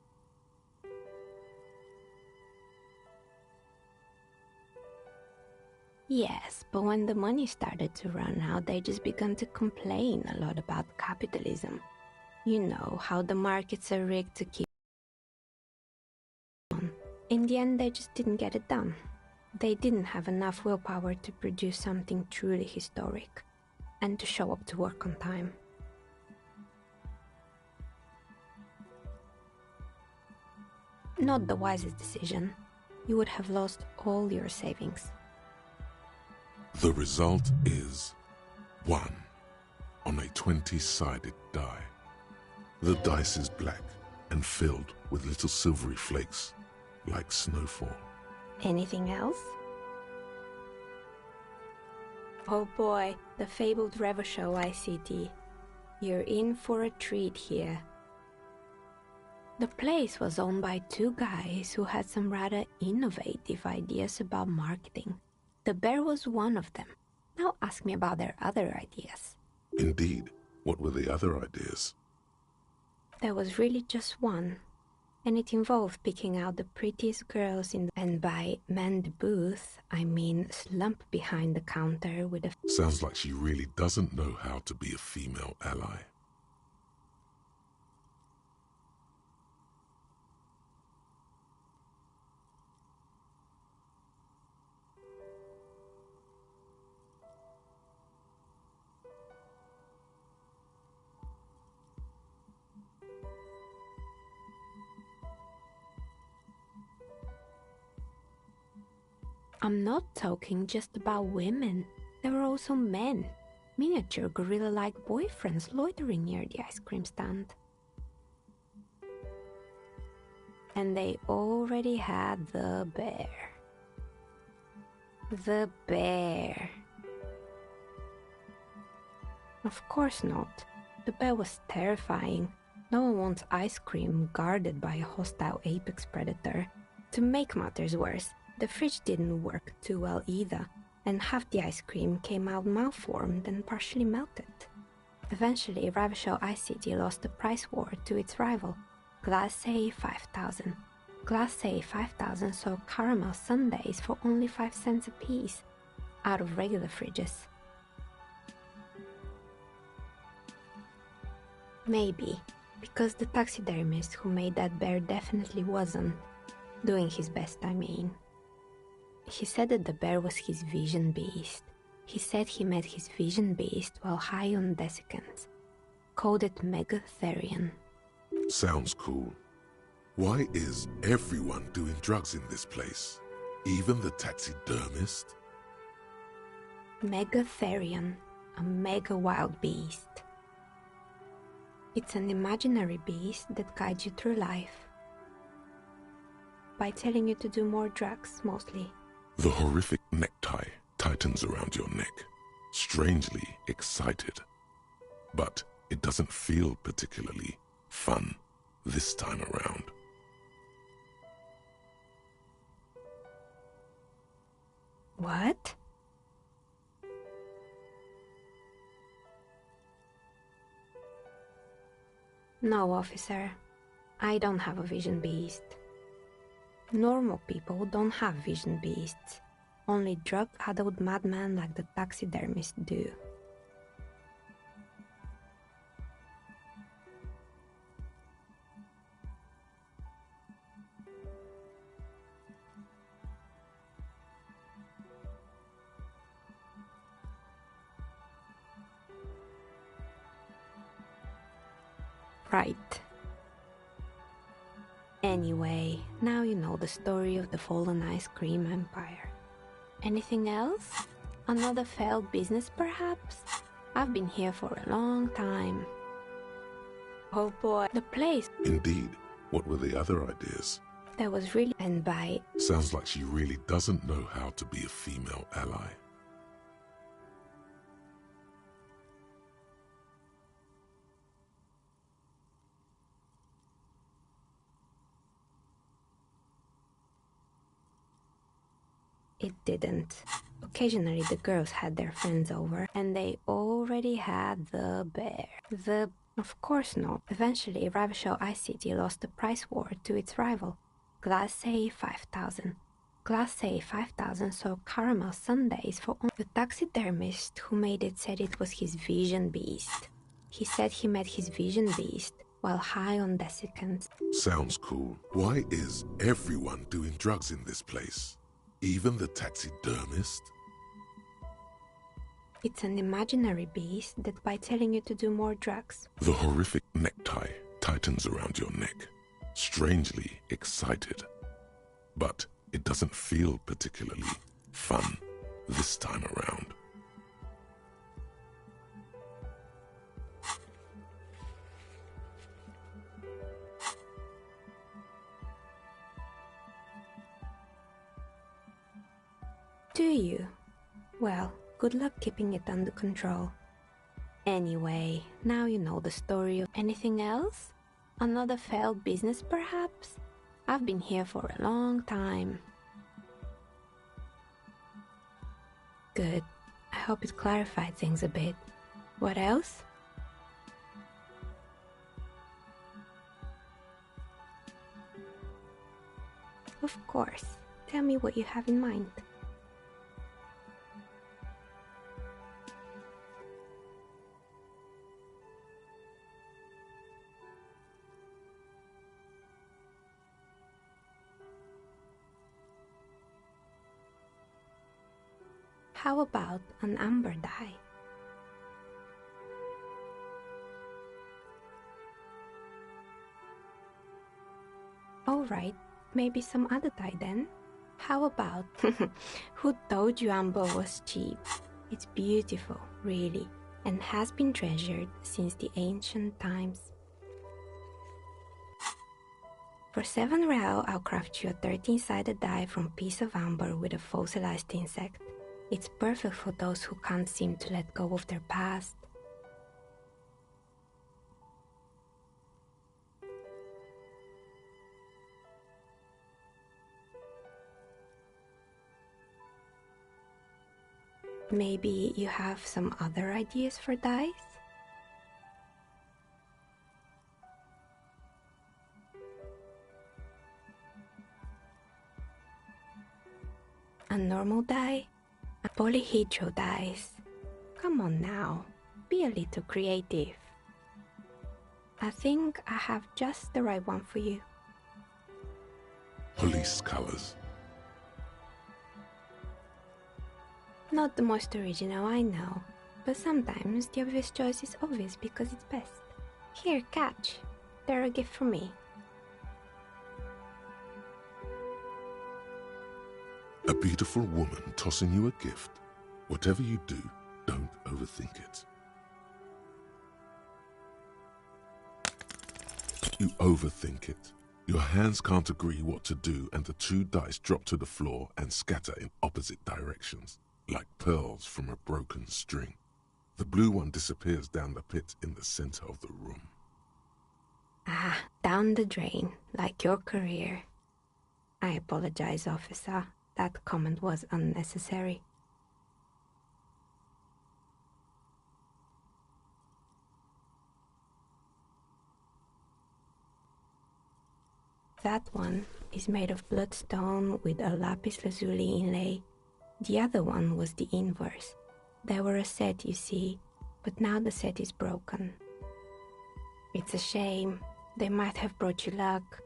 K: Yes, but when the money started to run out, they just began to complain a lot about capitalism. You know, how the markets are rigged to keep on. In the end, they just didn't get it done. They didn't have enough willpower to produce something truly historic, and to show up to work on time. Not the wisest decision. You would have lost all your savings.
G: The result is 1 on a 20-sided die. The dice is black and filled with little silvery flakes, like snowfall.
K: Anything else? Oh boy, the fabled Revachol ICT. You're in for a treat here. The place was owned by two guys who had some rather innovative ideas about marketing. The bear was one of them. Now ask me about their other ideas.
G: Indeed. What were the other ideas?
K: There was really just one. And it involved picking out the prettiest girls in the... And by man the booth, I mean slump behind the counter with a...
G: Sounds like she really doesn't know how to be a female ally.
K: I'm not talking just about women. There were also men. Miniature gorilla-like boyfriends loitering near the ice cream stand. And they already had the bear. The bear. Of course not. The bear was terrifying. No one wants ice cream guarded by a hostile apex predator. To make matters worse, the fridge didn't work too well either, and half the ice cream came out malformed and partially melted. Eventually, Revachol ICT lost the price war to its rival, Glacé 5000. Glacé 5000 sold caramel sundaes for only 5 cents a piece, out of regular fridges. Maybe, because the taxidermist who made that bear definitely wasn't. Doing his best, I mean. He said that the bear was his vision beast. He said he met his vision beast while high on desiccants. Called it Megatherion.
G: Sounds cool. Why is everyone doing drugs in this place? Even the taxidermist?
K: Megatherion, a mega wild beast. It's an imaginary beast that guides you through life. By telling you to do more drugs, mostly.
G: The horrific necktie tightens around your neck, strangely excited. But it doesn't feel particularly fun this time around.
K: What? No, officer. I don't have a vision beast. Normal people don't have vision beasts. Only drug-addled madmen like the taxidermist do. Right. Anyway, now you know the story of the fallen ice cream empire. Anything else? Another failed business, perhaps? I've been here for a long time. Oh boy, the place.
B: Indeed. What were the other ideas?
K: There was really and by.
B: Sounds like she really doesn't know how to be a female ally.
K: It didn't. Occasionally the girls had their friends over, and they already had the bear. Of course not. Eventually, Ravishell Ice City lost the price war to its rival, Glacé 5000. Glacé 5000 sold caramel sundaes for the taxidermist who made it said it was his vision beast. He said he met his vision beast while high on desiccants.
B: Sounds cool. Why is everyone doing drugs in this place? Even the taxidermist?
K: It's an imaginary beast that by telling you to do more drugs.
B: The horrific necktie tightens around your neck, strangely excited. But it doesn't feel particularly fun this time around.
K: Do you? Well, good luck keeping it under control. Anyway, now you know the story of anything else? Another failed business, perhaps? I've been here for a long time. Good. I hope it clarified things a bit. What else? Of course. Tell me what you have in mind. How about an amber dye? Alright, maybe some other dye then? How about... Who told you amber was cheap? It's beautiful, really, and has been treasured since the ancient times. For 7 real, I'll craft you a 13-sided dye from piece of amber with a fossilized insect. It's perfect for those who can't seem to let go of their past. Maybe you have some other ideas for dyes? A normal dye? A polyhedral dyes. Come on now, be a little creative. I think I have just the right one for you.
B: Police colors.
K: Not the most original, I know, but sometimes the obvious choice is obvious because it's best. Here, catch. They're a gift from me.
B: A beautiful woman tossing you a gift. Whatever you do, don't overthink it. You overthink it. Your hands can't agree what to do, and the 2 dice drop to the floor and scatter in opposite directions, like pearls from a broken string. The blue one disappears down the pit in the center of the room.
K: Ah, down the drain, like your career. I apologize, officer. That comment was unnecessary. That one is made of bloodstone with a lapis lazuli inlay. The other one was the inverse. They were a set, you see, but now the set is broken. It's a shame. They might have brought you luck.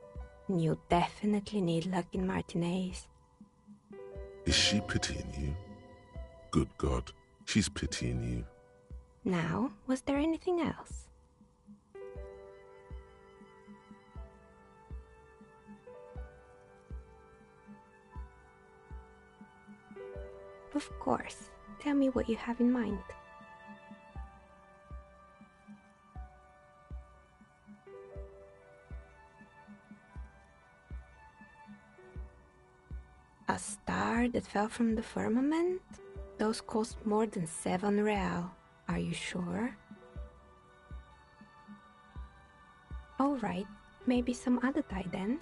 K: And you definitely need luck in Martinez.
G: Is she pitying you? Good God, she's pitying you.
K: Now, was there anything else? Of course. Tell me what you have in mind. A star that fell from the firmament? Those cost more than 7 real. Are you sure? Alright, maybe some other dye then?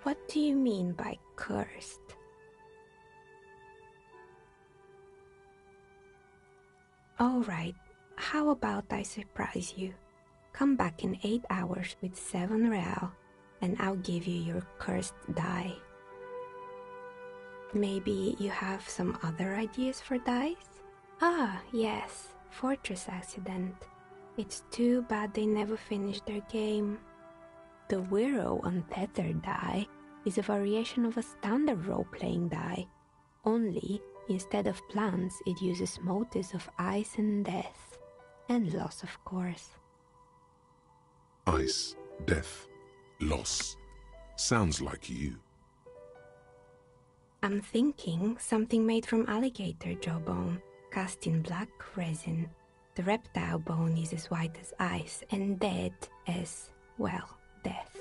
K: What do you mean by cursed? Alright, how about I surprise you? Come back in 8 hours with 7 real and I'll give you your cursed dye. Maybe you have some other ideas for dyes? Ah, yes, Fortress Accident. It's too bad they never finished their game. The Wiro Untethered dye is a variation of a standard role-playing dye, only instead of plants it uses motifs of ice and death, and loss of course.
G: Ice, death, loss. Sounds like you.
K: I'm thinking something made from alligator jawbone, cast in black resin. The reptile bone is as white as ice and dead as, well, death.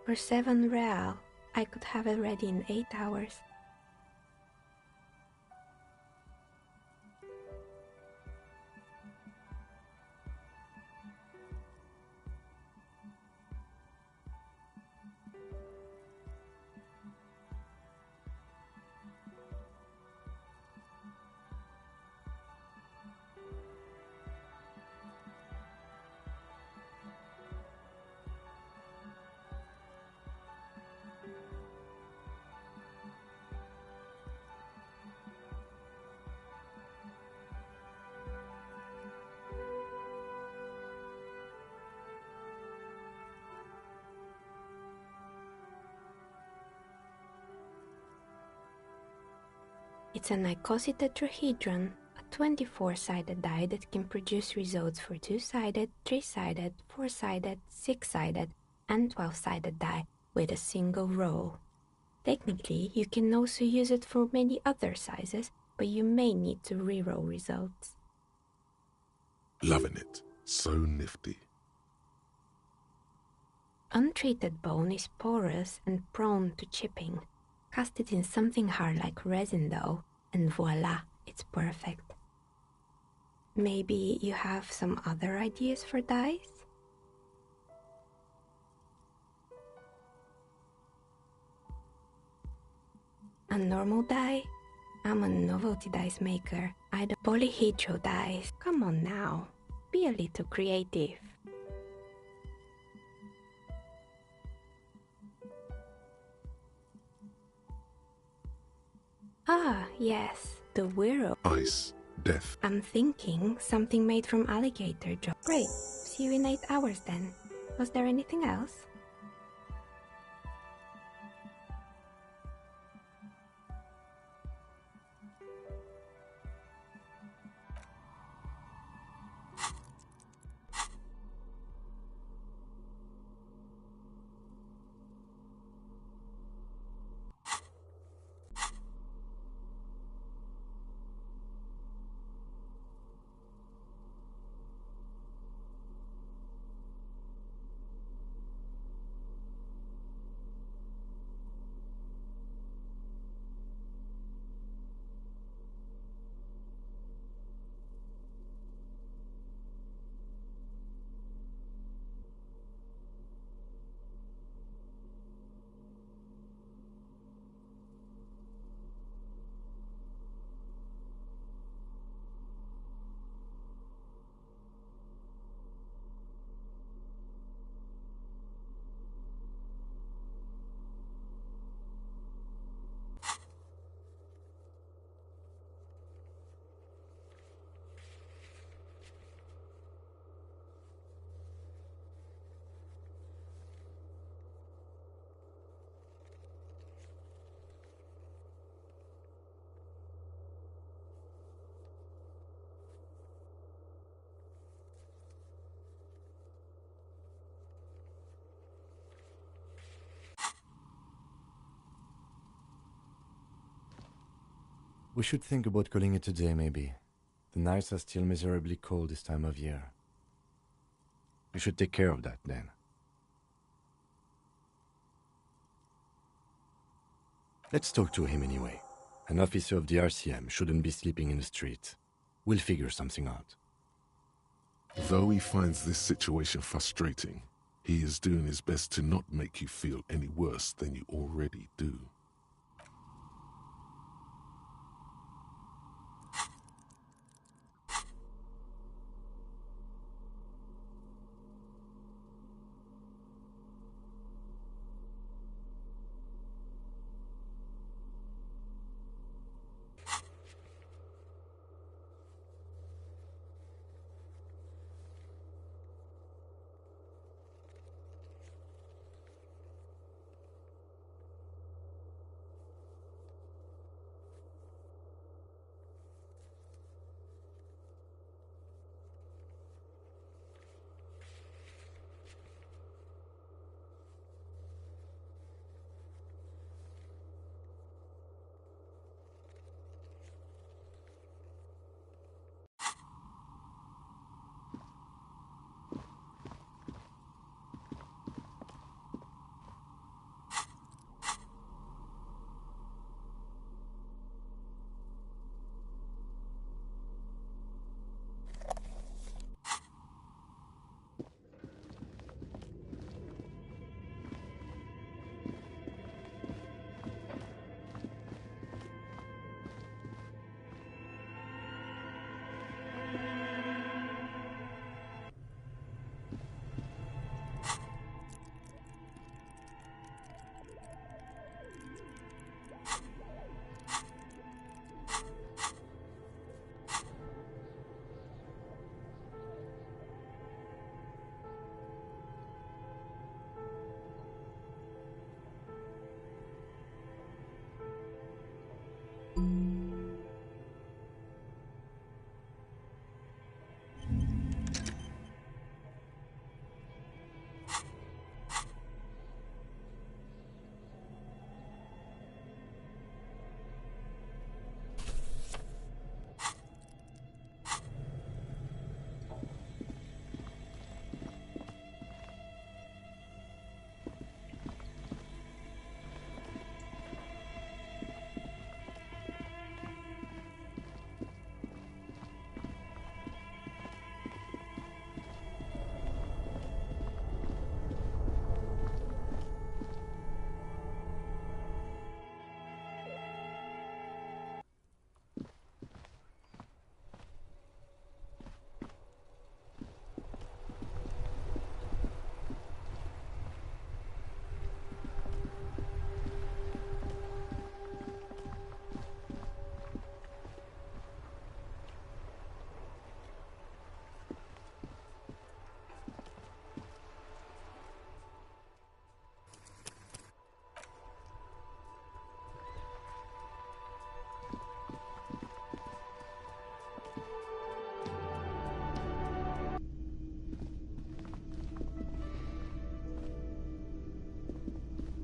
K: For 7 real, I could have it ready in 8 hours. It's an icositetrahedron, a 24-sided die that can produce results for 2-sided, 3-sided, 4-sided, 6-sided, and 12-sided die with a single roll. Technically, you can also use it for many other sizes, but you may need to reroll results.
G: Loving it. So nifty.
K: Untreated bone is porous and prone to chipping. Cast it in something hard like resin though, and voila, it's perfect. Maybe you have some other ideas for dyes? A normal dye? I'm a novelty dyes maker. I don't polyhedral dyes. Come on now, be a little creative. Ah, yes, the Wiro.
G: Ice, death.
K: I'm thinking something made from alligator jaw. Great, see you in 8 hours then. Was there anything else?
A: We should think about calling it a day, maybe. The nights are still miserably cold this time of year. We should take care of that, then. Let's talk to him anyway. An officer of the RCM shouldn't be sleeping in the street. We'll figure something out.
G: Though he finds this situation frustrating, he is doing his best to not make you feel any worse than you already do.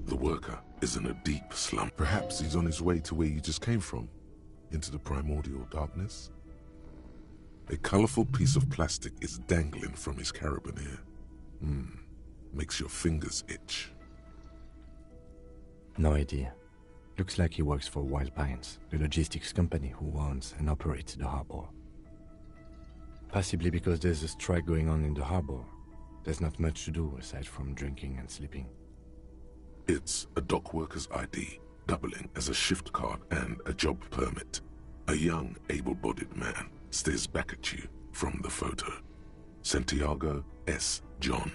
B: The worker is in a deep slump.
G: Perhaps he's on his way to where you just came from, into the primordial darkness. A colorful piece of plastic is dangling from his carabiner. Makes your fingers itch.
A: No idea. Looks like he works for Wild Pines, the logistics company who owns and operates the harbor. Possibly because there's a strike going on in the harbor. There's not much to do aside from drinking and sleeping.
B: It's a dock worker's ID, doubling as a shift card and a job permit. A young, able-bodied man stares back at you from the photo. Santiago S. John.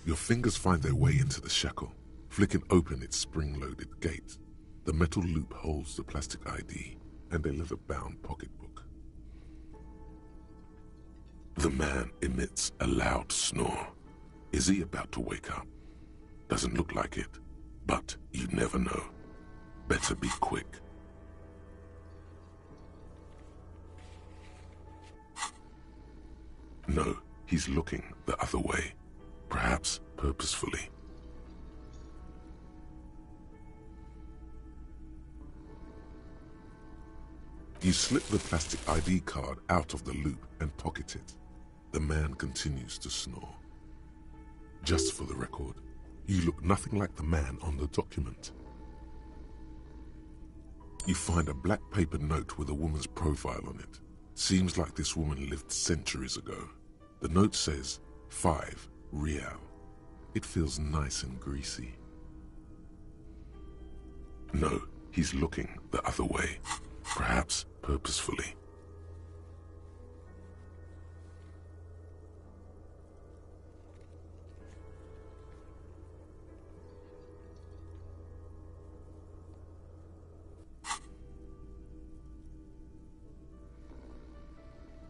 G: Your fingers find their way into the shackle, flicking open its spring-loaded gate. The metal loop holds the plastic ID and a leather-bound pocketbook.
B: The man emits a loud snore. Is he about to wake up? Doesn't look like it, but you never know. Better be quick. No, he's looking the other way, perhaps purposefully.
G: You slip the plastic ID card out of the loop and pocket it. The man continues to snore. Just for the record, you look nothing like the man on the document. You find a black paper note with a woman's profile on it. Seems like this woman lived centuries ago. The note says, 5 real. It feels nice and greasy. No, he's looking the other way. Perhaps purposefully.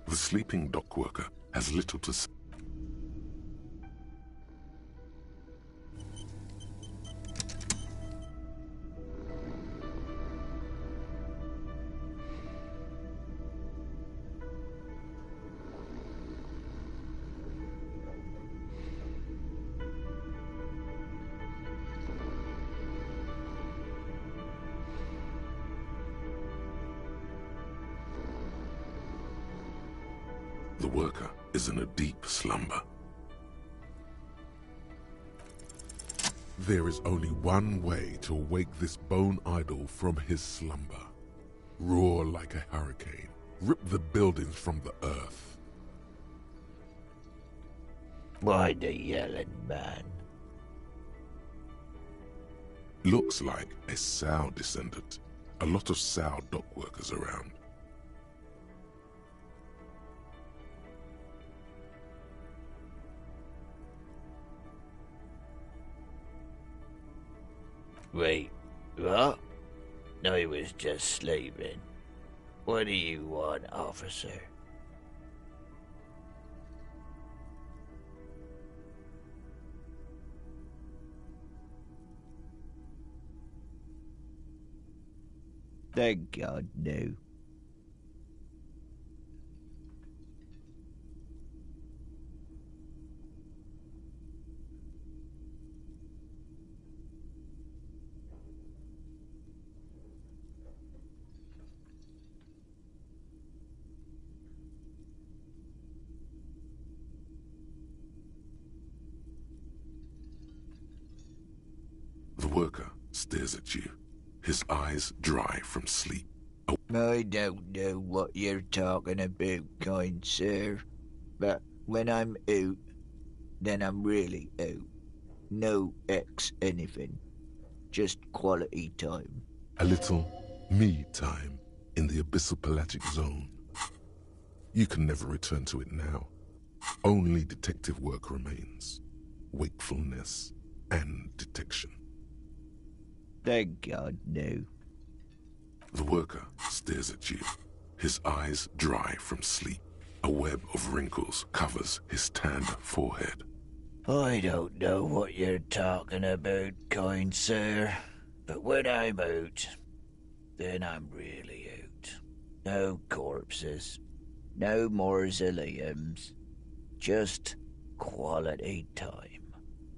G: The sleeping dock worker has little to say. The worker is in a deep slumber. There is only one way to awake this bone idol from his slumber. Roar like a hurricane. Rip the buildings from the earth.
L: Why the yelling, man?
G: Looks like a sow descendant. A lot of sow dock workers around.
L: Wait, what? I was just sleeping. What do you want, officer? Thank God, no.
G: The worker stares at you, his eyes dry from sleep.
L: I don't know what you're talking about, kind sir, but when I'm out, then I'm really out. No X anything, just quality time.
G: A little me time in the abyssal pelagic zone. You can never return to it now. Only detective work remains. Wakefulness and detection.
L: Thank God, no.
G: The worker stares at you, his eyes dry from sleep. A web of wrinkles covers his tanned forehead.
L: I don't know what you're talking about, kind sir, but when I'm out, then I'm really out. No corpses, no mausoleums, just quality time.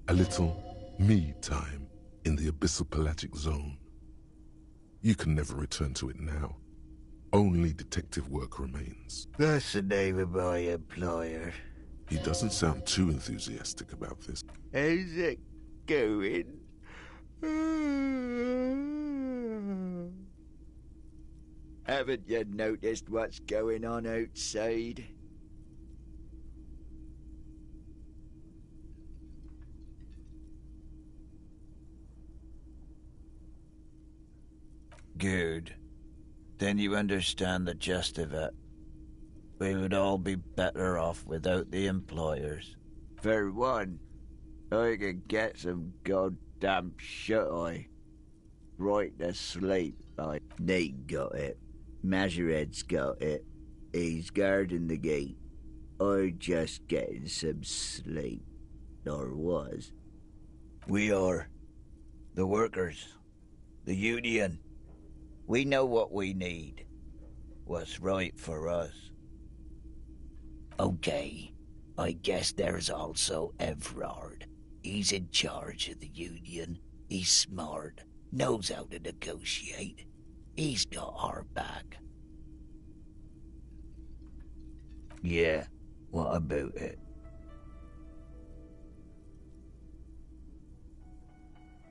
G: A little me time in the abyssal pelagic zone. You can never return to it now. Only detective work remains.
L: That's the name of my employer.
G: He doesn't sound too enthusiastic about this.
L: How's it going? Haven't you noticed what's going on outside? Good. Then you understand the gist of it. We would all be better off without the employers. For one, I could get some goddamn shut-eye. Right to sleep, like Nate got it. Majoret's got it. He's guarding the gate. I'm just getting some sleep. Or was. We are. The workers. The union. We know what we need. What's right for us. Okay, I guess there's also Everard. He's in charge of the union. He's smart, knows how to negotiate. He's got our back. Yeah, what about it?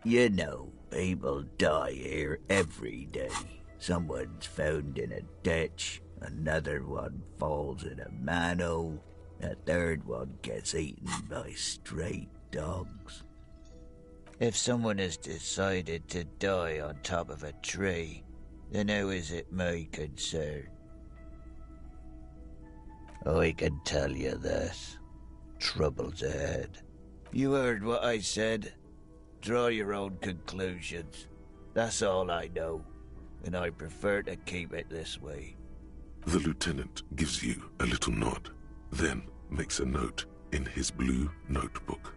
L: You know, people die here every day. Someone's found in a ditch, another one falls in a manhole, a third one gets eaten by stray dogs. If someone has decided to die on top of a tree, then how is it my concern? I can tell you this. Trouble's ahead. You heard what I said. Draw your own conclusions. That's all I know, and I prefer to keep it this way.
B: The lieutenant gives you a little nod, then makes a note in his blue notebook.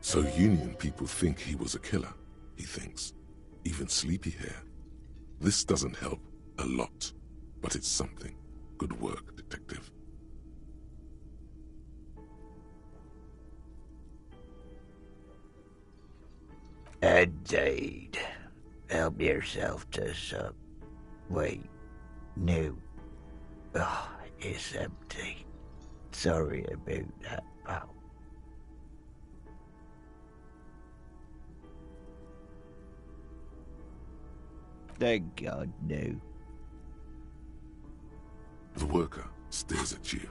B: So Union people think he was a killer, he thinks. Even Sleepyhair. This doesn't help a lot, but it's something. Good work, detective.
L: Indeed. Help yourself to some. Wait, no. Oh, it's empty. Sorry about that, pal. Thank God, no.
B: The worker stares at you,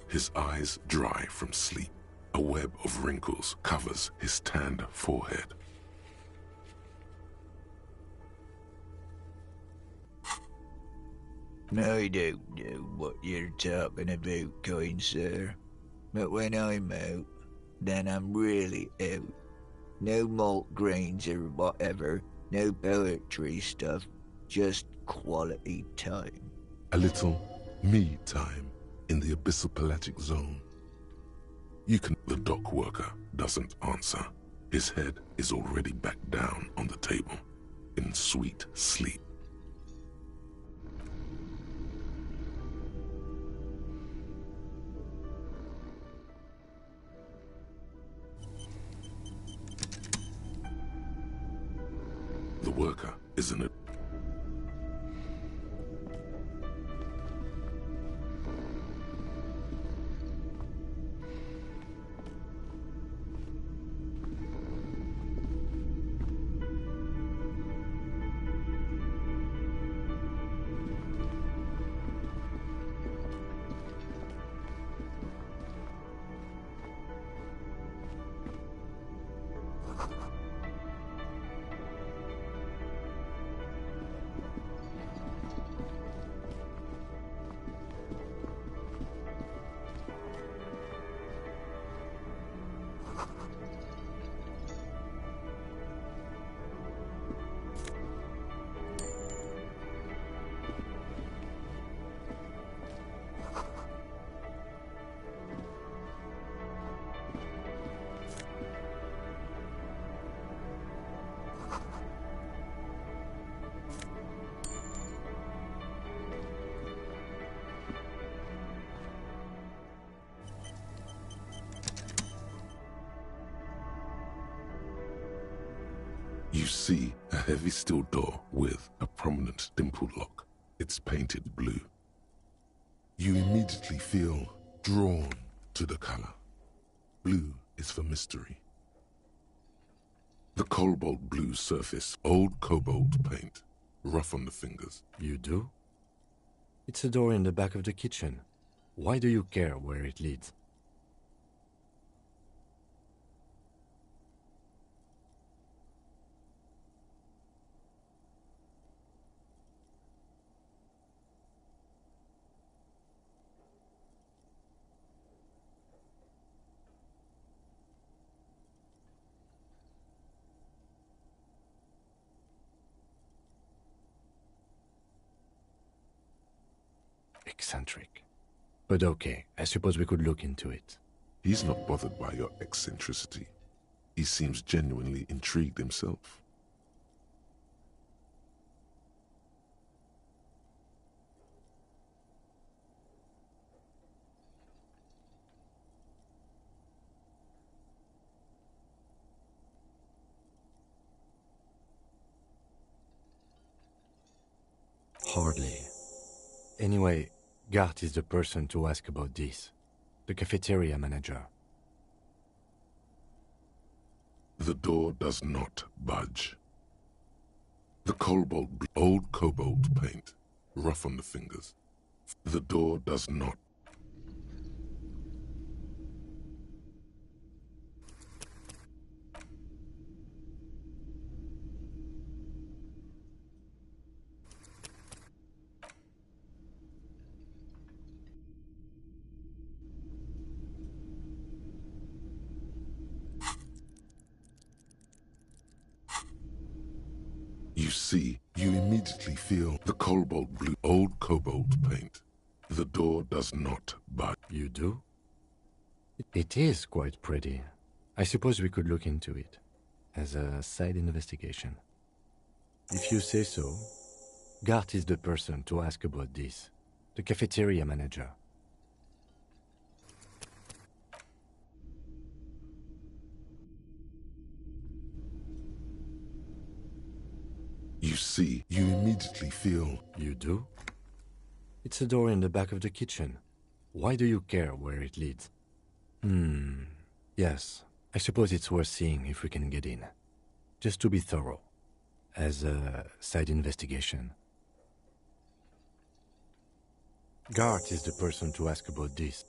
B: his eyes dry from sleep. A web of wrinkles covers his tanned forehead.
L: I don't know what you're talking about, kind sir. But when I'm out, then I'm really out. No malt grains or whatever, no poetry stuff, just quality time.
B: A little me time in the abyssal pelagic zone. You can... The dock worker doesn't answer. His head is already back down on the table, in sweet sleep. The worker is in a... You see a heavy steel door with a prominent dimple lock. It's painted blue. You immediately feel drawn to the color. Blue is for mystery. The cobalt blue surface, old cobalt paint, rough on the fingers.
A: You do? It's a door in the back of the kitchen. Why do you care where it leads? Eccentric. But okay, I suppose we could look into it.
B: He's not bothered by your eccentricity. He seems genuinely intrigued himself.
A: Hardly. Anyway, Gart is the person to ask about this. The cafeteria manager.
G: The door does not budge. The old cobalt paint, rough on the fingers. The door does not. You see, you immediately feel the old cobalt paint. The door does not budge.
A: You do? It is quite pretty. I suppose we could look into it as a side investigation. If you say so, Gart is the person to ask about this. The cafeteria manager.
G: You see, you immediately feel.
A: You do? It's a door in the back of the kitchen. Why do you care where it leads? Yes. I suppose it's worth seeing if we can get in. Just to be thorough. As a side investigation. Gart is the person to ask about this.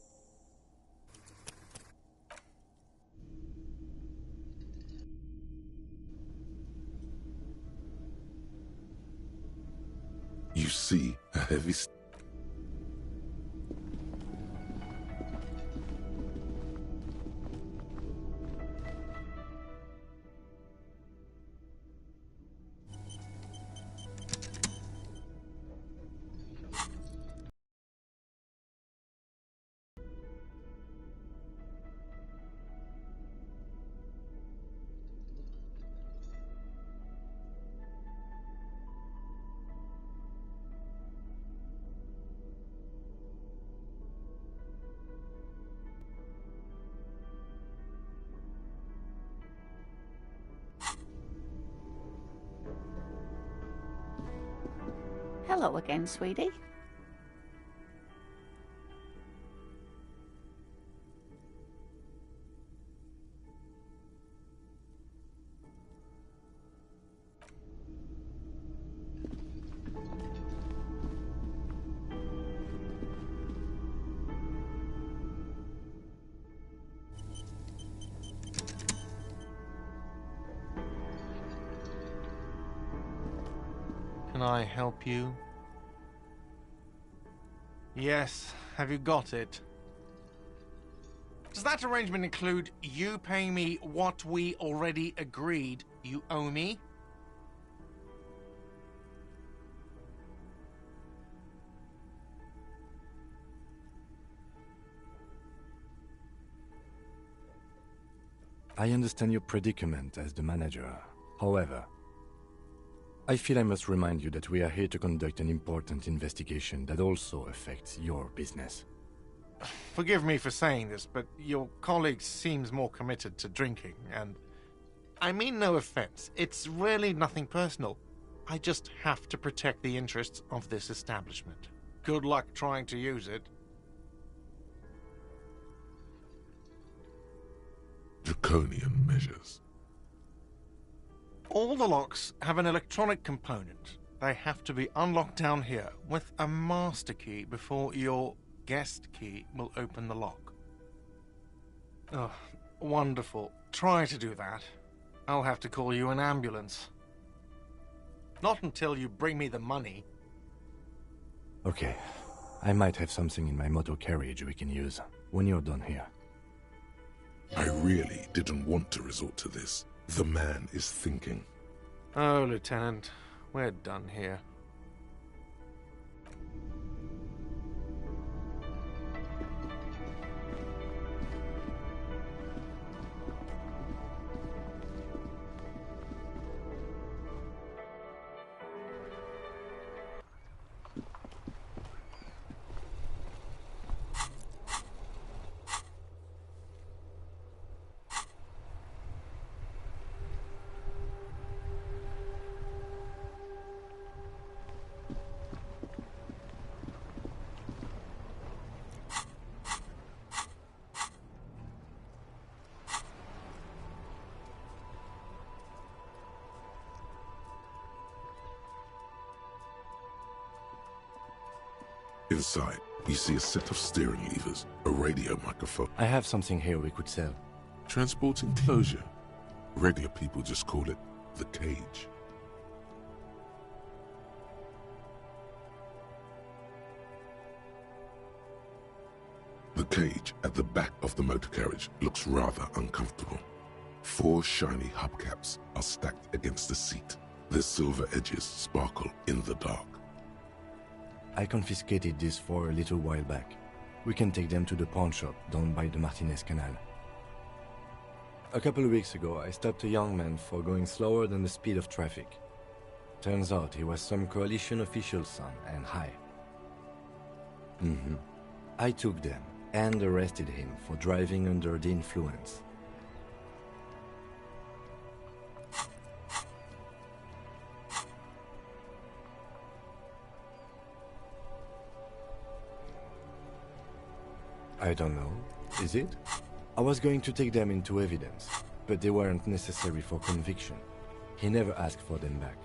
G: You see a heavy...
E: Hello again, sweetie.
M: Can I help you? Yes, have you got it? Does that arrangement include you paying me what we already agreed you owe me?
A: I understand your predicament as the manager. However, I feel I must remind you that we are here to conduct an important investigation that also affects your business.
M: Forgive me for saying this, but your colleague seems more committed to drinking, and I mean no offense. It's really nothing personal. I just have to protect the interests of this establishment. Good luck trying to use it.
G: Draconian measures.
M: All the locks have an electronic component. They have to be unlocked down here with a master key before your guest key will open the lock. Oh, wonderful. Try to do that. I'll have to call you an ambulance. Not until you bring me the money.
A: Okay. I might have something in my motor carriage we can use when you're done here.
G: I really didn't want to resort to this. The man is thinking.
M: Oh, Lieutenant, we're done here.
G: Inside, you see a set of steering levers, a radio microphone.
A: I have something here we could sell.
G: Transport enclosure. Regular people just call it the cage. The cage at the back of the motor carriage looks rather uncomfortable. 4 shiny hubcaps are stacked against the seat. Their silver edges sparkle in the dark.
A: I confiscated this for a little while back. We can take them to the pawn shop down by the Martinez Canal. A couple of weeks ago, I stopped a young man for going slower than the speed of traffic. Turns out he was some coalition official's son and high. I took them and arrested him for driving under the influence. I don't know. Is it? I was going to take them into evidence, but they weren't necessary for conviction. He never asked for them back.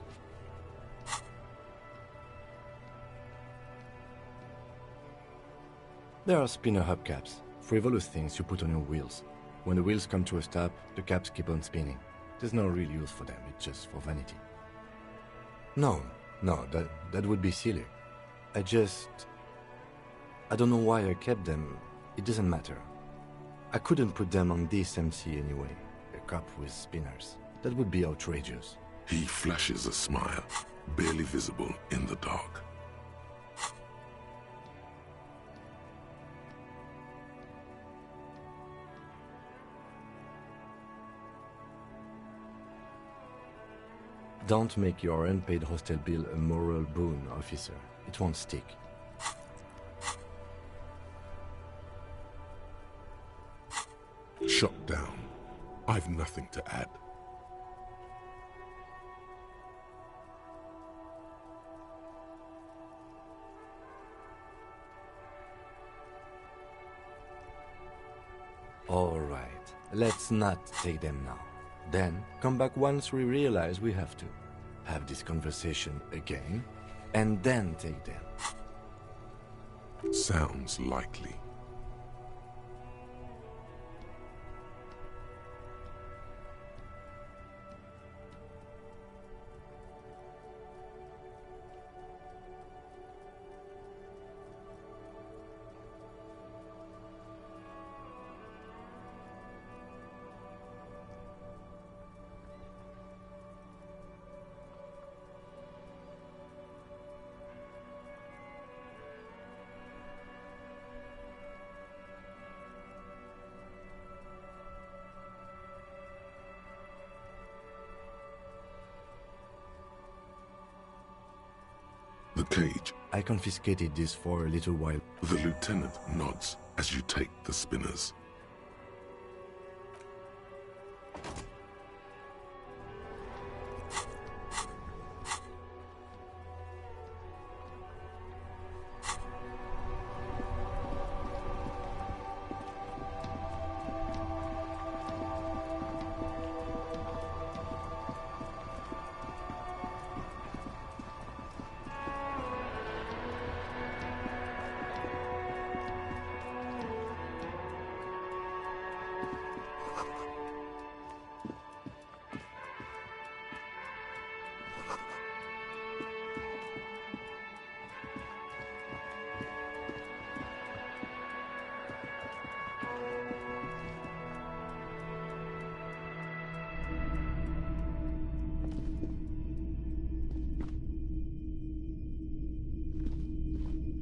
A: There are spinner hubcaps, frivolous things you put on your wheels. When the wheels come to a stop, the caps keep on spinning. There's no real use for them, it's just for vanity. No, that would be silly. I don't know why I kept them. It doesn't matter. I couldn't put them on this MC anyway, a cup with spinners. That would be outrageous.
G: He flashes a smile, barely visible in the dark.
A: Don't make your unpaid hostel bill a moral boon, officer. It won't stick.
G: Shot down. I've nothing to add.
A: All right, let's not take them now. Then come back once we realize we have to. Have this conversation again, and then take them.
G: Sounds likely. The cage.
A: I confiscated this for a little while.
G: The lieutenant nods as you take the spinners.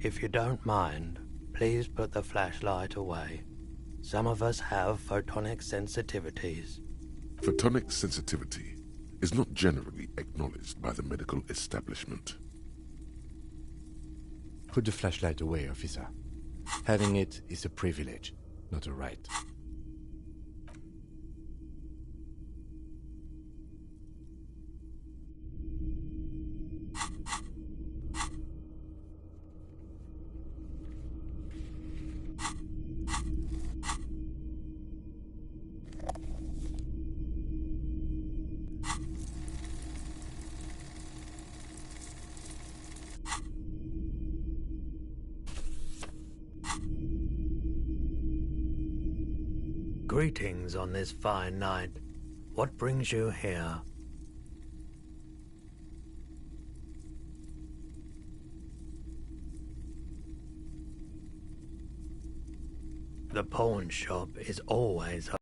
N: If you don't mind, please put the flashlight away. Some of us have photonic sensitivities.
G: Photonic sensitivity is not generally acknowledged by the medical establishment.
A: Put the flashlight away, officer. Having it is a privilege, not a right.
N: Greetings on this fine night. What brings you here? The pawn shop is always open.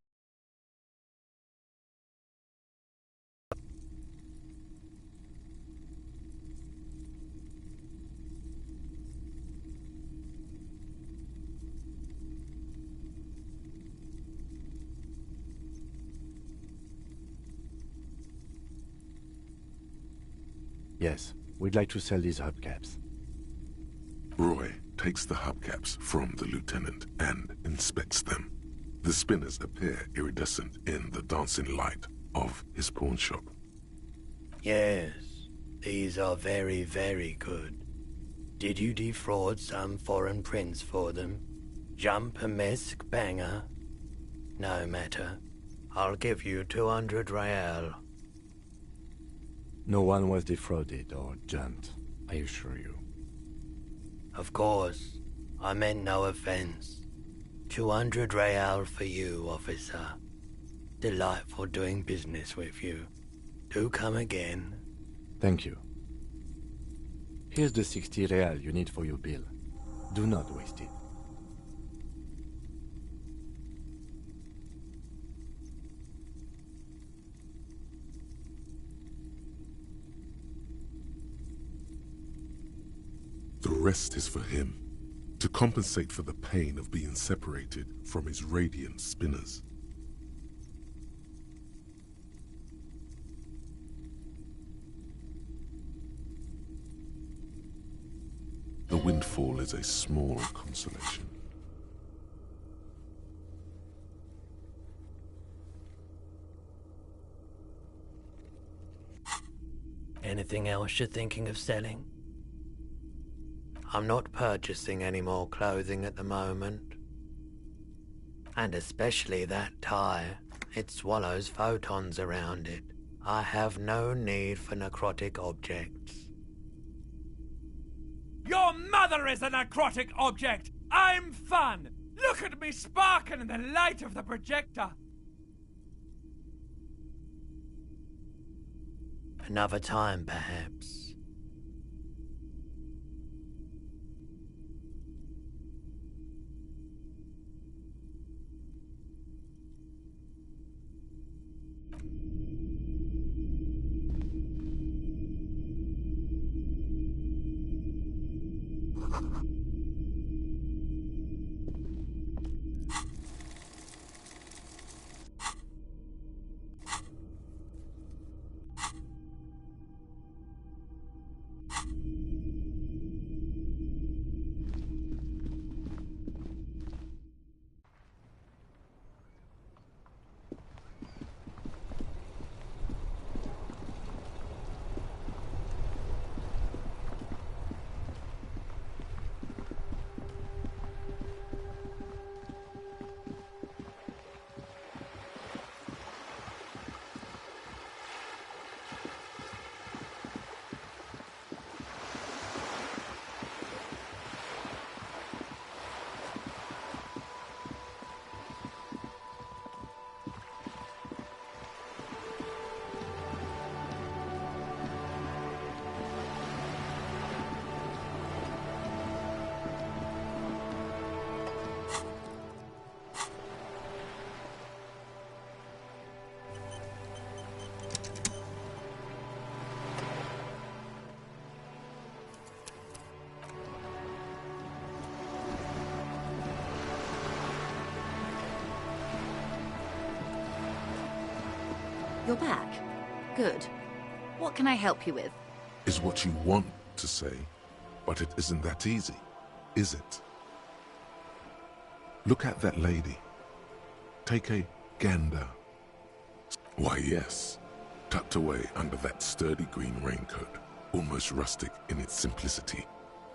A: Yes, we'd like to sell these hubcaps.
B: Roy takes the hubcaps from the lieutenant and inspects them. The spinners appear iridescent in the dancing light of his pawn shop.
N: Yes, these are very, very good. Did you defraud some foreign prince for them? Jump a mesque banger? No matter. I'll give you 200 real.
A: No one was defrauded or jumped, I assure you.
N: Of course. I meant no offense. 200 real for you, officer. Delightful doing business with you. Do come again.
A: Thank you. Here's the 60 real you need for your bill. Do not waste it.
B: The rest is for him, to compensate for the pain of being separated from his radiant spinners. The windfall is a small consolation.
N: Anything else you're thinking of selling? I'm not purchasing any more clothing at the moment. And especially that tie. It swallows photons around it. I have no need for necrotic objects.
O: Your mother is a necrotic object! I'm fun! Look at me sparkle in the light of the projector!
N: Another time, perhaps.
P: You're back. Good. What can I help you with?
B: Is what you want to say, but it isn't that easy, is it? Look at that lady. Take a gander. Why, yes. Tucked away under that sturdy green raincoat, almost rustic in its simplicity,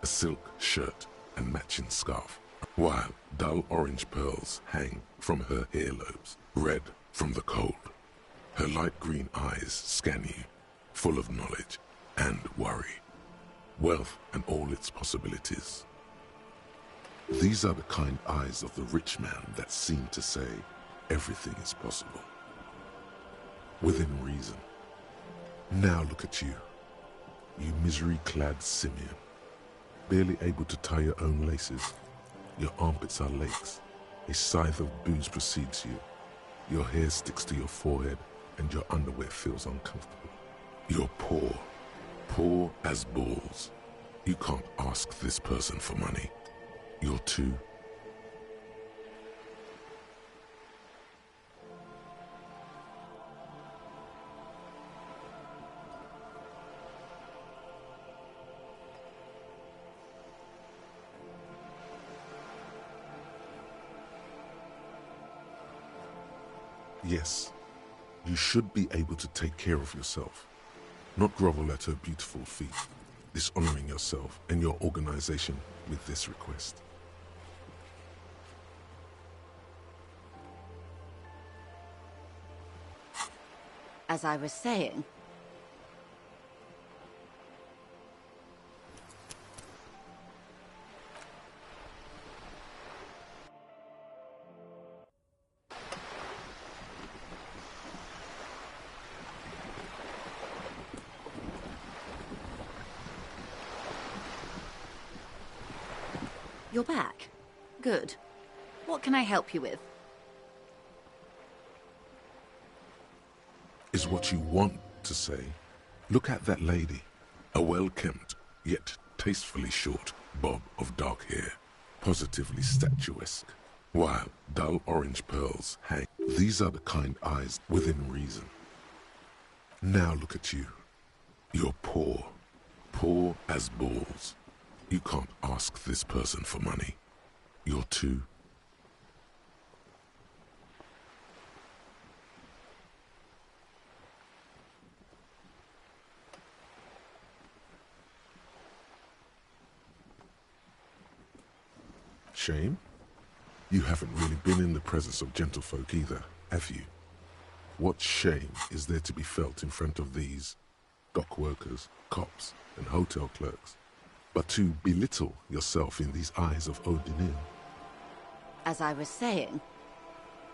B: a silk shirt and matching scarf, while dull orange pearls hang from her earlobes, red from the cold. Her light green eyes scan you, full of knowledge and worry, wealth and all its possibilities. These are the kind eyes of the rich man that seem to say,
G: everything is possible. Within reason. Now look at you. You misery-clad simian. Barely able to tie your own laces. Your armpits are lakes. A scythe of booze precedes you. Your hair sticks to your forehead, and your underwear feels uncomfortable. You're poor. Poor as balls. You can't ask this person for money. You're too... Yes, you should be able to take care of yourself, not grovel at her beautiful feet, dishonoring yourself and your organization with this request.
P: As I was saying, you're back. Good. What can I help you with?
G: Is what you want to say. Look at that lady. A well-kempt, yet tastefully short bob of dark hair. Positively statuesque. While dull orange pearls hang. These are the kind eyes within reason. Now look at you. You're poor. Poor as balls. You can't ask this person for money. You're too... Shame? You haven't really been in the presence of gentlefolk either, have you? What shame is there to be felt in front of these dock workers, cops, and hotel clerks, but to belittle yourself in these eyes of Odinin?
P: As I was saying,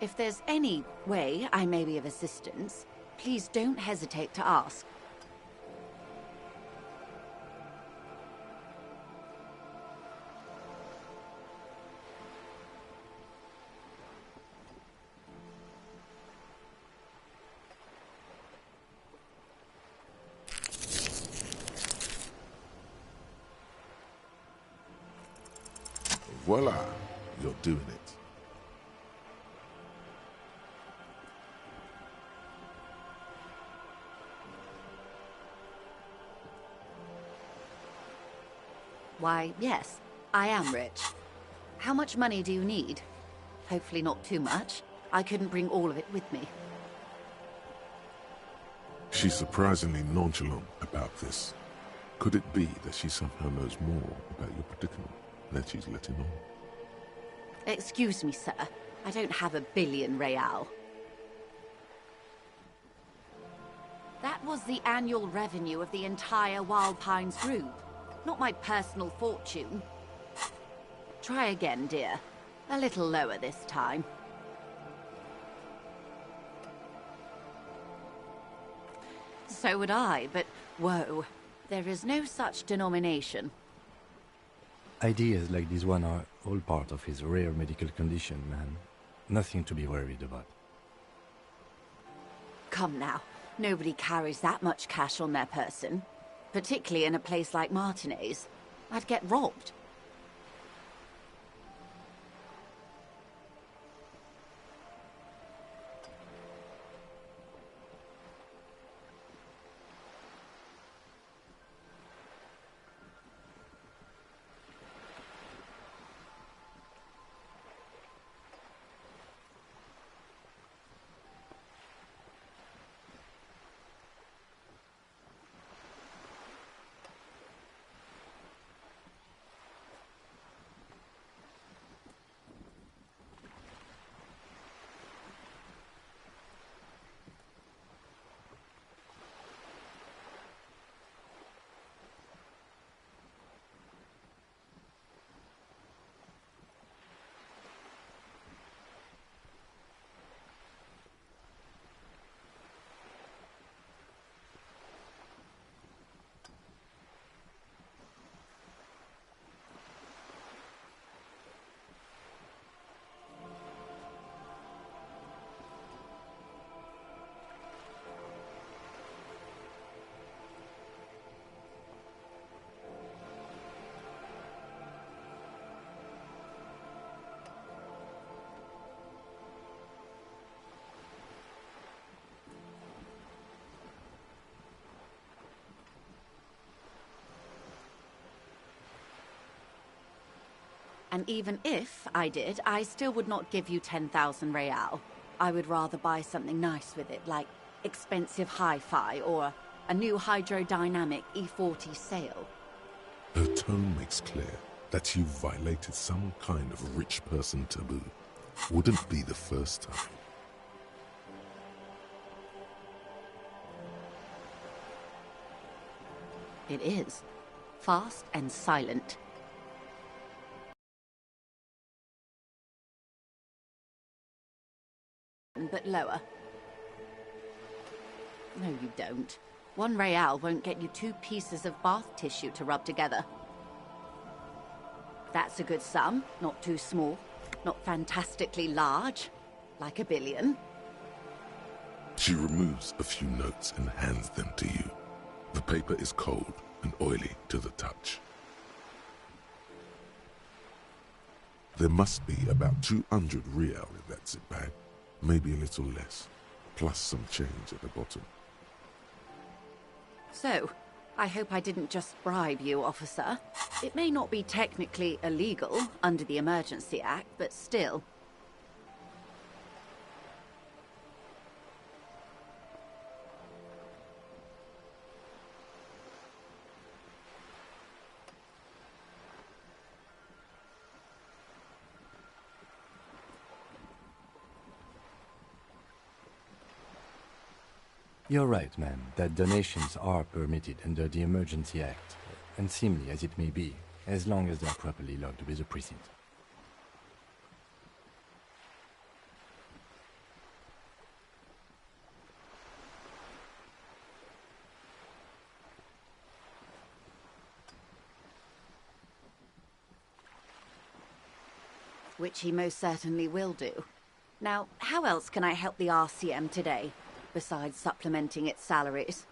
P: if there's any way I may be of assistance, please don't hesitate to ask.
G: Voila, you're doing it.
P: Why, yes, I am rich. How much money do you need? Hopefully not too much. I couldn't bring all of it with me.
G: She's surprisingly nonchalant about this. Could it be that she somehow knows more about your predicament than she's letting on?
P: Excuse me, sir. I don't have $1 billion real. That was the annual revenue of the entire Wild Pines group, not my personal fortune. Try again, dear. A little lower this time. So would I, but whoa. There is no such denomination.
A: Ideas like this one are all part of his rare medical condition, man. Nothing to be worried about.
P: Come now. Nobody carries that much cash on their person. Particularly in a place like Martinez. I'd get robbed. And even if I did, I still would not give you 10,000 real. I would rather buy something nice with it, like expensive hi-fi or a new hydrodynamic E40 sail.
G: Her tone makes clear that you violated some kind of rich person taboo. Wouldn't be the first time.
P: It is. Fast and silent. But lower. No, you don't. 1 real won't get you 2 pieces of bath tissue to rub together. That's a good sum. Not too small. Not fantastically large. Like a billion.
G: She removes a few notes and hands them to you. The paper is cold and oily to the touch. There must be about 200 real in that zip bag. Maybe a little less. Plus some change at the bottom.
P: So, I hope I didn't just bribe you, officer. It may not be technically illegal under the Emergency Act, but still.
A: You're right, ma'am, that donations are permitted under the Emergency Act, unseemly as it may be, as long as they are properly logged with the precinct.
P: Which he most certainly will do. Now, how else can I help the RCM today, besides supplementing its salaries?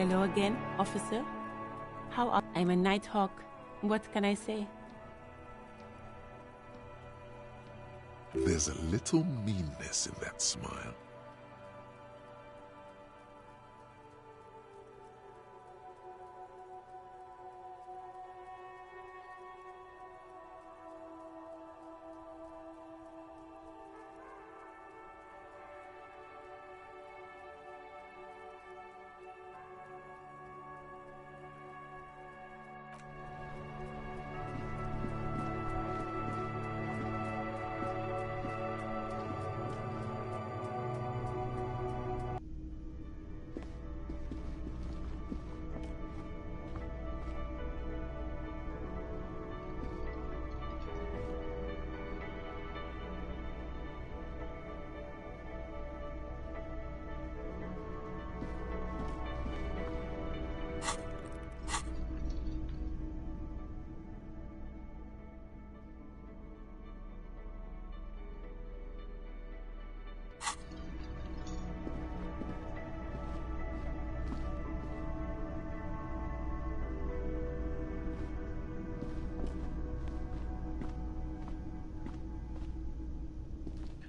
Q: Hello again, officer. How are I'm a Nighthawk. What can I say?
G: There's a little meanness in that smile.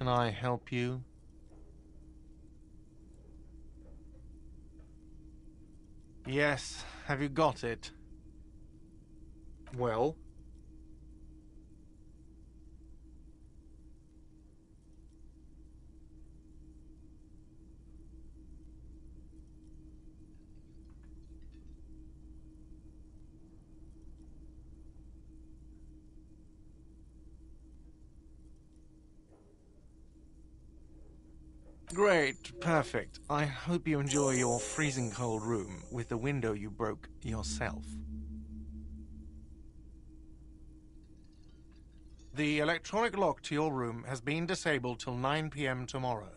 M: Can I help you? Yes, have you got it? Well? Great, perfect. I hope you enjoy your freezing cold room with the window you broke yourself. The electronic lock to your room has been disabled till 9 p.m. tomorrow.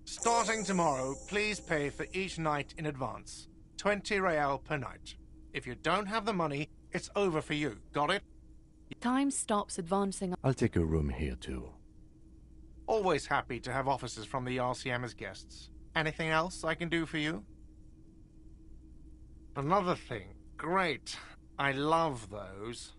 M: Starting tomorrow, please pay for each night in advance. 20 real per night. If you don't have the money, it's over for you. Got it?
H: Time stops advancing.
A: I'll take a room here too.
M: Always happy to have officers from the RCM as guests. Anything else I can do for you? Another thing. Great. I love those.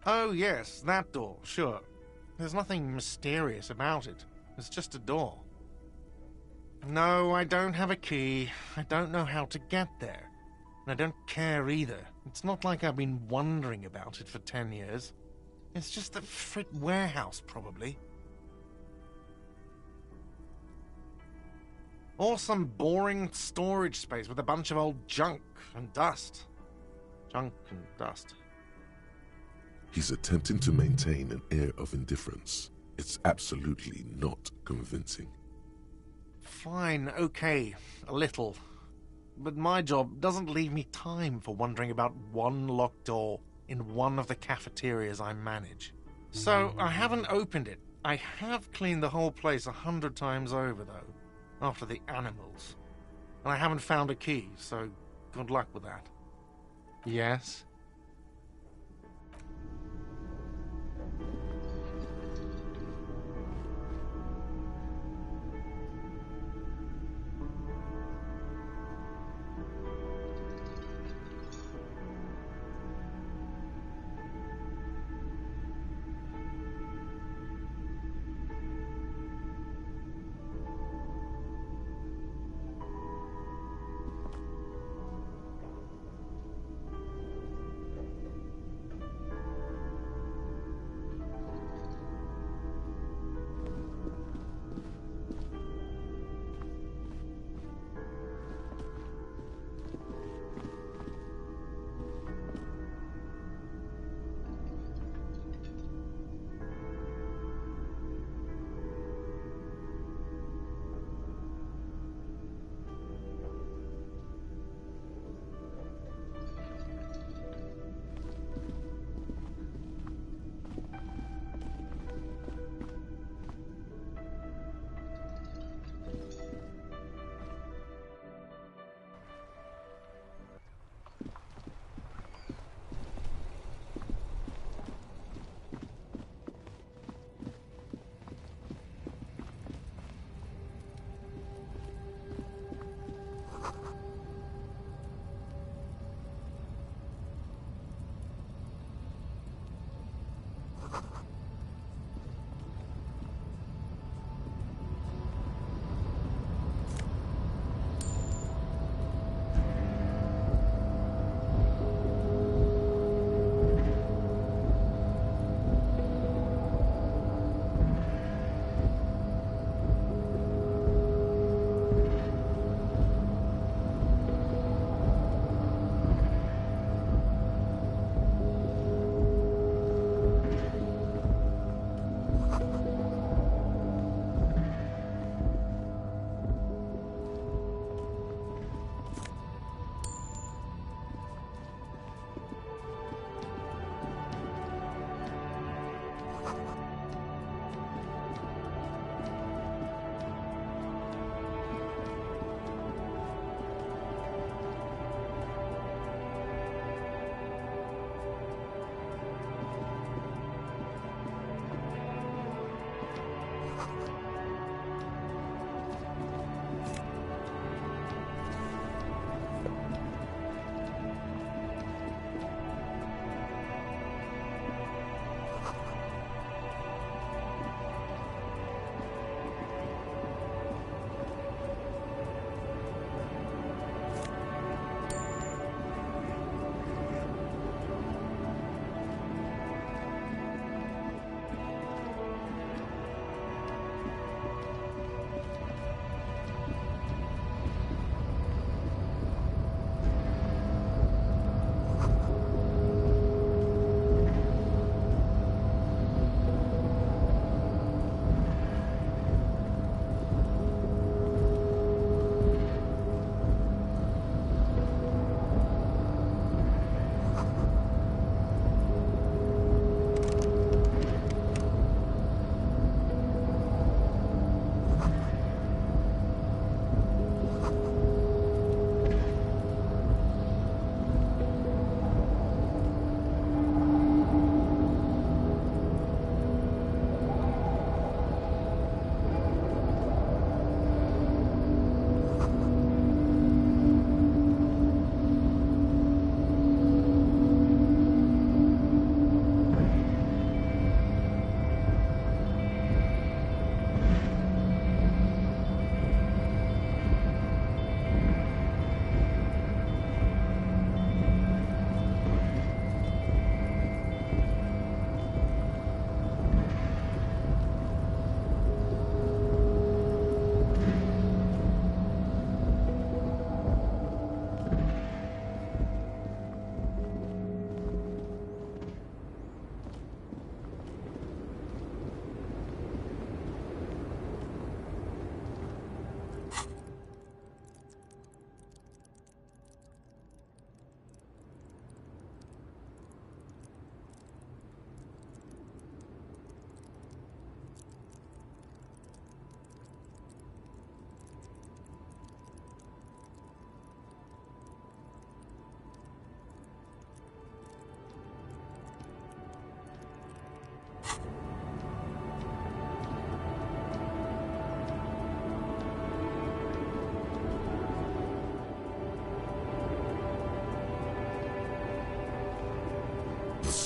M: Oh, yes, that door, sure. There's nothing mysterious about it. It's just a door. No, I don't have a key. I don't know how to get there. And I don't care either. It's not like I've been wondering about it for 10 years. It's just a frit warehouse, probably. Or some boring storage space with a bunch of old junk and dust. Junk and dust.
G: He's attempting to maintain an air of indifference. It's absolutely not convincing.
M: Fine, okay, a little. But my job doesn't leave me time for wondering about one locked door in one of the cafeterias I manage. So I haven't opened it. I have cleaned the whole place 100 times over, though, after the animals. And I haven't found a key, so good luck with that. Yes?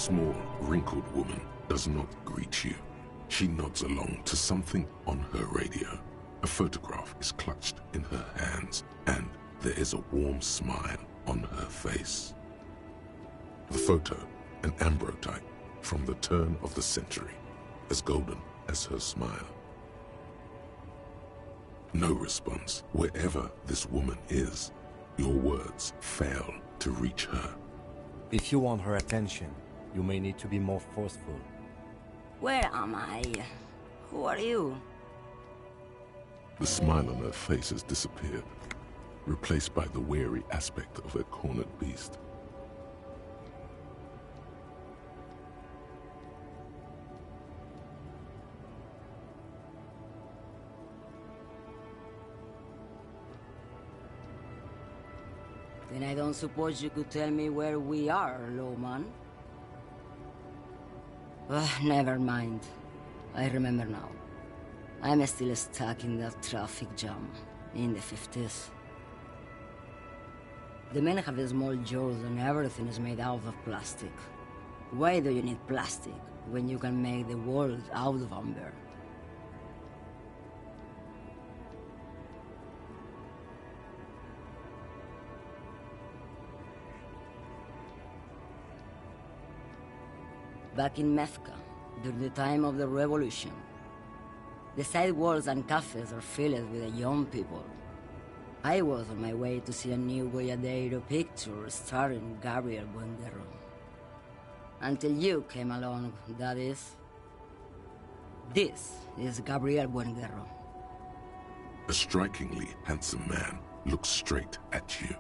B: small, wrinkled woman does not greet you. She nods along to something on her radio. A photograph is clutched in her hands, and there is a warm smile on her face. The photo, an ambrotype from the turn of the century, as golden as her smile. No response. Wherever this woman is, your words fail to reach her.
A: If you want her attention, you may need to be more forceful.
R: Where am I? Who are you?
B: The smile on her face has disappeared, replaced by the wary aspect of a cornered beast.
R: Then I don't suppose you could tell me where we are, Lawman? Never mind. I remember now. I'm still stuck in that traffic jam in the 50s. The men have small jaws and everything is made out of plastic. Why do you need plastic when you can make the world out of amber? Back in Mecca, during the time of the revolution, the sidewalks and cafes are filled with young people. I was on my way to see a new Boyadero picture starring Gabriel Buenguerro. Until you came along, that is. This is Gabriel Buenguerro.
B: A strikingly handsome man looks straight at you,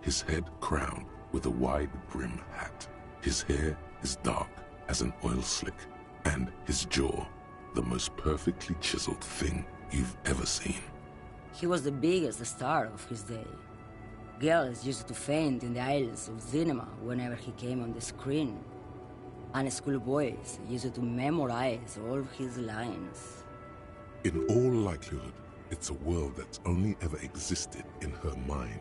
B: his head crowned with a wide-brim hat. His hair is dark as an oil slick, and his jaw, the most perfectly chiseled thing you've ever seen.
R: He was the biggest star of his day. Girls used to faint in the aisles of cinema whenever he came on the screen. And schoolboys used to memorize all his lines.
B: In all likelihood, it's a world that's only ever existed in her mind.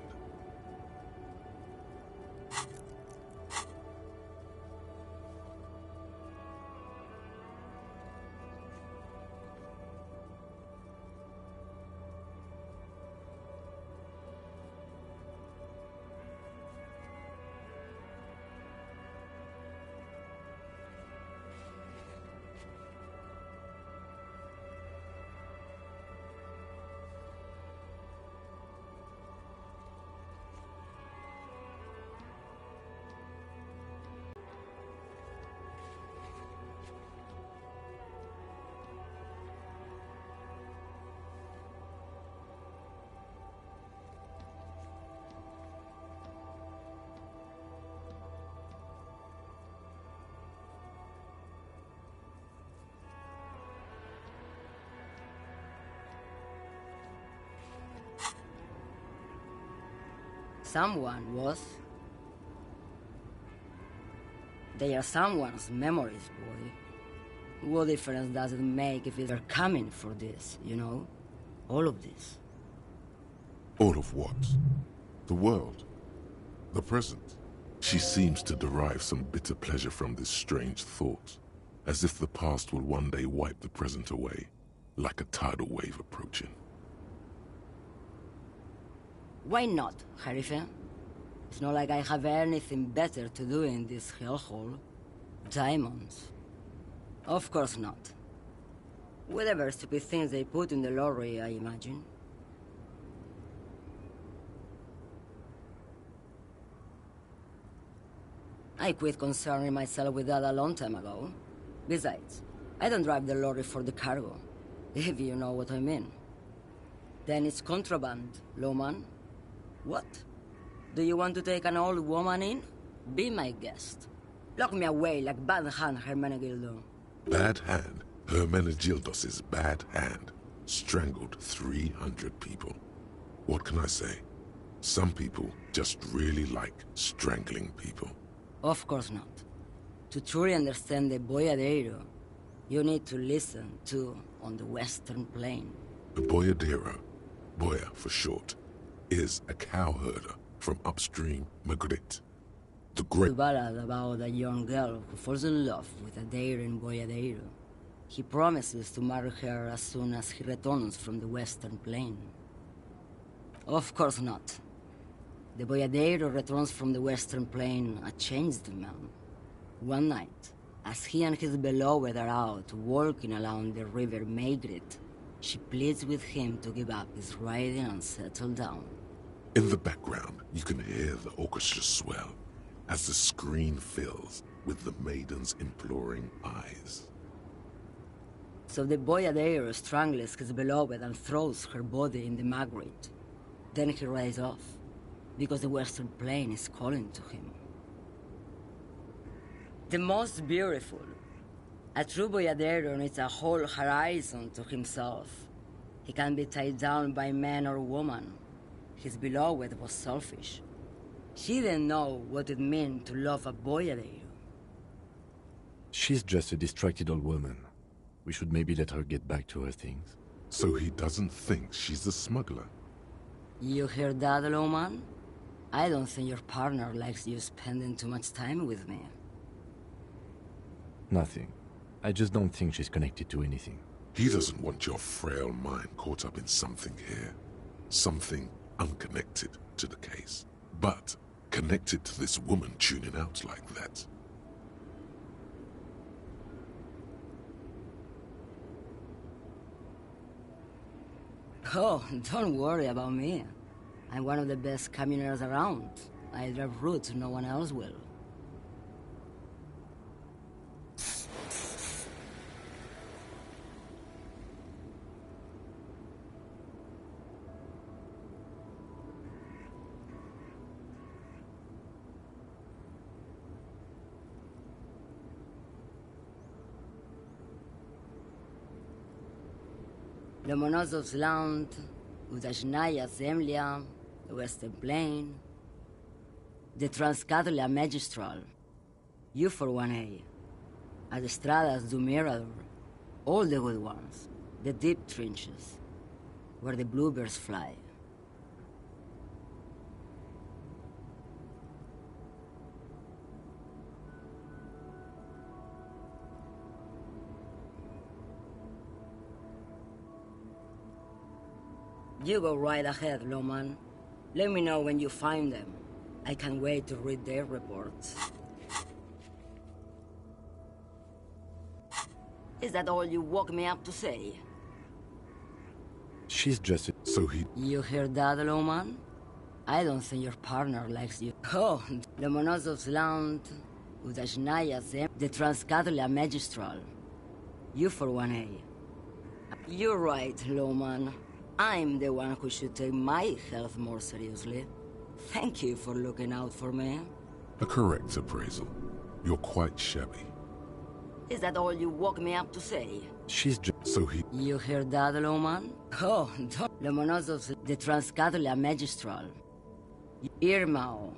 R: Someone was. They are someone's memories, boy. What difference does it make if they're coming for this, you know? All of this.
B: All of what? The world? The present? She seems to derive some bitter pleasure from this strange thought, as if the past will one day wipe the present away, like a tidal wave approaching.
R: Why not, Harife? It's not like I have anything better to do in this hellhole. Diamonds. Of course not. Whatever stupid things they put in the lorry, I imagine. I quit concerning myself with that a long time ago. Besides, I don't drive the lorry for the cargo, if you know what I mean. Then it's contraband, Lawman. What? Do you want to take an old woman in? Be my guest. Lock me away like Bad Hand Hermenegildo.
B: Bad Hand? Hermenegildos' bad hand strangled 300 people. What can I say? Some people just really like strangling people.
R: Of course not. To truly understand the Boyadero, you need to listen to on the Western Plain.
B: The Boyadero, Boya for short, is a cowherder from upstream Magritte. The great
R: ballad about a young girl who falls in love with a daring boyadero. He promises to marry her as soon as he returns from the Western Plain. Of course not. The boyadero returns from the Western Plain a changed man. One night, as he and his beloved are out walking along the river Maigret, she pleads with him to give up his riding and settle down.
B: In the background, you can hear the orchestra swell as the screen fills with the maiden's imploring eyes.
R: So the boyadero strangles his beloved and throws her body in the Maigret. Then he rides off, because the Western Plain is calling to him. The most beautiful. A true boyadero needs a whole horizon to himself. He can be tied down by man or woman. His beloved was selfish. She didn't know what it meant to love a boyadero.
A: She's just a distracted old woman. We should maybe let her get back to her things.
G: So he doesn't think she's a smuggler?
R: You hear that, Lowman? I don't think your partner likes you spending too much time with me.
A: Nothing. I just don't think she's connected to anything.
B: He doesn't want your frail mind caught up in something here. Something unconnected to the case. But connected to this woman tuning out like that.
R: Oh, don't worry about me. I'm one of the best communers around. I drive routes no one else will. Lomonosov's land, Udajnaya Zemlya, the Western Plain, the Transcatholia Magistral, U41A, Adestradas du Mirador, all the good ones, the deep trenches, where the bluebirds fly. You go right ahead, Loman. Let me know when you find them. I can't wait to read their reports. Is that all you woke me up to say?
A: She's just a...
G: So he...
R: You hear that, Loman? I don't think your partner likes you. Oh, Lomonosov's land, Udajnaya Zem, the Transcatholia Magistral, U41A. You're right, Loman. I'm the one who should take my health more seriously. Thank you for looking out for me.
B: A correct appraisal. You're quite shabby.
R: Is that all you woke me up to say?
A: She's just...
B: So he...
R: You hear that, Loman? Oh, Lomonosov's the Transcatholia Magistral. Irmao.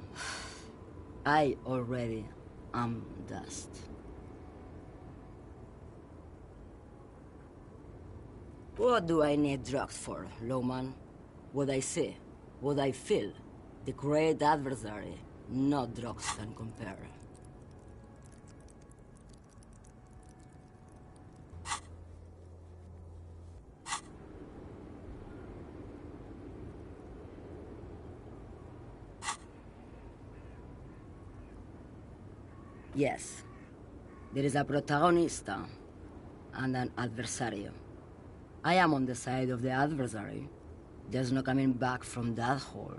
R: I already am dust. What do I need drugs for, Lowman? What I see, what I feel, the great adversary, no drugs can compare. Yes, there is a protagonista and an adversario. I am on the side of the adversary. There's no coming back from that hole.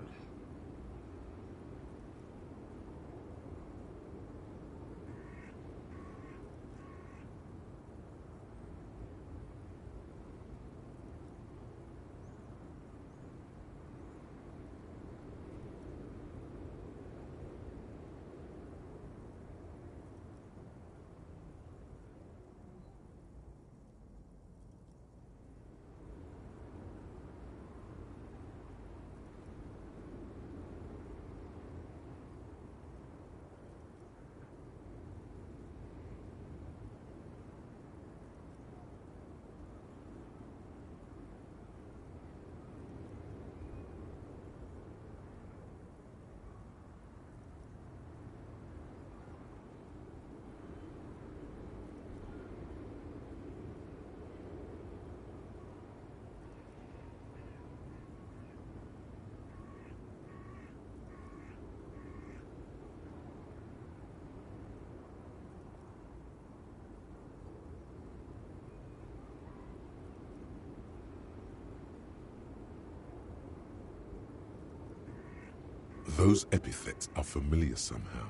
G: Those epithets are familiar somehow.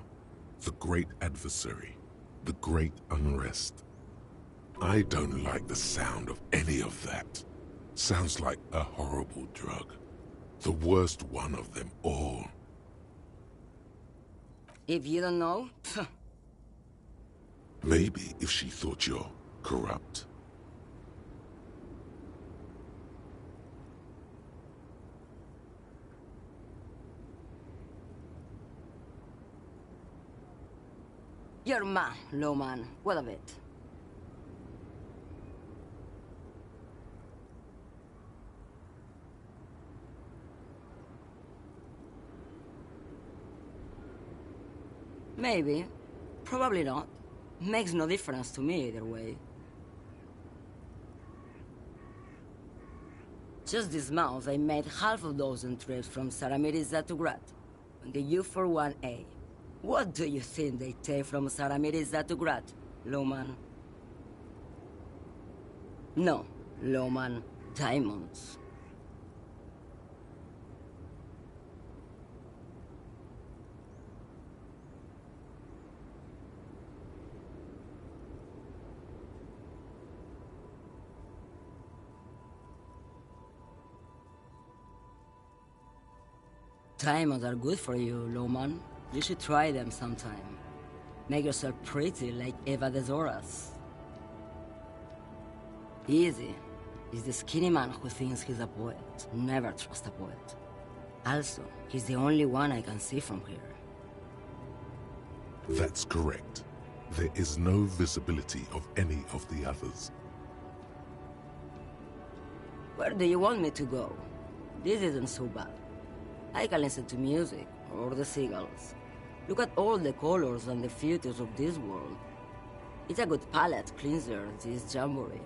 G: The great adversary, the great unrest. I don't like the sound of any of that. Sounds like a horrible drug. The worst one of them all.
R: If you don't know,
G: maybe if she thought you're corrupt.
R: you're man, low man. What of it? Maybe. Probably not. Makes no difference to me either way. Just this month, I made half a dozen trips from Saramiriza to Grat, on the U41A. What do you think they take from Saramiriza to Grat, Lowman? No, Lowman, diamonds. Diamonds are good for you, Lowman. You should try them sometime. Make yourself pretty like Eva de Zoras. Easy. He's the skinny man who thinks he's a poet. Never trust a poet. Also, he's the only one I can see from here.
G: That's correct. There is no visibility of any of the others.
R: Where do you want me to go? This isn't so bad. I can listen to music, or the seagulls. Look at all the colors and the futures of this world. It's a good palate cleanser, this jamboree.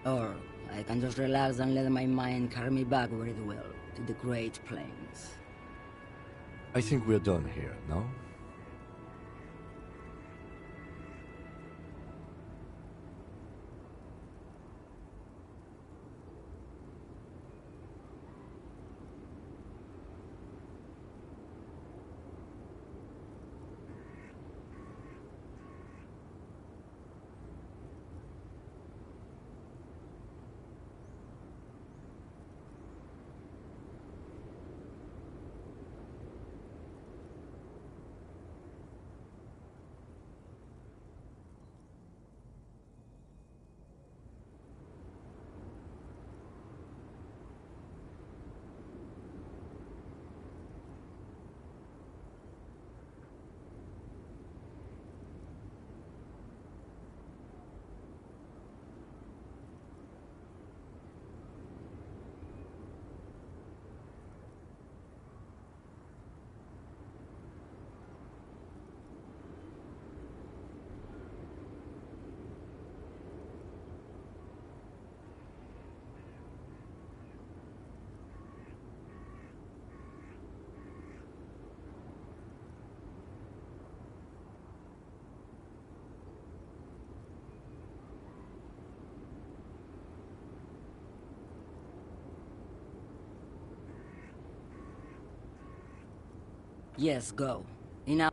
R: Or I can just relax and let my mind carry me back where it will, to the Great Plains.
A: I think we're done here, no?
R: Yes, go. Enough.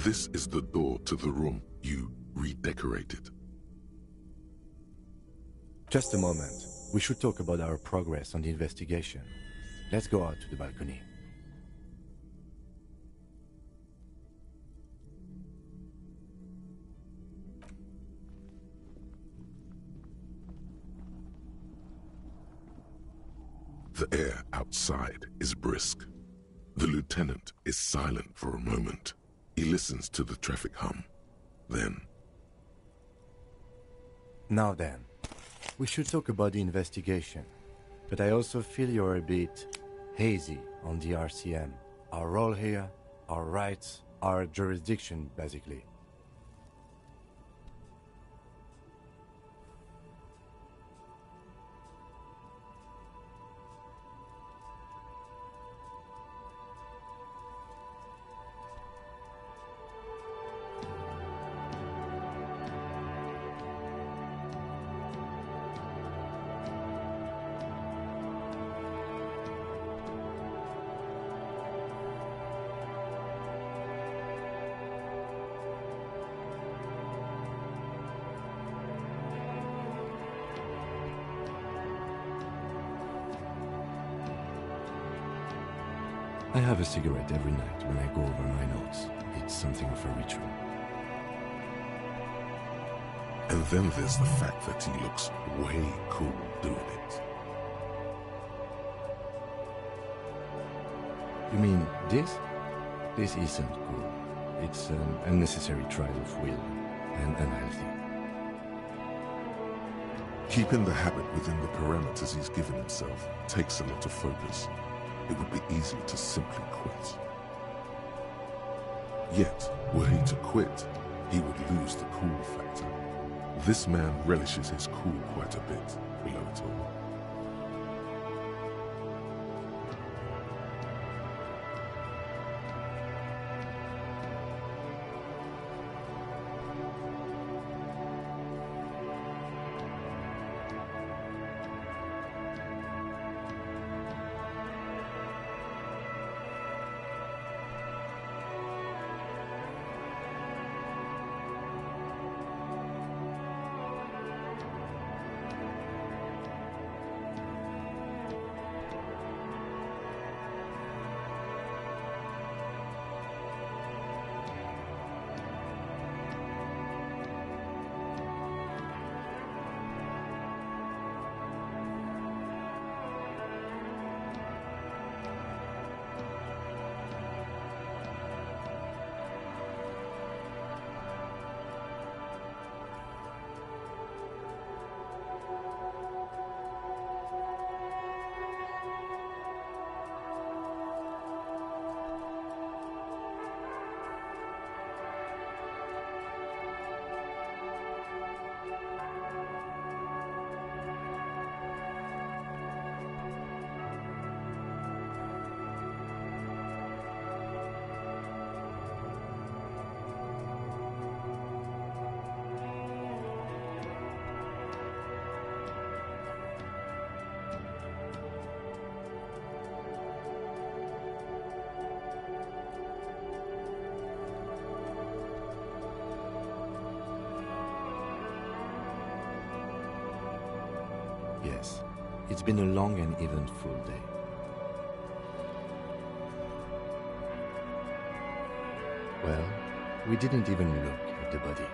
G: This is the door to the room you redecorated.
A: Just a moment. We should talk about our progress on the investigation. Let's go out to the balcony.
G: The air outside is brisk. The lieutenant is silent for a moment. He listens to the traffic hum. Then...
A: Now then, we should talk about the investigation. But I also feel you're a bit hazy on the RCM. Our role here, our rights, our jurisdiction, basically. I have a cigarette every night when I go over my notes. It's something of a ritual.
G: And then there's the fact that he looks way cool doing it.
A: You mean this? This isn't cool. It's an unnecessary trial of will and unhealthy.
G: Keeping the habit within the parameters he's given himself takes a lot of focus. It would be easy to simply quit. Yet, were he to quit, he would lose the cool factor. This man relishes his cool quite a bit below it all.
A: Yes, it's been a long and eventful day. Well, we didn't even look at the body.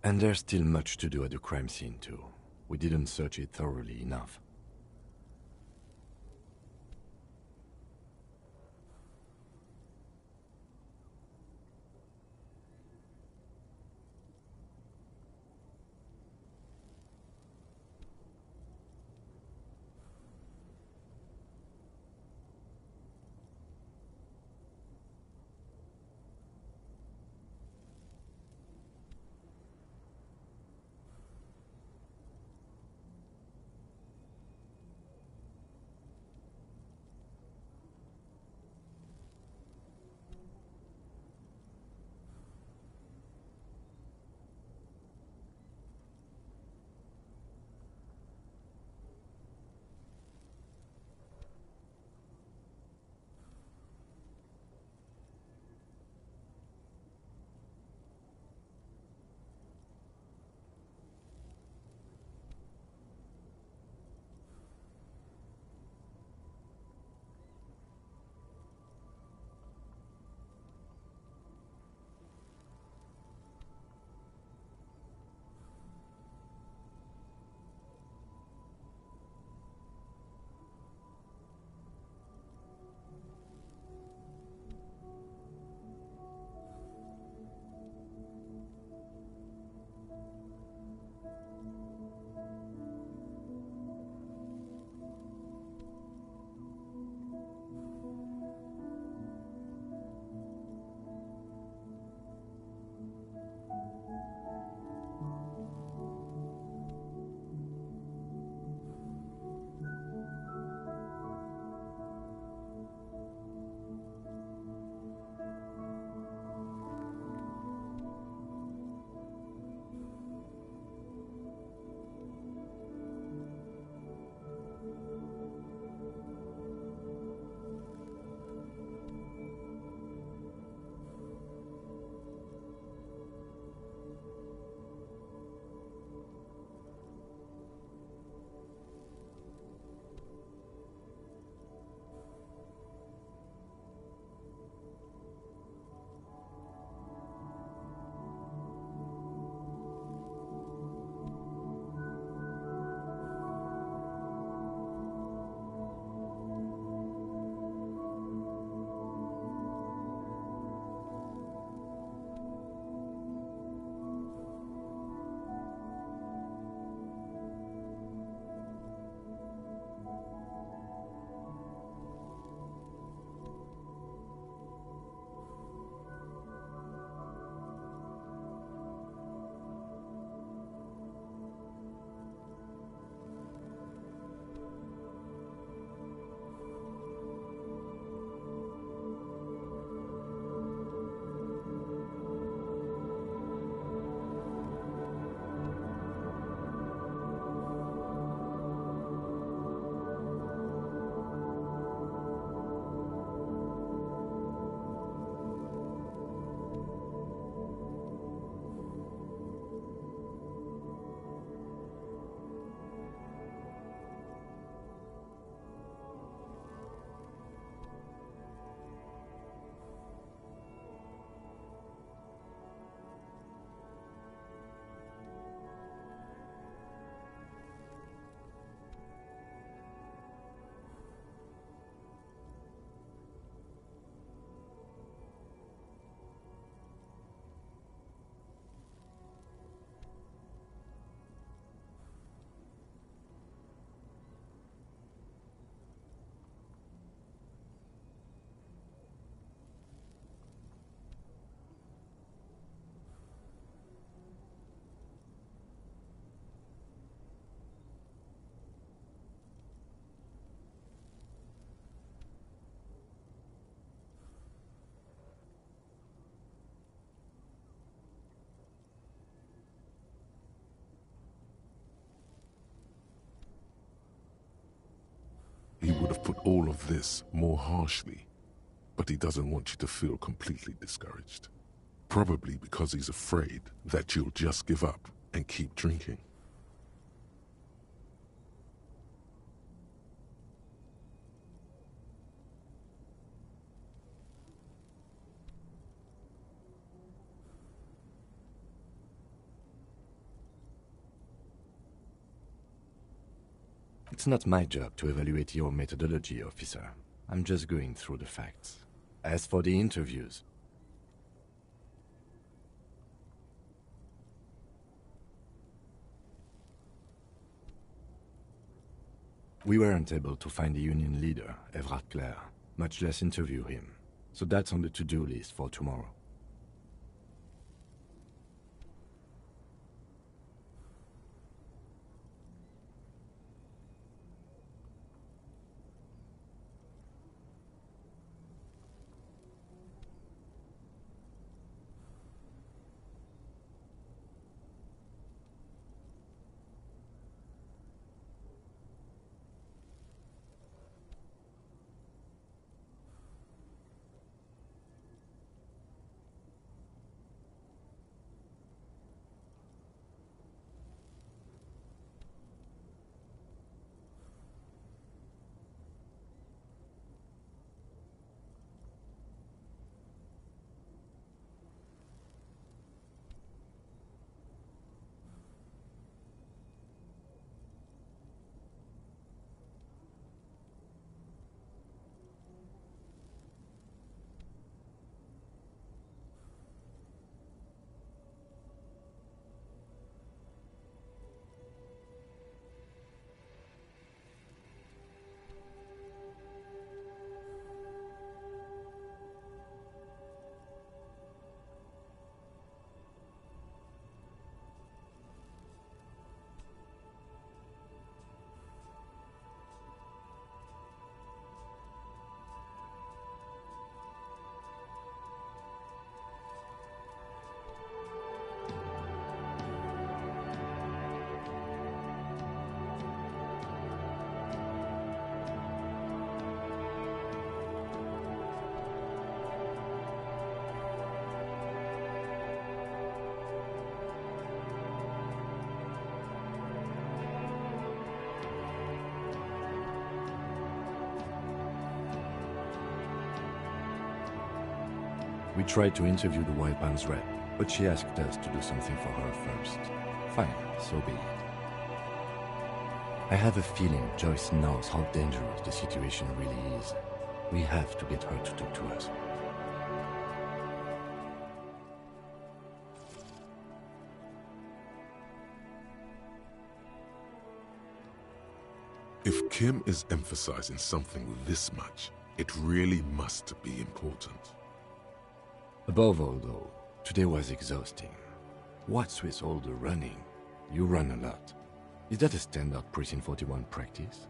A: And there's still much to do at the crime scene, too. We didn't search it thoroughly enough.
G: He would have put all of this more harshly, but he doesn't want you to feel completely discouraged. Probably because he's afraid that you'll just give up and keep drinking.
A: It's not my job to evaluate your methodology, officer. I'm just going through the facts. As for the interviews, we weren't able to find the union leader, Everard Clare, much less interview him. So that's on the to-do list for tomorrow. We tried to interview the Wild Pines rep, but she asked us to do something for her first. Fine, so be it. I have a feeling Joyce knows how dangerous the situation really is. We have to get her to talk to us.
G: If Kim is emphasizing something this much, it really must be important.
A: Above all, though, today was exhausting. What's with all the running? You run a lot. Is that a standard Precinct 41 practice?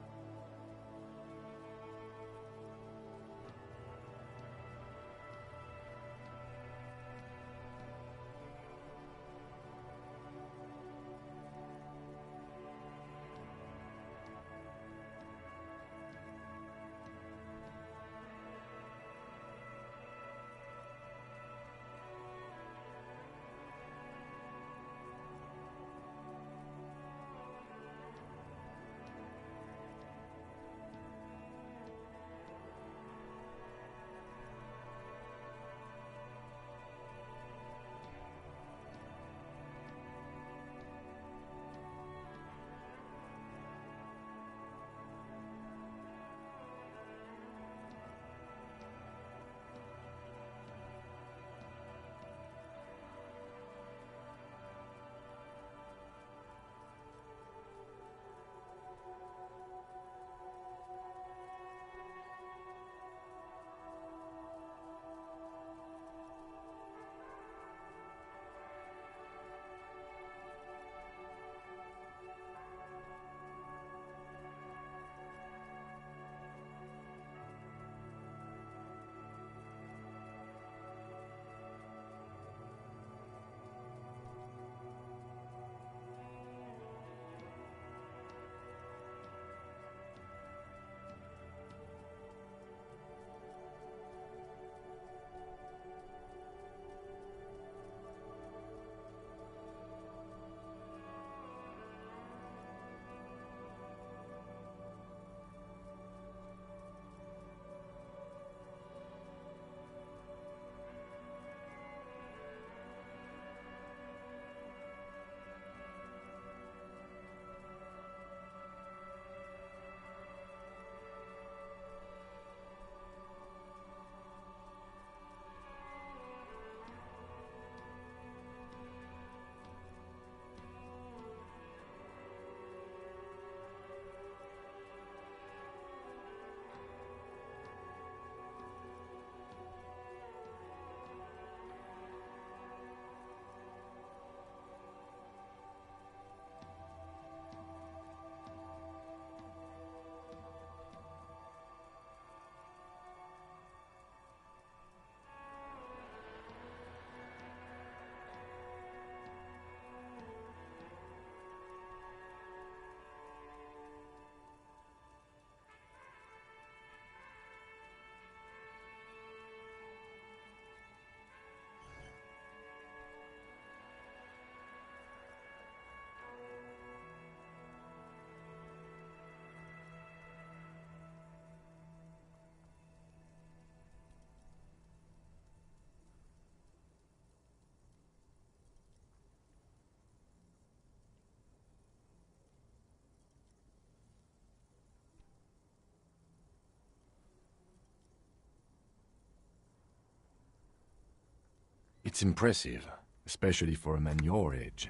A: It's impressive, especially for a man your age.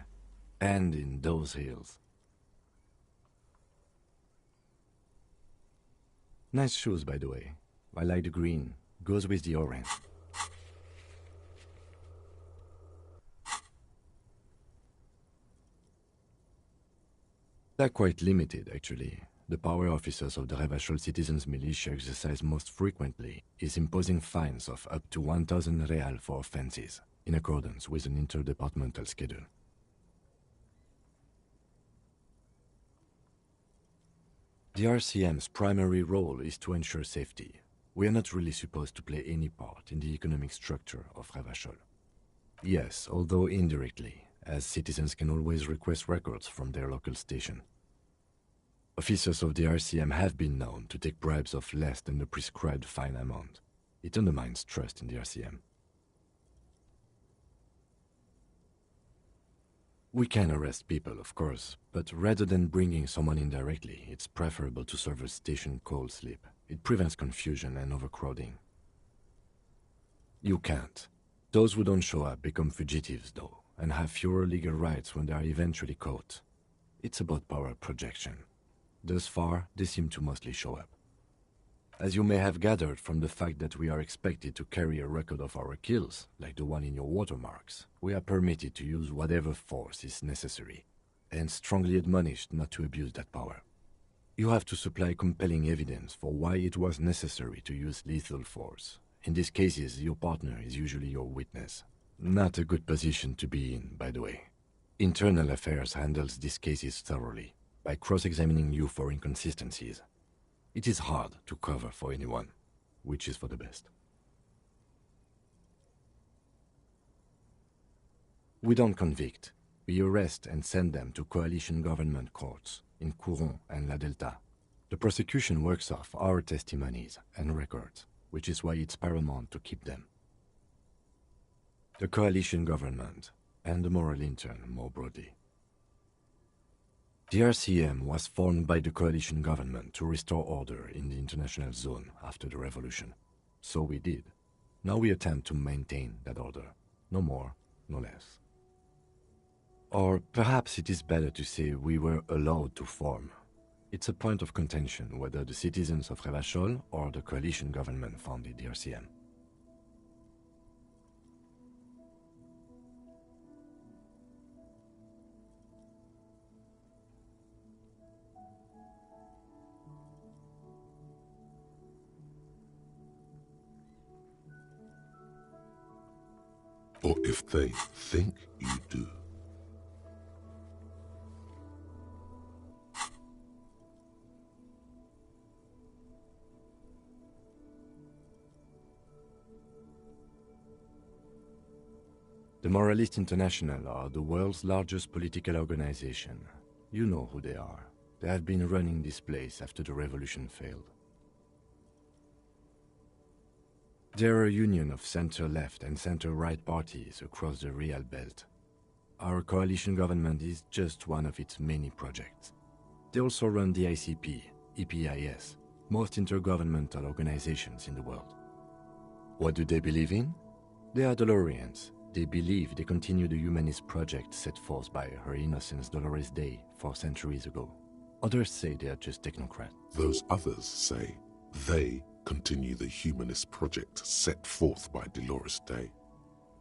A: And in those hills. Nice shoes, by the way. I like the green. Goes with the orange. They're quite limited, actually. The power officers of the Revachol Citizens Militia exercise most frequently is imposing fines of up to 1,000 real for offenses, in accordance with an interdepartmental schedule. The RCM's primary role is to ensure safety. We are not really supposed to play any part in the economic structure of Revachol. Yes, although indirectly, as citizens can always request records from their local station. Officers of the RCM have been known to take bribes of less than the prescribed fine amount. It undermines trust in the RCM. We can arrest people, of course, but rather than bringing someone in directly, it's preferable to serve a station cold sleep. It prevents confusion and overcrowding. You can't. Those who don't show up become fugitives, though, and have fewer legal rights when they are eventually caught. It's about power projection. Thus far, they seem to mostly show up. As you may have gathered from the fact that we are expected to carry a record of our kills, like the one in your watermarks, we are permitted to use whatever force is necessary, and strongly admonished not to abuse that power. You have to supply compelling evidence for why it was necessary to use lethal force. In these cases, your partner is usually your witness. Not a good position to be in, by the way. Internal Affairs handles these cases thoroughly, by cross-examining you for inconsistencies. It is hard to cover for anyone, which is for the best. We don't convict. We arrest and send them to coalition government courts in Courant and La Delta. The prosecution works off our testimonies and records, which is why it's paramount to keep them. The coalition government and the moral intern more broadly. The RCM was formed by the coalition government to restore order in the international zone after the revolution. So we did. Now we attempt to maintain that order. No more, no less. Or perhaps it is better to say we were allowed to form. It's a point of contention whether the citizens of Revachol or the coalition government founded the RCM.
G: Or if they think you do.
A: The Moralist International are the world's largest political organization. You know who they are. They have been running this place after the revolution failed. They're a union of center-left and center-right parties across the Real Belt. Our coalition government is just one of its many projects. They also run the ICP, EPIS, most intergovernmental organizations in the world. What do they believe in? They are Dolorians. They believe they continue the humanist project set forth by Her Innocence Dolores Day 4 centuries ago. Others say they are just technocrats.
G: Those others say they continue the humanist project set forth by Dolores Day.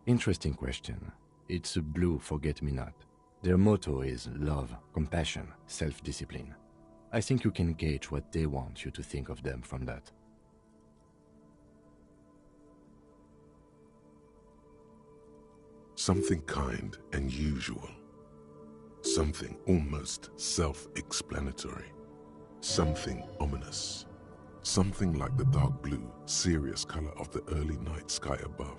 A: Interesting question. It's a blue forget-me-not. Their motto is love, compassion, self-discipline. I think you can gauge what they want you to think of them from that.
G: Something kind and usual. Something almost self-explanatory. Something ominous. Something like the dark blue, serious color of the early night sky above.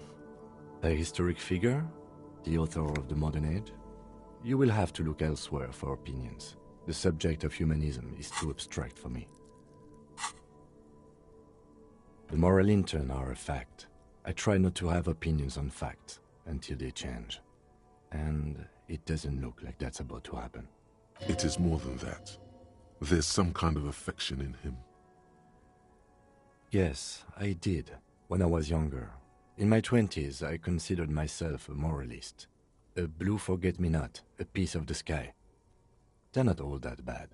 A: A historic figure? The author of the modern age? You will have to look elsewhere for opinions. The subject of humanism is too abstract for me. The moral intern are a fact. I try not to have opinions on facts until they change. And it doesn't look like that's about to happen.
G: It is more than that. There's some kind of affection in him.
A: Yes, I did, when I was younger. In my 20s, I considered myself a moralist. A blue forget-me-not, a piece of the sky. They're not all that bad.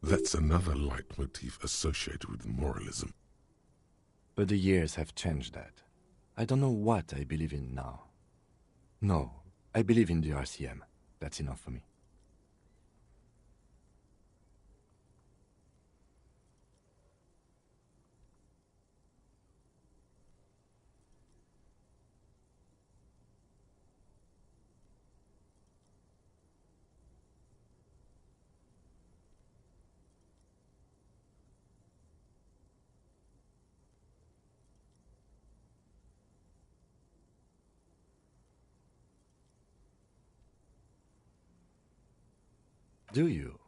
G: That's another leitmotif associated with moralism.
A: But the years have changed that. I don't know what I believe in now. No, I believe in the RCM. That's enough for me. Do you?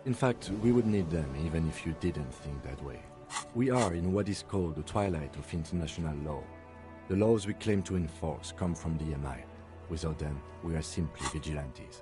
A: In fact, we would need them even if you didn't think that way. We are in what is called the twilight of international law. The laws we claim to enforce come from the MI. Without them, we are simply vigilantes.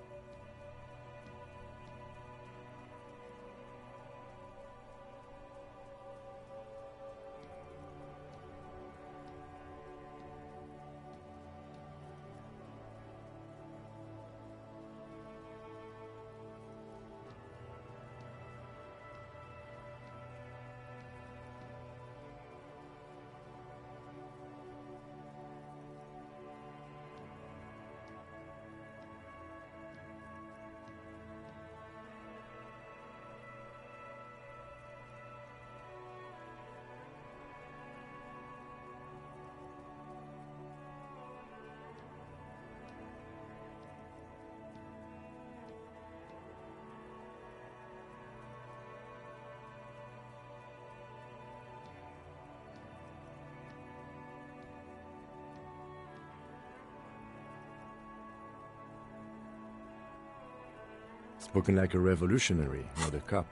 A: Spoken like a revolutionary, not a cop.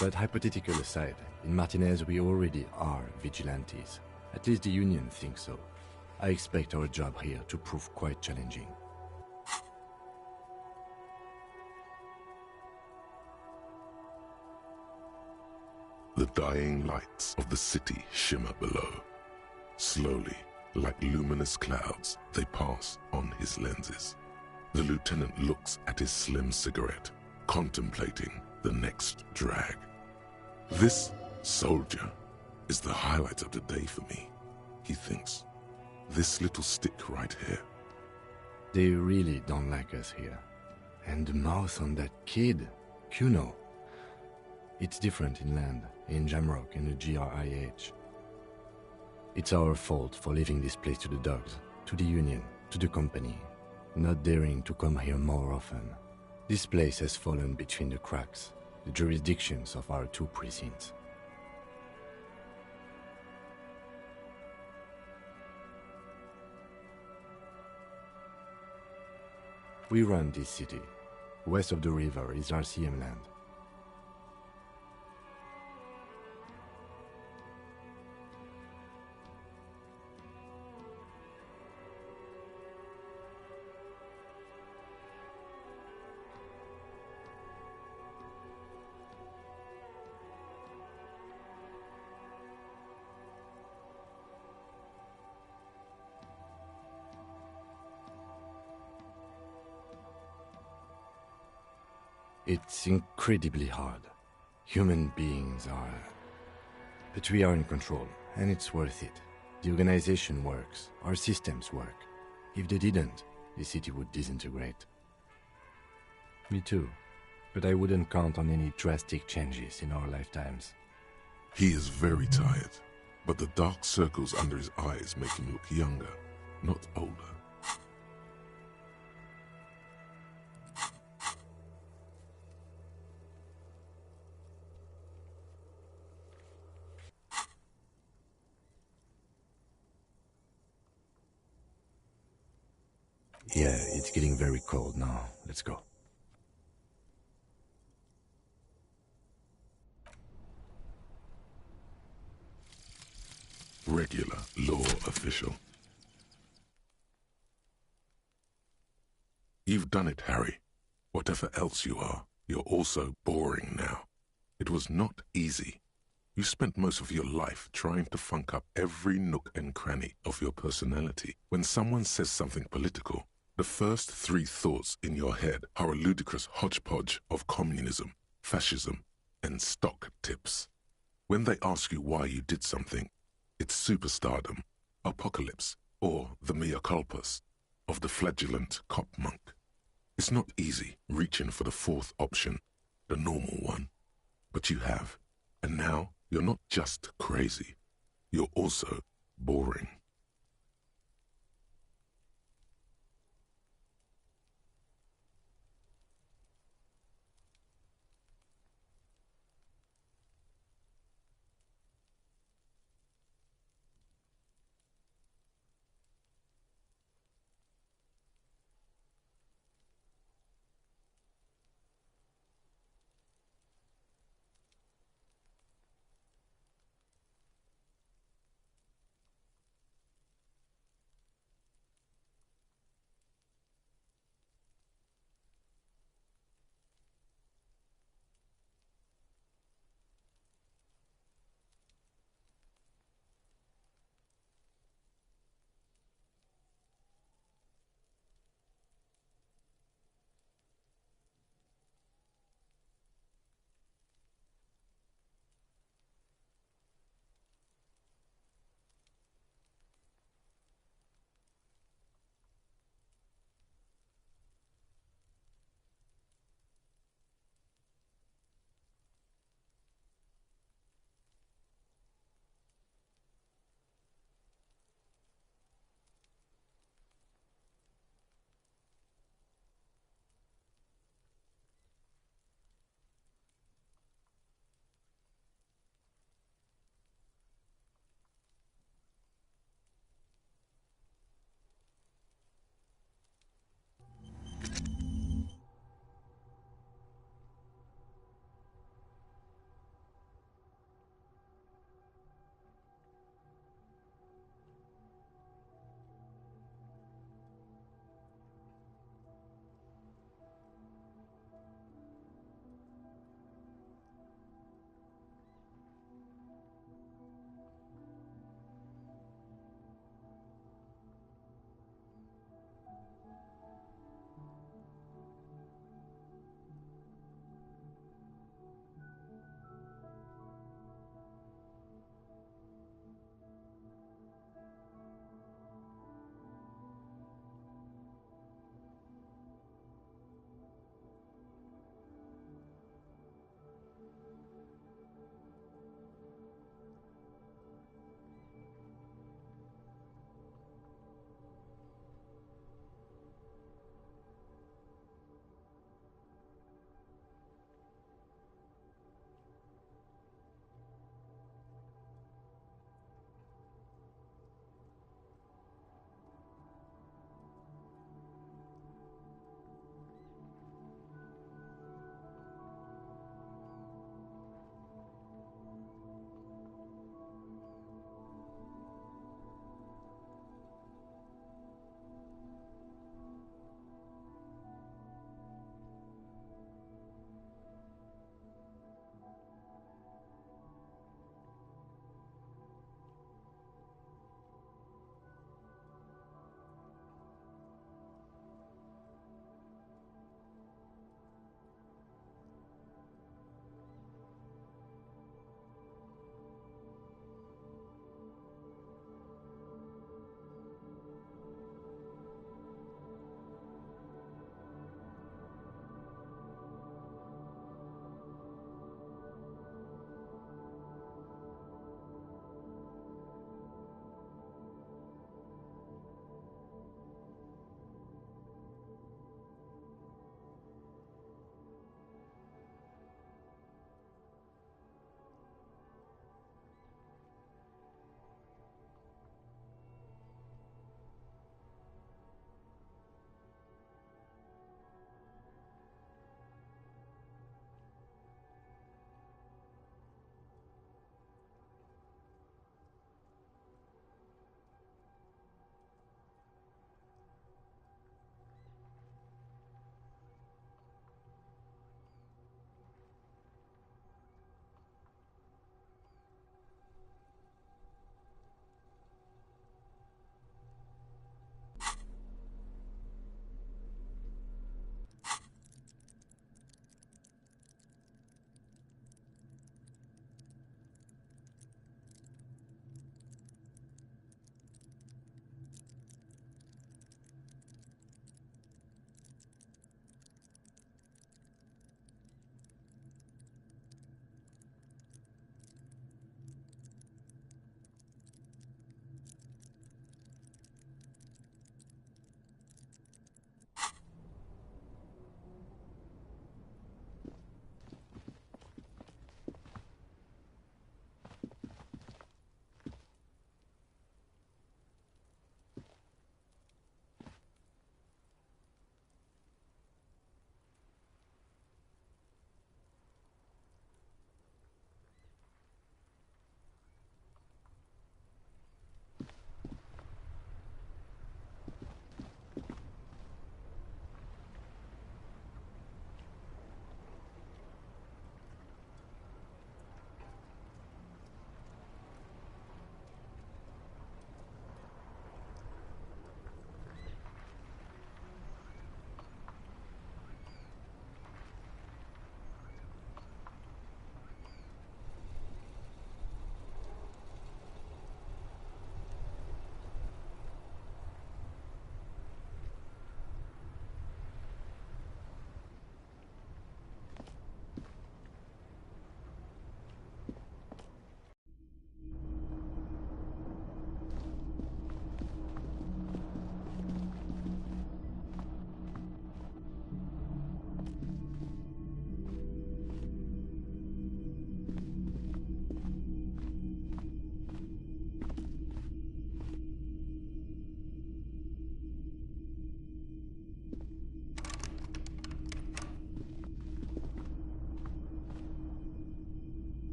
A: But hypothetical aside, in Martinez we already are vigilantes. At least the Union thinks so. I expect our job here to prove quite challenging.
B: The dying lights of the city shimmer below. Slowly, like luminous clouds, they pass on his lenses. The lieutenant looks at his slim cigarette, contemplating the next drag. This soldier is the highlight of the day for me, he thinks. This little stick right here.
A: They really don't like us here. And the mouth on that kid, Cuno. It's different inland, in Jamrock and the GRIH. It's our fault for leaving this place to the dogs, to the Union, to the company, not daring to come here more often. This place has fallen between the cracks, the jurisdictions of our two precincts. We run this city. West of the river is RCM land. It's incredibly hard. Human beings are... But we are in control, and it's worth it. The organization works, our systems work. If they didn't, the city would disintegrate. Me too, but I wouldn't count on any drastic changes in our lifetimes.
B: He is very tired, but the dark circles under his eyes make him look younger, not older.
A: Yeah, it's getting very cold now. Let's go.
B: Regular law official. You've done it, Harry. Whatever else you are, you're also boring now. It was not easy. You spent most of your life trying to funk up every nook and cranny of your personality. When someone says something political, the first three thoughts in your head are a ludicrous hodgepodge of communism, fascism, and stock tips. When they ask you why you did something, it's superstardom, apocalypse, or the mea culpas of the flagellant cop monk. It's not easy reaching for the fourth option, the normal one. But you have, and now you're not just crazy, you're also boring.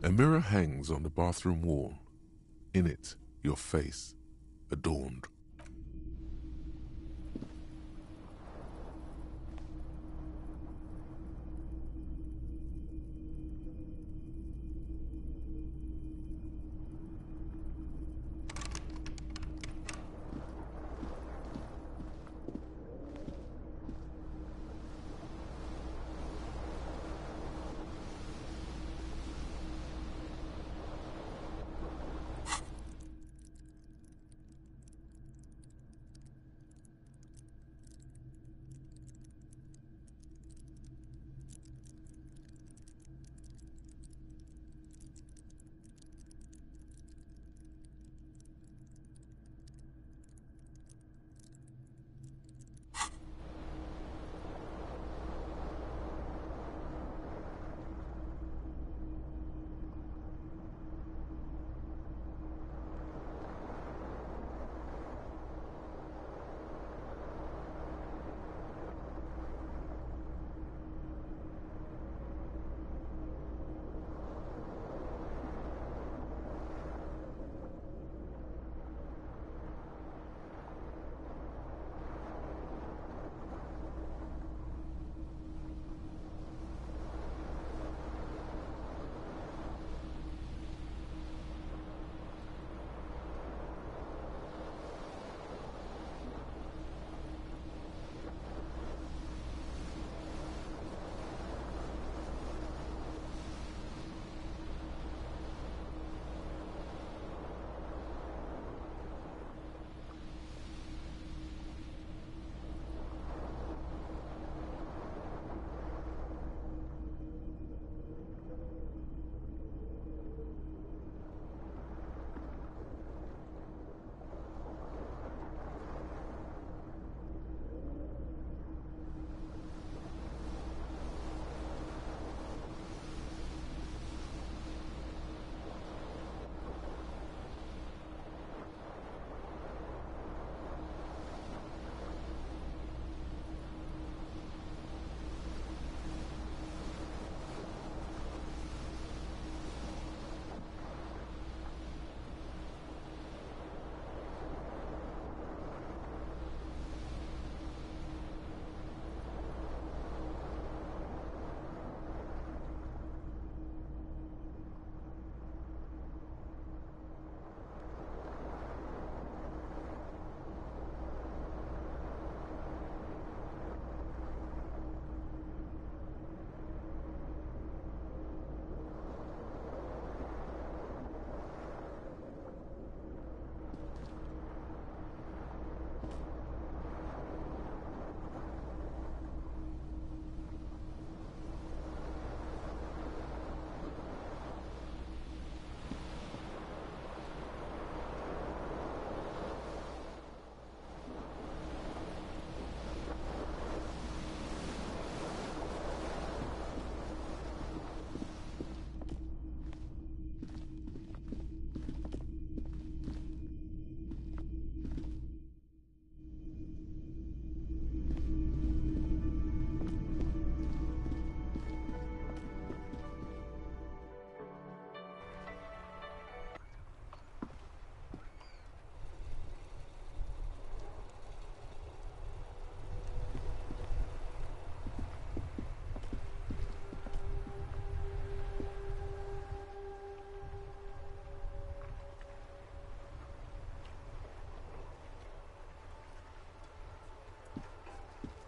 G: A mirror hangs on the bathroom wall. In it, your face, adorned.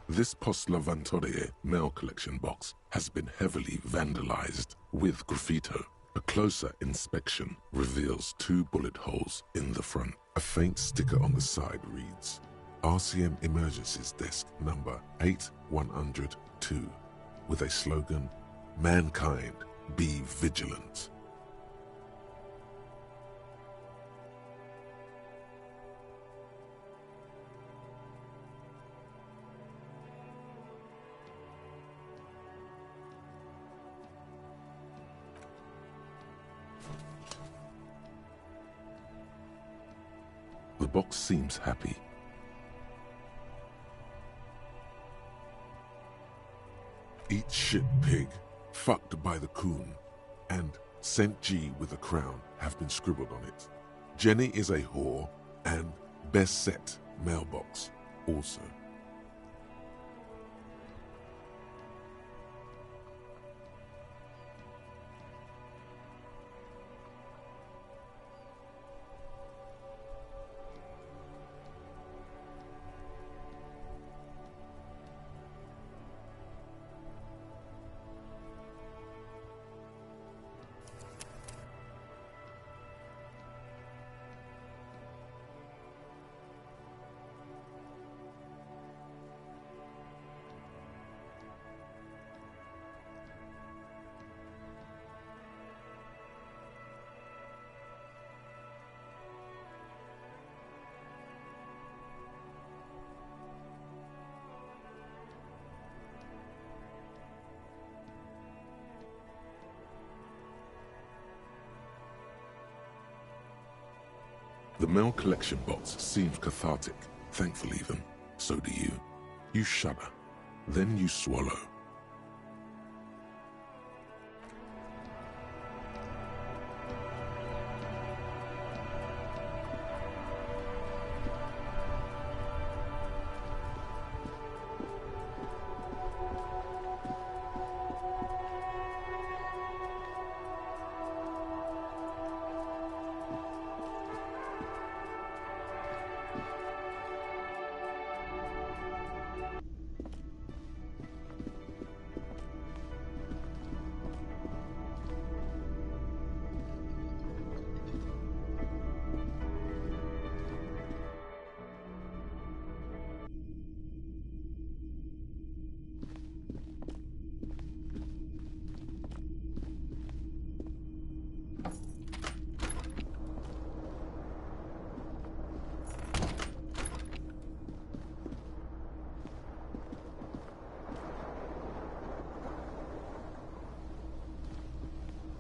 G: This Postlavantorie mail collection box has been heavily vandalized with graffito. A closer inspection reveals 2 bullet holes in the front. A faint sticker on the side reads, RCM Emergencies Desk number 8102, with a slogan, Mankind, be vigilant. The box seems happy. Eat shit, pig. Fucked by the coon. And St. G with a crown have been scribbled on it. Jenny is a whore, and best set mailbox also. The mail collection box seems cathartic, thankful even. So do you. You shudder, then you swallow.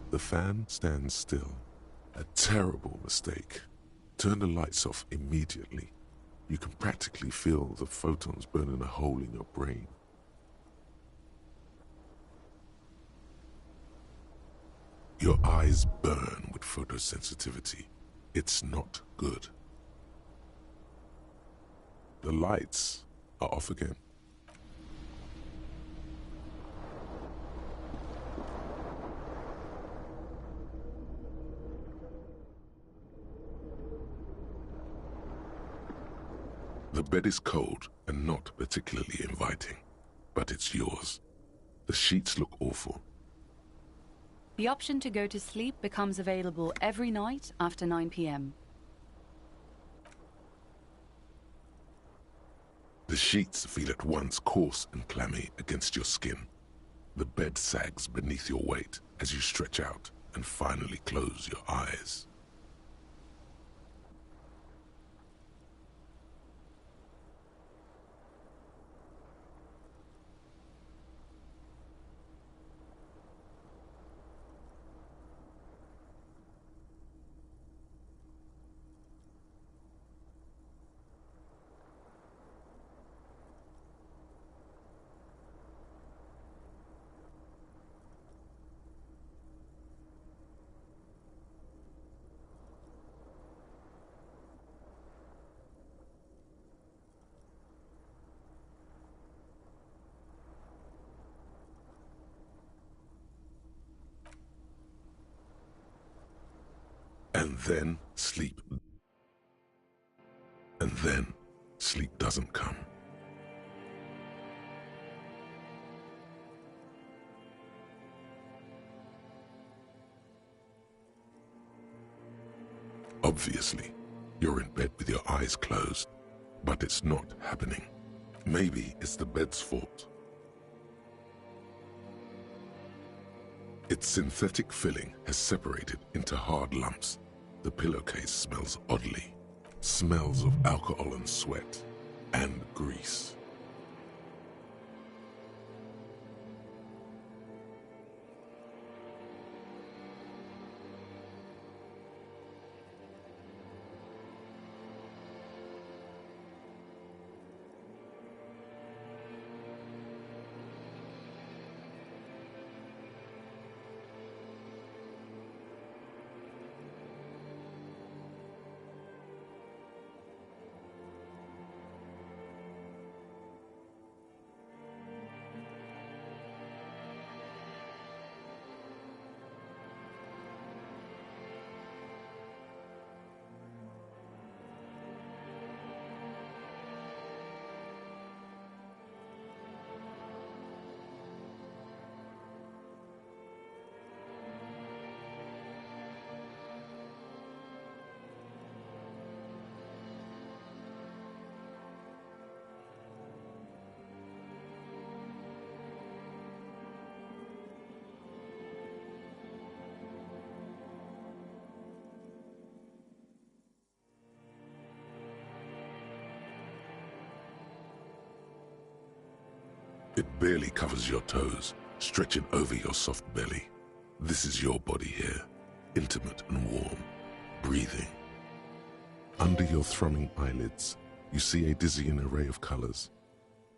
G: The fan stands still. A terrible mistake. Turn the lights off immediately. You can practically feel the photons burning a hole in your brain. Your eyes burn with photosensitivity. It's not good. The lights are off again. The bed is cold and not particularly inviting, but it's yours. The sheets look awful.
H: The option to go to sleep becomes available every night after 9 p.m.
G: The sheets feel at once coarse and clammy against your skin. The bed sags beneath your weight as you stretch out and finally close your eyes. And then sleep. And then sleep doesn't come. Obviously, you're in bed with your eyes closed, but it's not happening. Maybe it's the bed's fault. Its synthetic filling has separated into hard lumps. The pillowcase smells oddly. Smells of alcohol and sweat, and grease.
B: It barely covers your toes, stretching over your soft belly. This is your body here, intimate and warm, breathing. Under your thrumming eyelids, you see a dizzying array of colors.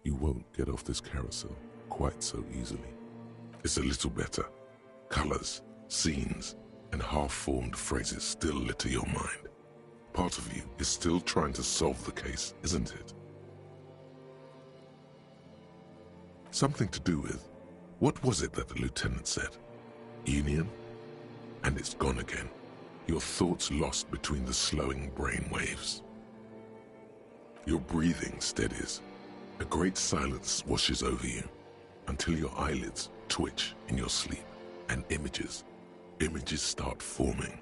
B: You won't get off this carousel quite so easily. It's a little better. Colors, scenes, and half-formed phrases still litter your mind. Part of you is still trying to solve the case, isn't it? Something to do with, what was it that the lieutenant said? Union? And it's gone again. Your thoughts lost between the slowing brain waves. Your breathing steadies. A great silence washes over you until your eyelids twitch in your sleep and images start forming.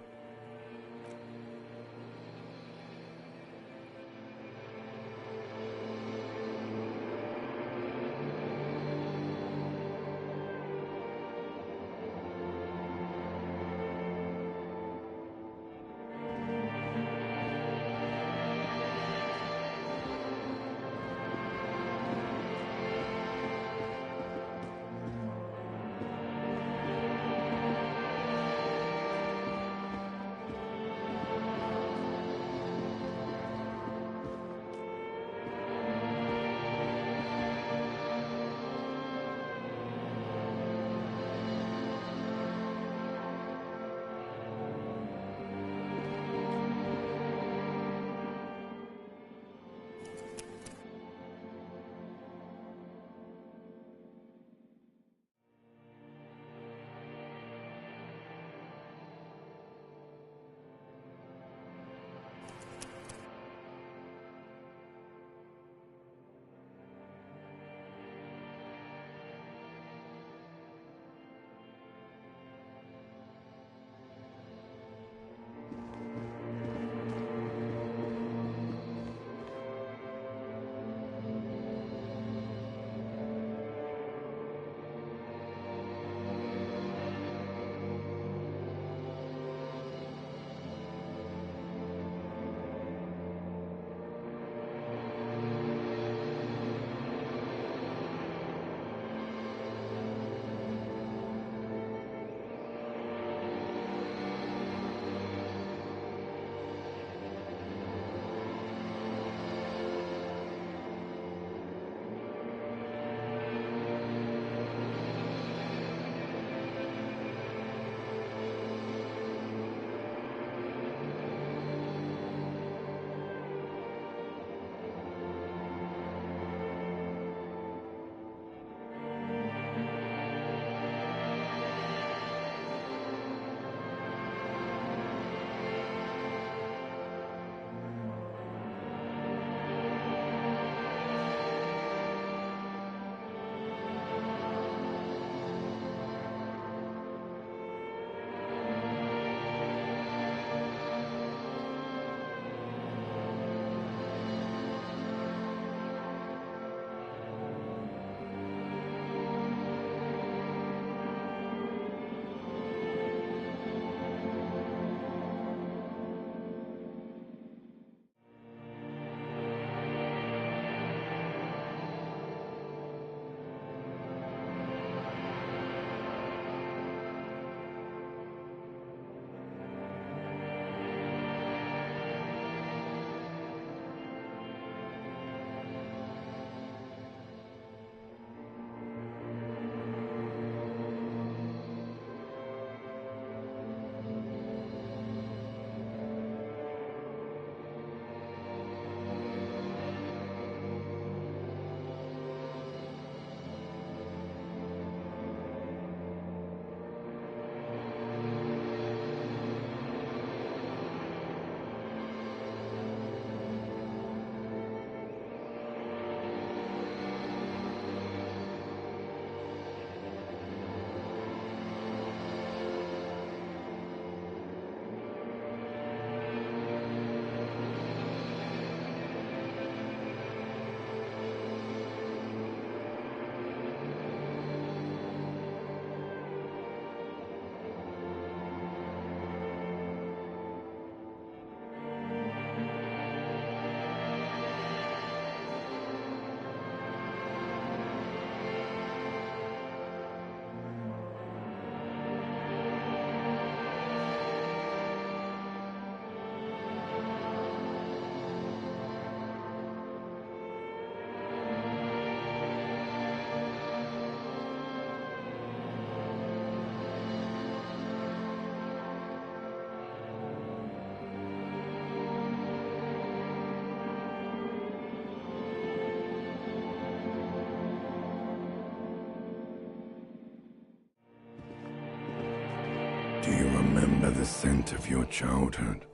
S: remember the scent of your childhood?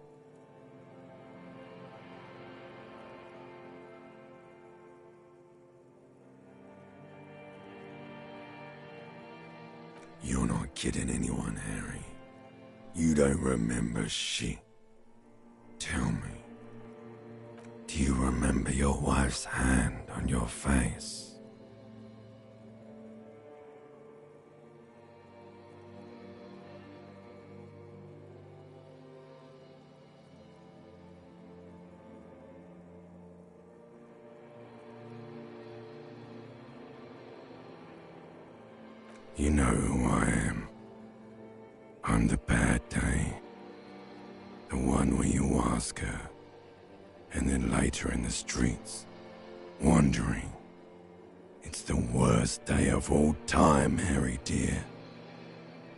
S: You're not kidding anyone, Harry. You don't remember shit. Tell me, do you remember your wife's hand on your face? You know who I am. I'm the bad day. The one where you ask her, and then later in the streets, wandering. It's the worst day of all time, Harry dear.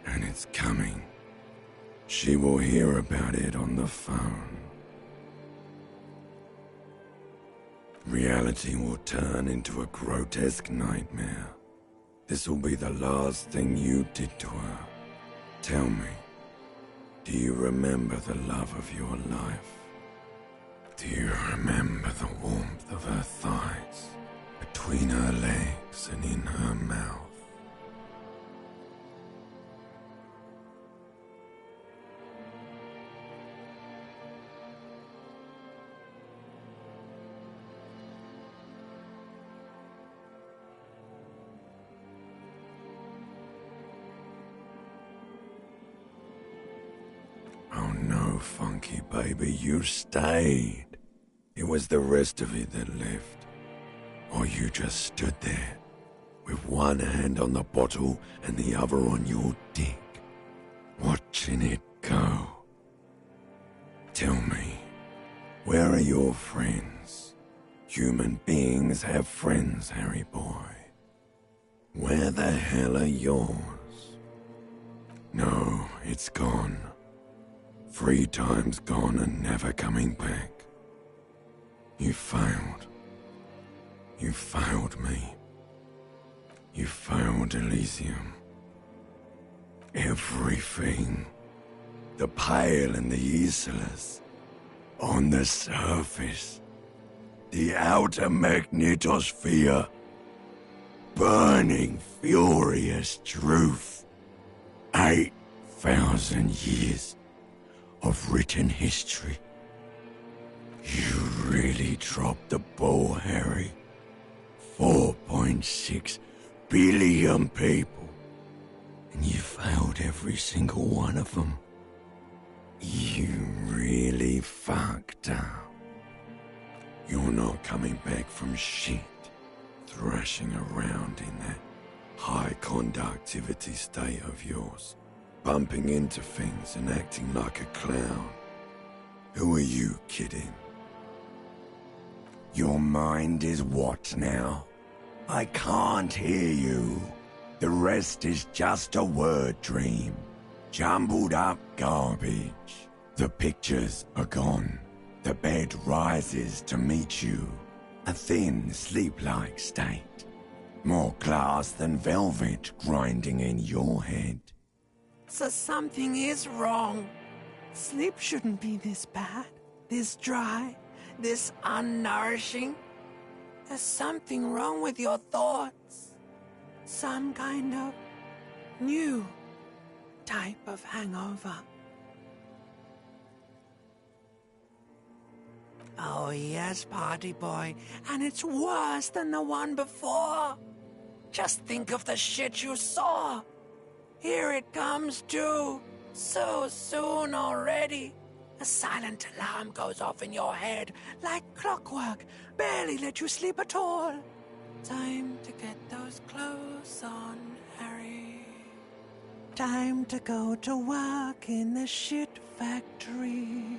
S: And it's coming. She will hear about it on the phone. Reality will turn into a grotesque nightmare. This will be the last thing you did to her. Tell me, do you remember the love of your life? Do you remember the warmth of her thighs, between her legs and in her mouth? Oh no, Funky baby, you stayed. It was the rest of it that left. Or you just stood there, with one hand on the bottle and the other on your dick, watching it go. Tell me, where are your friends? Human beings have friends, Harry boy. Where the hell are yours? No, it's gone. 3 times gone and never coming back. You failed. You failed me. You failed Elysium. Everything. The pale and the Islas. On the surface. The outer magnetosphere. Burning, furious truth. 8,000 years of written history. You really dropped the ball, Harry. 4.6 billion people. And you failed every single one of them. You really fucked up. You're not coming back from shit, thrashing around in that high conductivity state of yours, bumping into things and acting like a clown. Who are you kidding? Your mind is what now? I can't hear you. The rest is just a word dream. Jumbled up garbage. The pictures are gone. The bed rises to meet you. A thin, sleep-like state. More glass than velvet grinding in your head.
T: So something is wrong. Sleep shouldn't be this bad, this dry, this unnourishing. There's something wrong with your thoughts. Some kind of new type of hangover. Oh yes, party boy, and it's worse than the one before. Just think of the shit you saw. Here it comes too, so soon already. A silent alarm goes off in your head like clockwork, barely let you sleep at all. Time to get those clothes on, Harry. Time to go to work in the shit factory.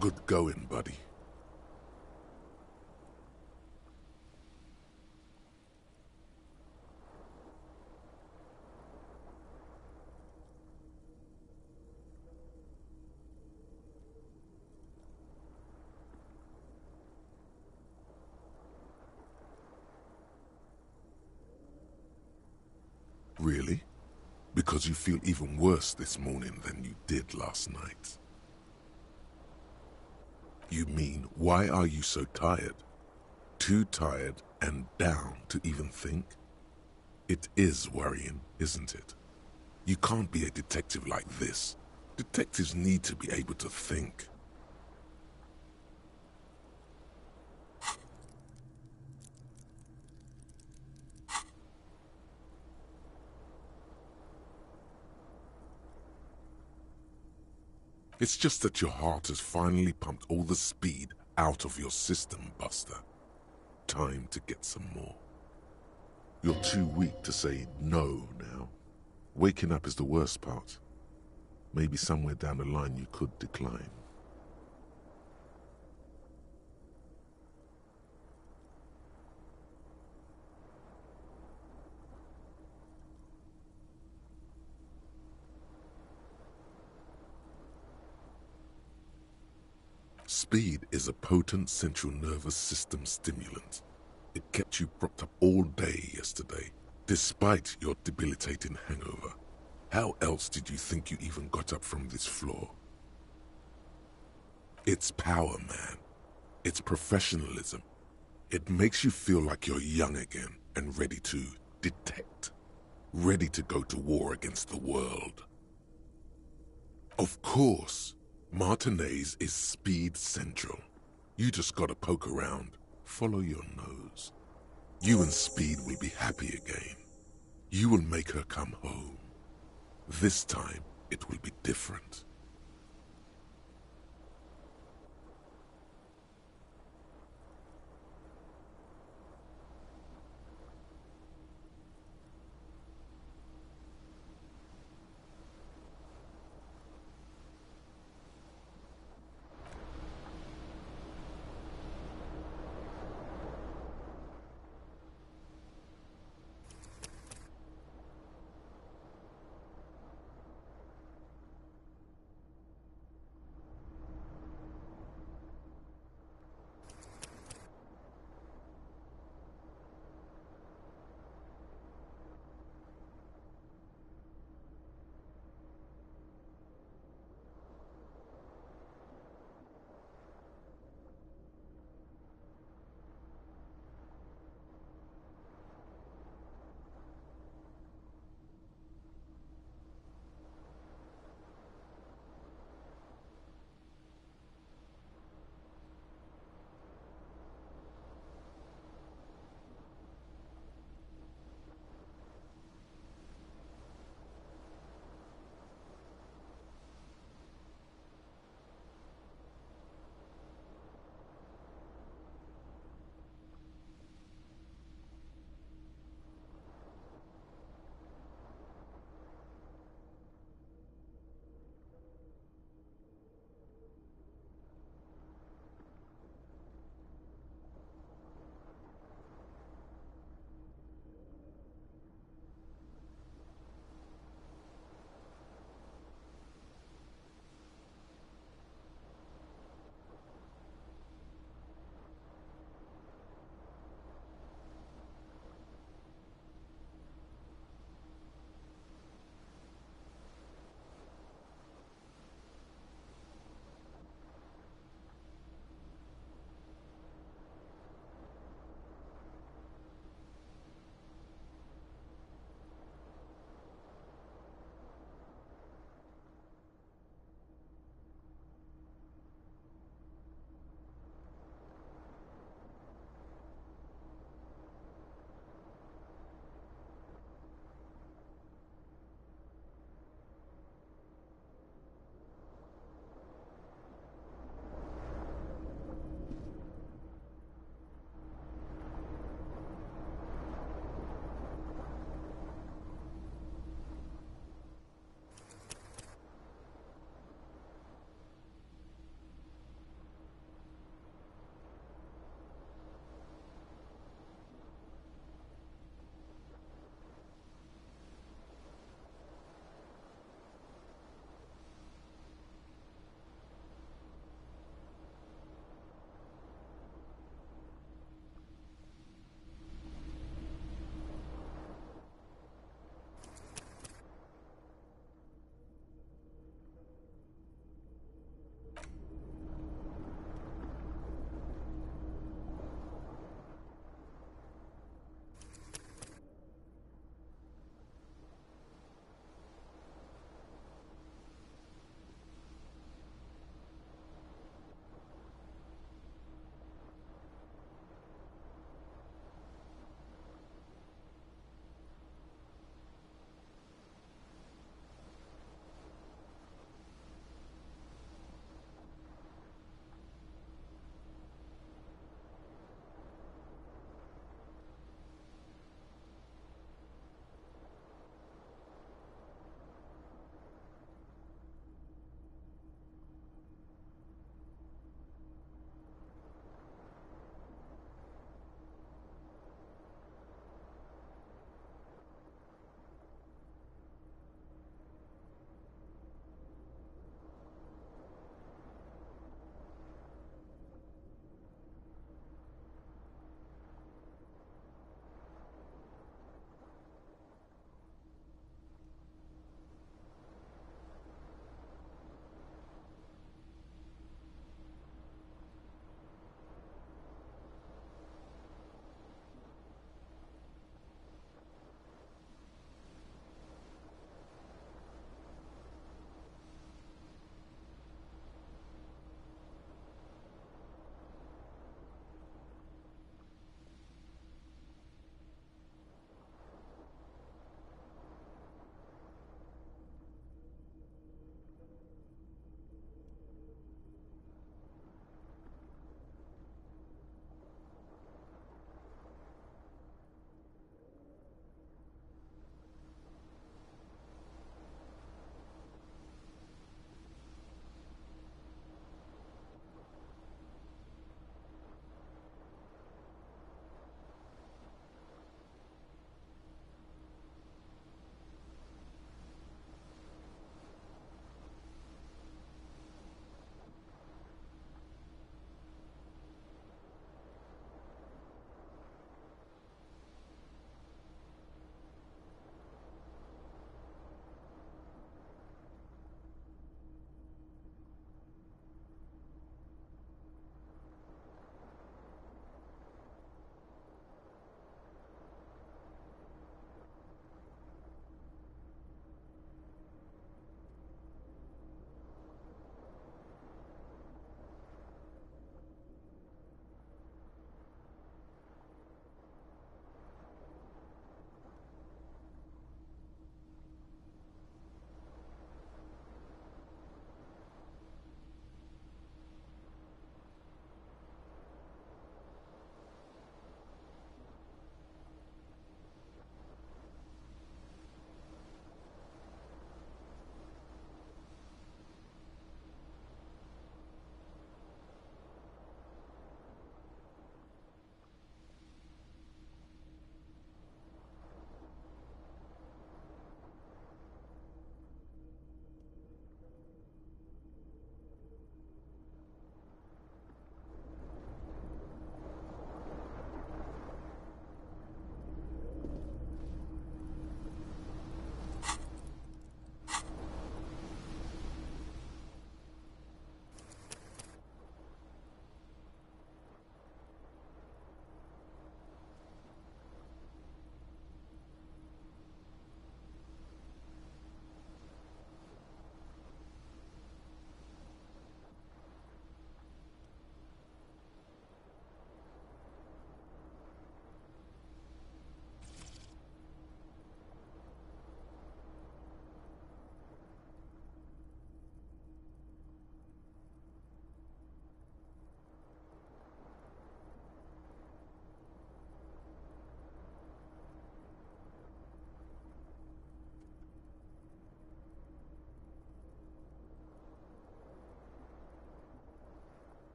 G: Good going, buddy. Really? Because you feel even worse this morning than you did last night? You mean, why are you so tired? Too tired and down to even think? It is worrying, isn't it? You can't be a detective like this. Detectives need to be able to think. It's just that your heart has finally pumped all the speed out of your system, Buster. Time to get some more. You're too weak to say no now. Waking up is the worst part. Maybe somewhere down the line you could decline. Speed is a potent central nervous system stimulant. It kept you propped up all day yesterday, despite your debilitating hangover. How else did you think you even got up from this floor? It's power, man. It's professionalism. It makes you feel like you're young again and ready to detect. Ready to go to war against the world. Of course, Martinez is speed central. You just gotta poke around, follow your nose. You and Speed will be happy again. You will make her come home. This time, it will be different.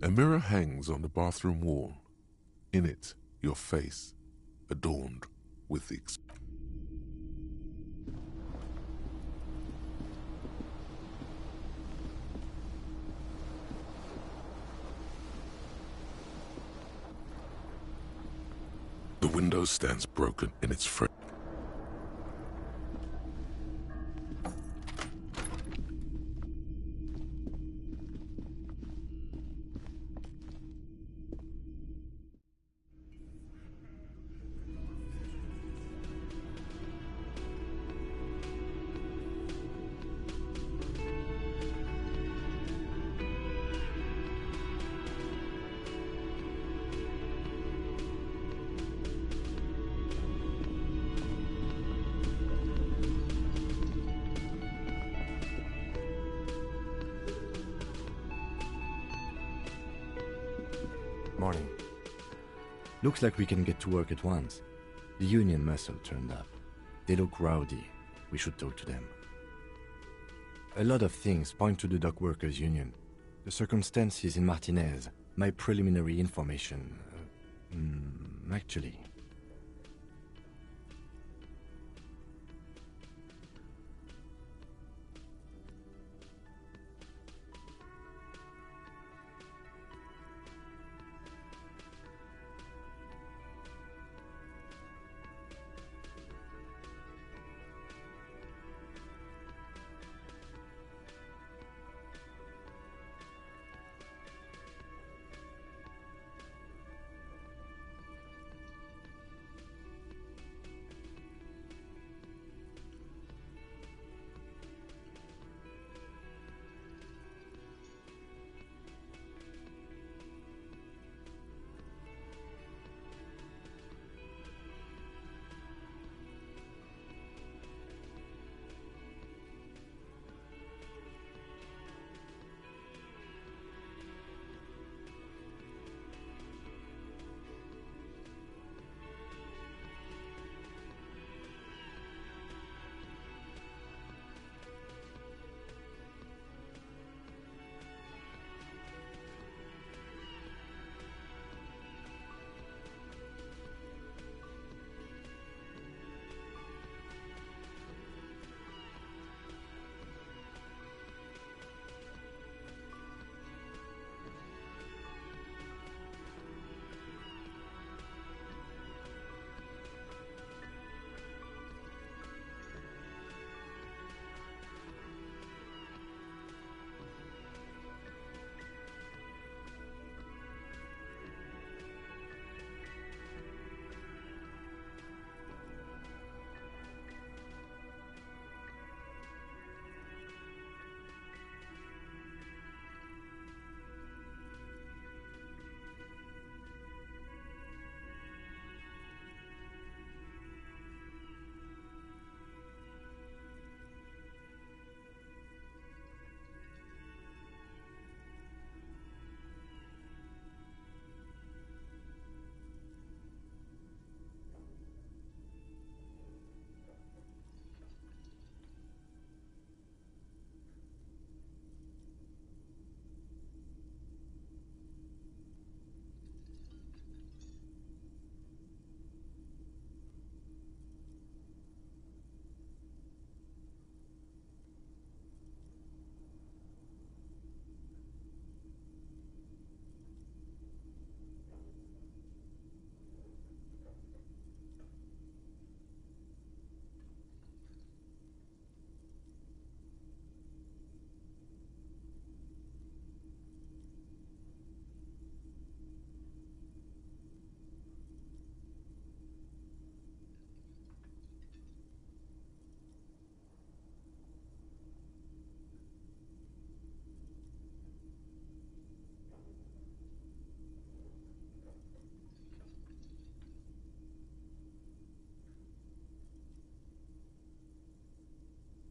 G: A mirror hangs on the bathroom wall. In it, your face, adorned with the The window stands broken in its frame.
A: Morning. Looks like we can get to work at once. The Union muscle turned up. They look rowdy. We should talk to them. A lot of things point to the Dock Workers Union. The circumstances in Martinez, my preliminary information. Actually.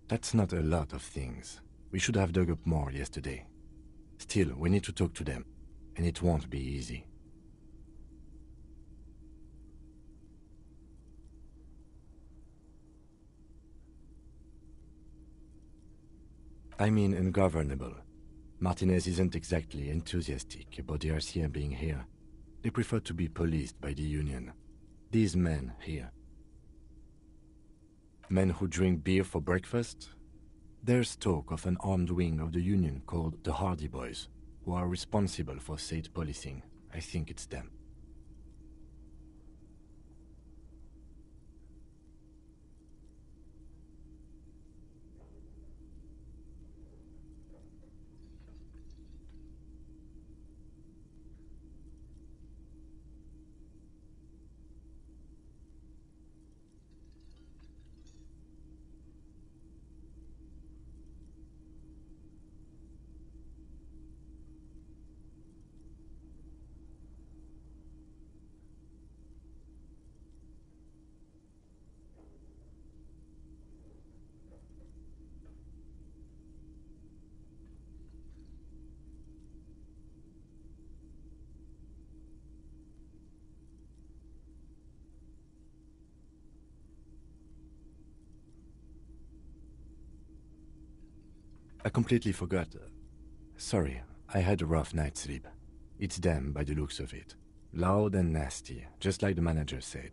A: That's not a lot of things. We should have dug up more yesterday. Still, we need to talk to them, and it won't be easy. I mean ungovernable. Martinez isn't exactly enthusiastic about the RCM being here. They prefer to be policed by the Union. These men here. Men who drink beer for breakfast? There's talk of an armed wing of the Union called the Hardy Boys, who are responsible for state policing. I think it's them. I completely forgot. Sorry, I had a rough night's sleep. It's them by the looks of it. Loud and nasty, just like the manager said.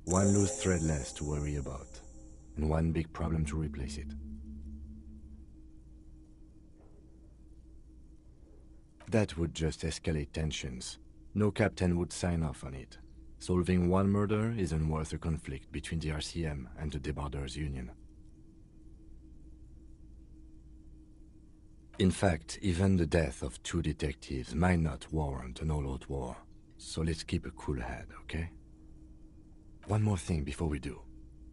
A: One loose thread less to worry about, and one big problem to replace it. That would just escalate tensions. No captain would sign off on it. Solving one murder isn't worth a conflict between the RCM and the Debarders Union. In fact, even the death of 2 detectives might not warrant an all-out war. So let's keep a cool head, okay? One more thing before we do.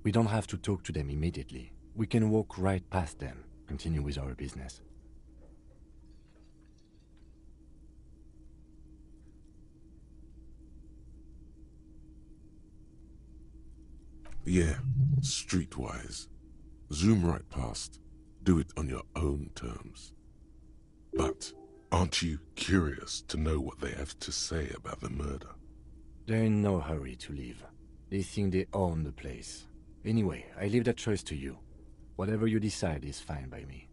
A: We don't have to talk to them immediately. We can walk right past them, continue with our business.
B: Yeah, streetwise. Zoom right past. Do it on your own terms. But aren't you curious to know what they have to say about the murder?
A: They're in no hurry to leave. They think they own the place. Anyway, I leave that choice to you. Whatever you decide is fine by me.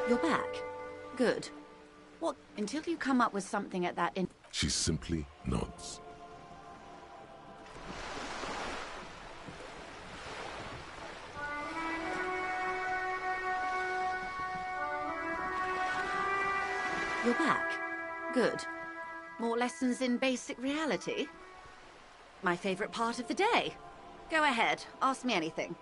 P: You're back. Good. What? Until you come up with something at that
B: She simply nods.
P: You're back. Good. More lessons in basic reality? My favorite part of the day. Go ahead, ask me anything.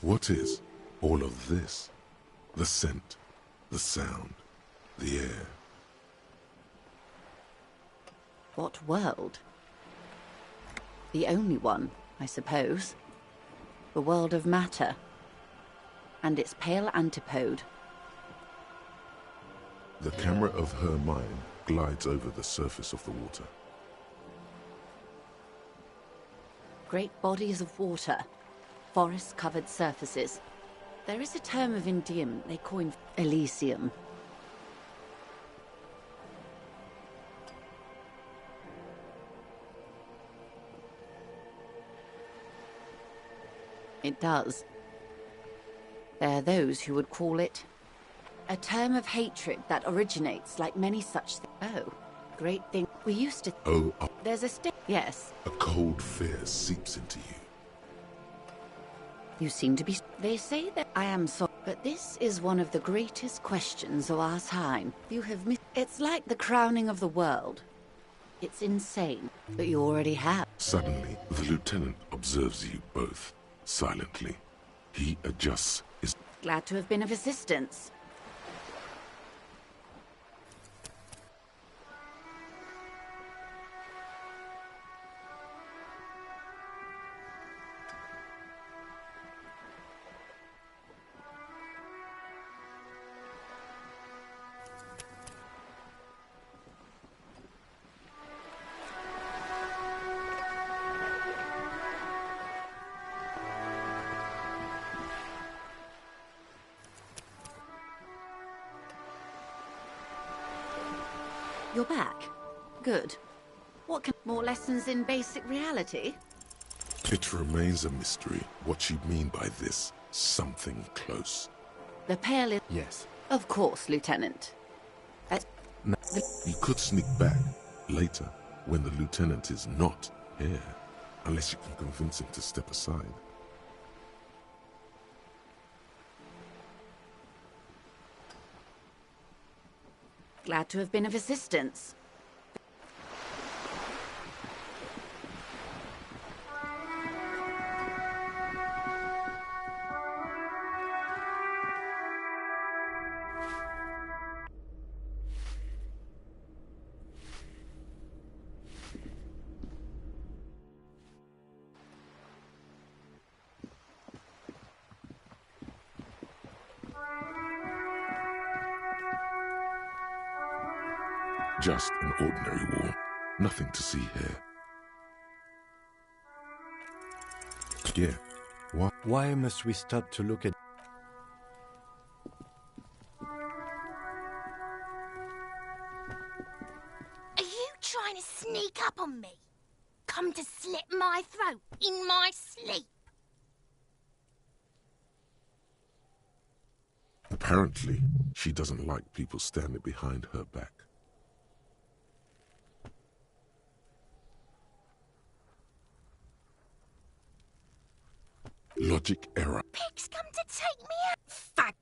B: What is all of this? The scent, the sound, the air.
P: What world? The only one, I suppose. The world of matter. And its pale antipode.
B: The camera of her mind glides over the surface of the water.
P: Great bodies of water. Forest-covered surfaces. There is a term of endearment they coined Elysium. It does. There are those who would call it a term of hatred that originates like many such things. Oh, great thing. We used to...
B: Oh,
P: There's a Yes.
B: A cold fear seeps into you.
P: You seem to be... They say that I am so... But this is one of the greatest questions of our time. You have missed... It's like the crowning of the world. It's insane, but you already have.
B: Suddenly, the lieutenant observes you both, silently. He adjusts his...
P: Glad to have been of assistance. You're back. Good. What can... More lessons in basic reality?
B: It remains a mystery what you mean by this something close.
P: The pale is...
A: Yes.
P: Of course, Lieutenant.
B: You could sneak back later when the lieutenant is not here, unless you can convince him to step aside.
P: Glad to have been of assistance.
B: Just an ordinary wall. Nothing to see here. Yeah.
A: Why must we stop to look at...
U: Are you trying to sneak up on me? Come to slit my throat in my sleep?
B: Apparently, she doesn't like people standing behind her back. Logic error.
U: Pigs come to take me out.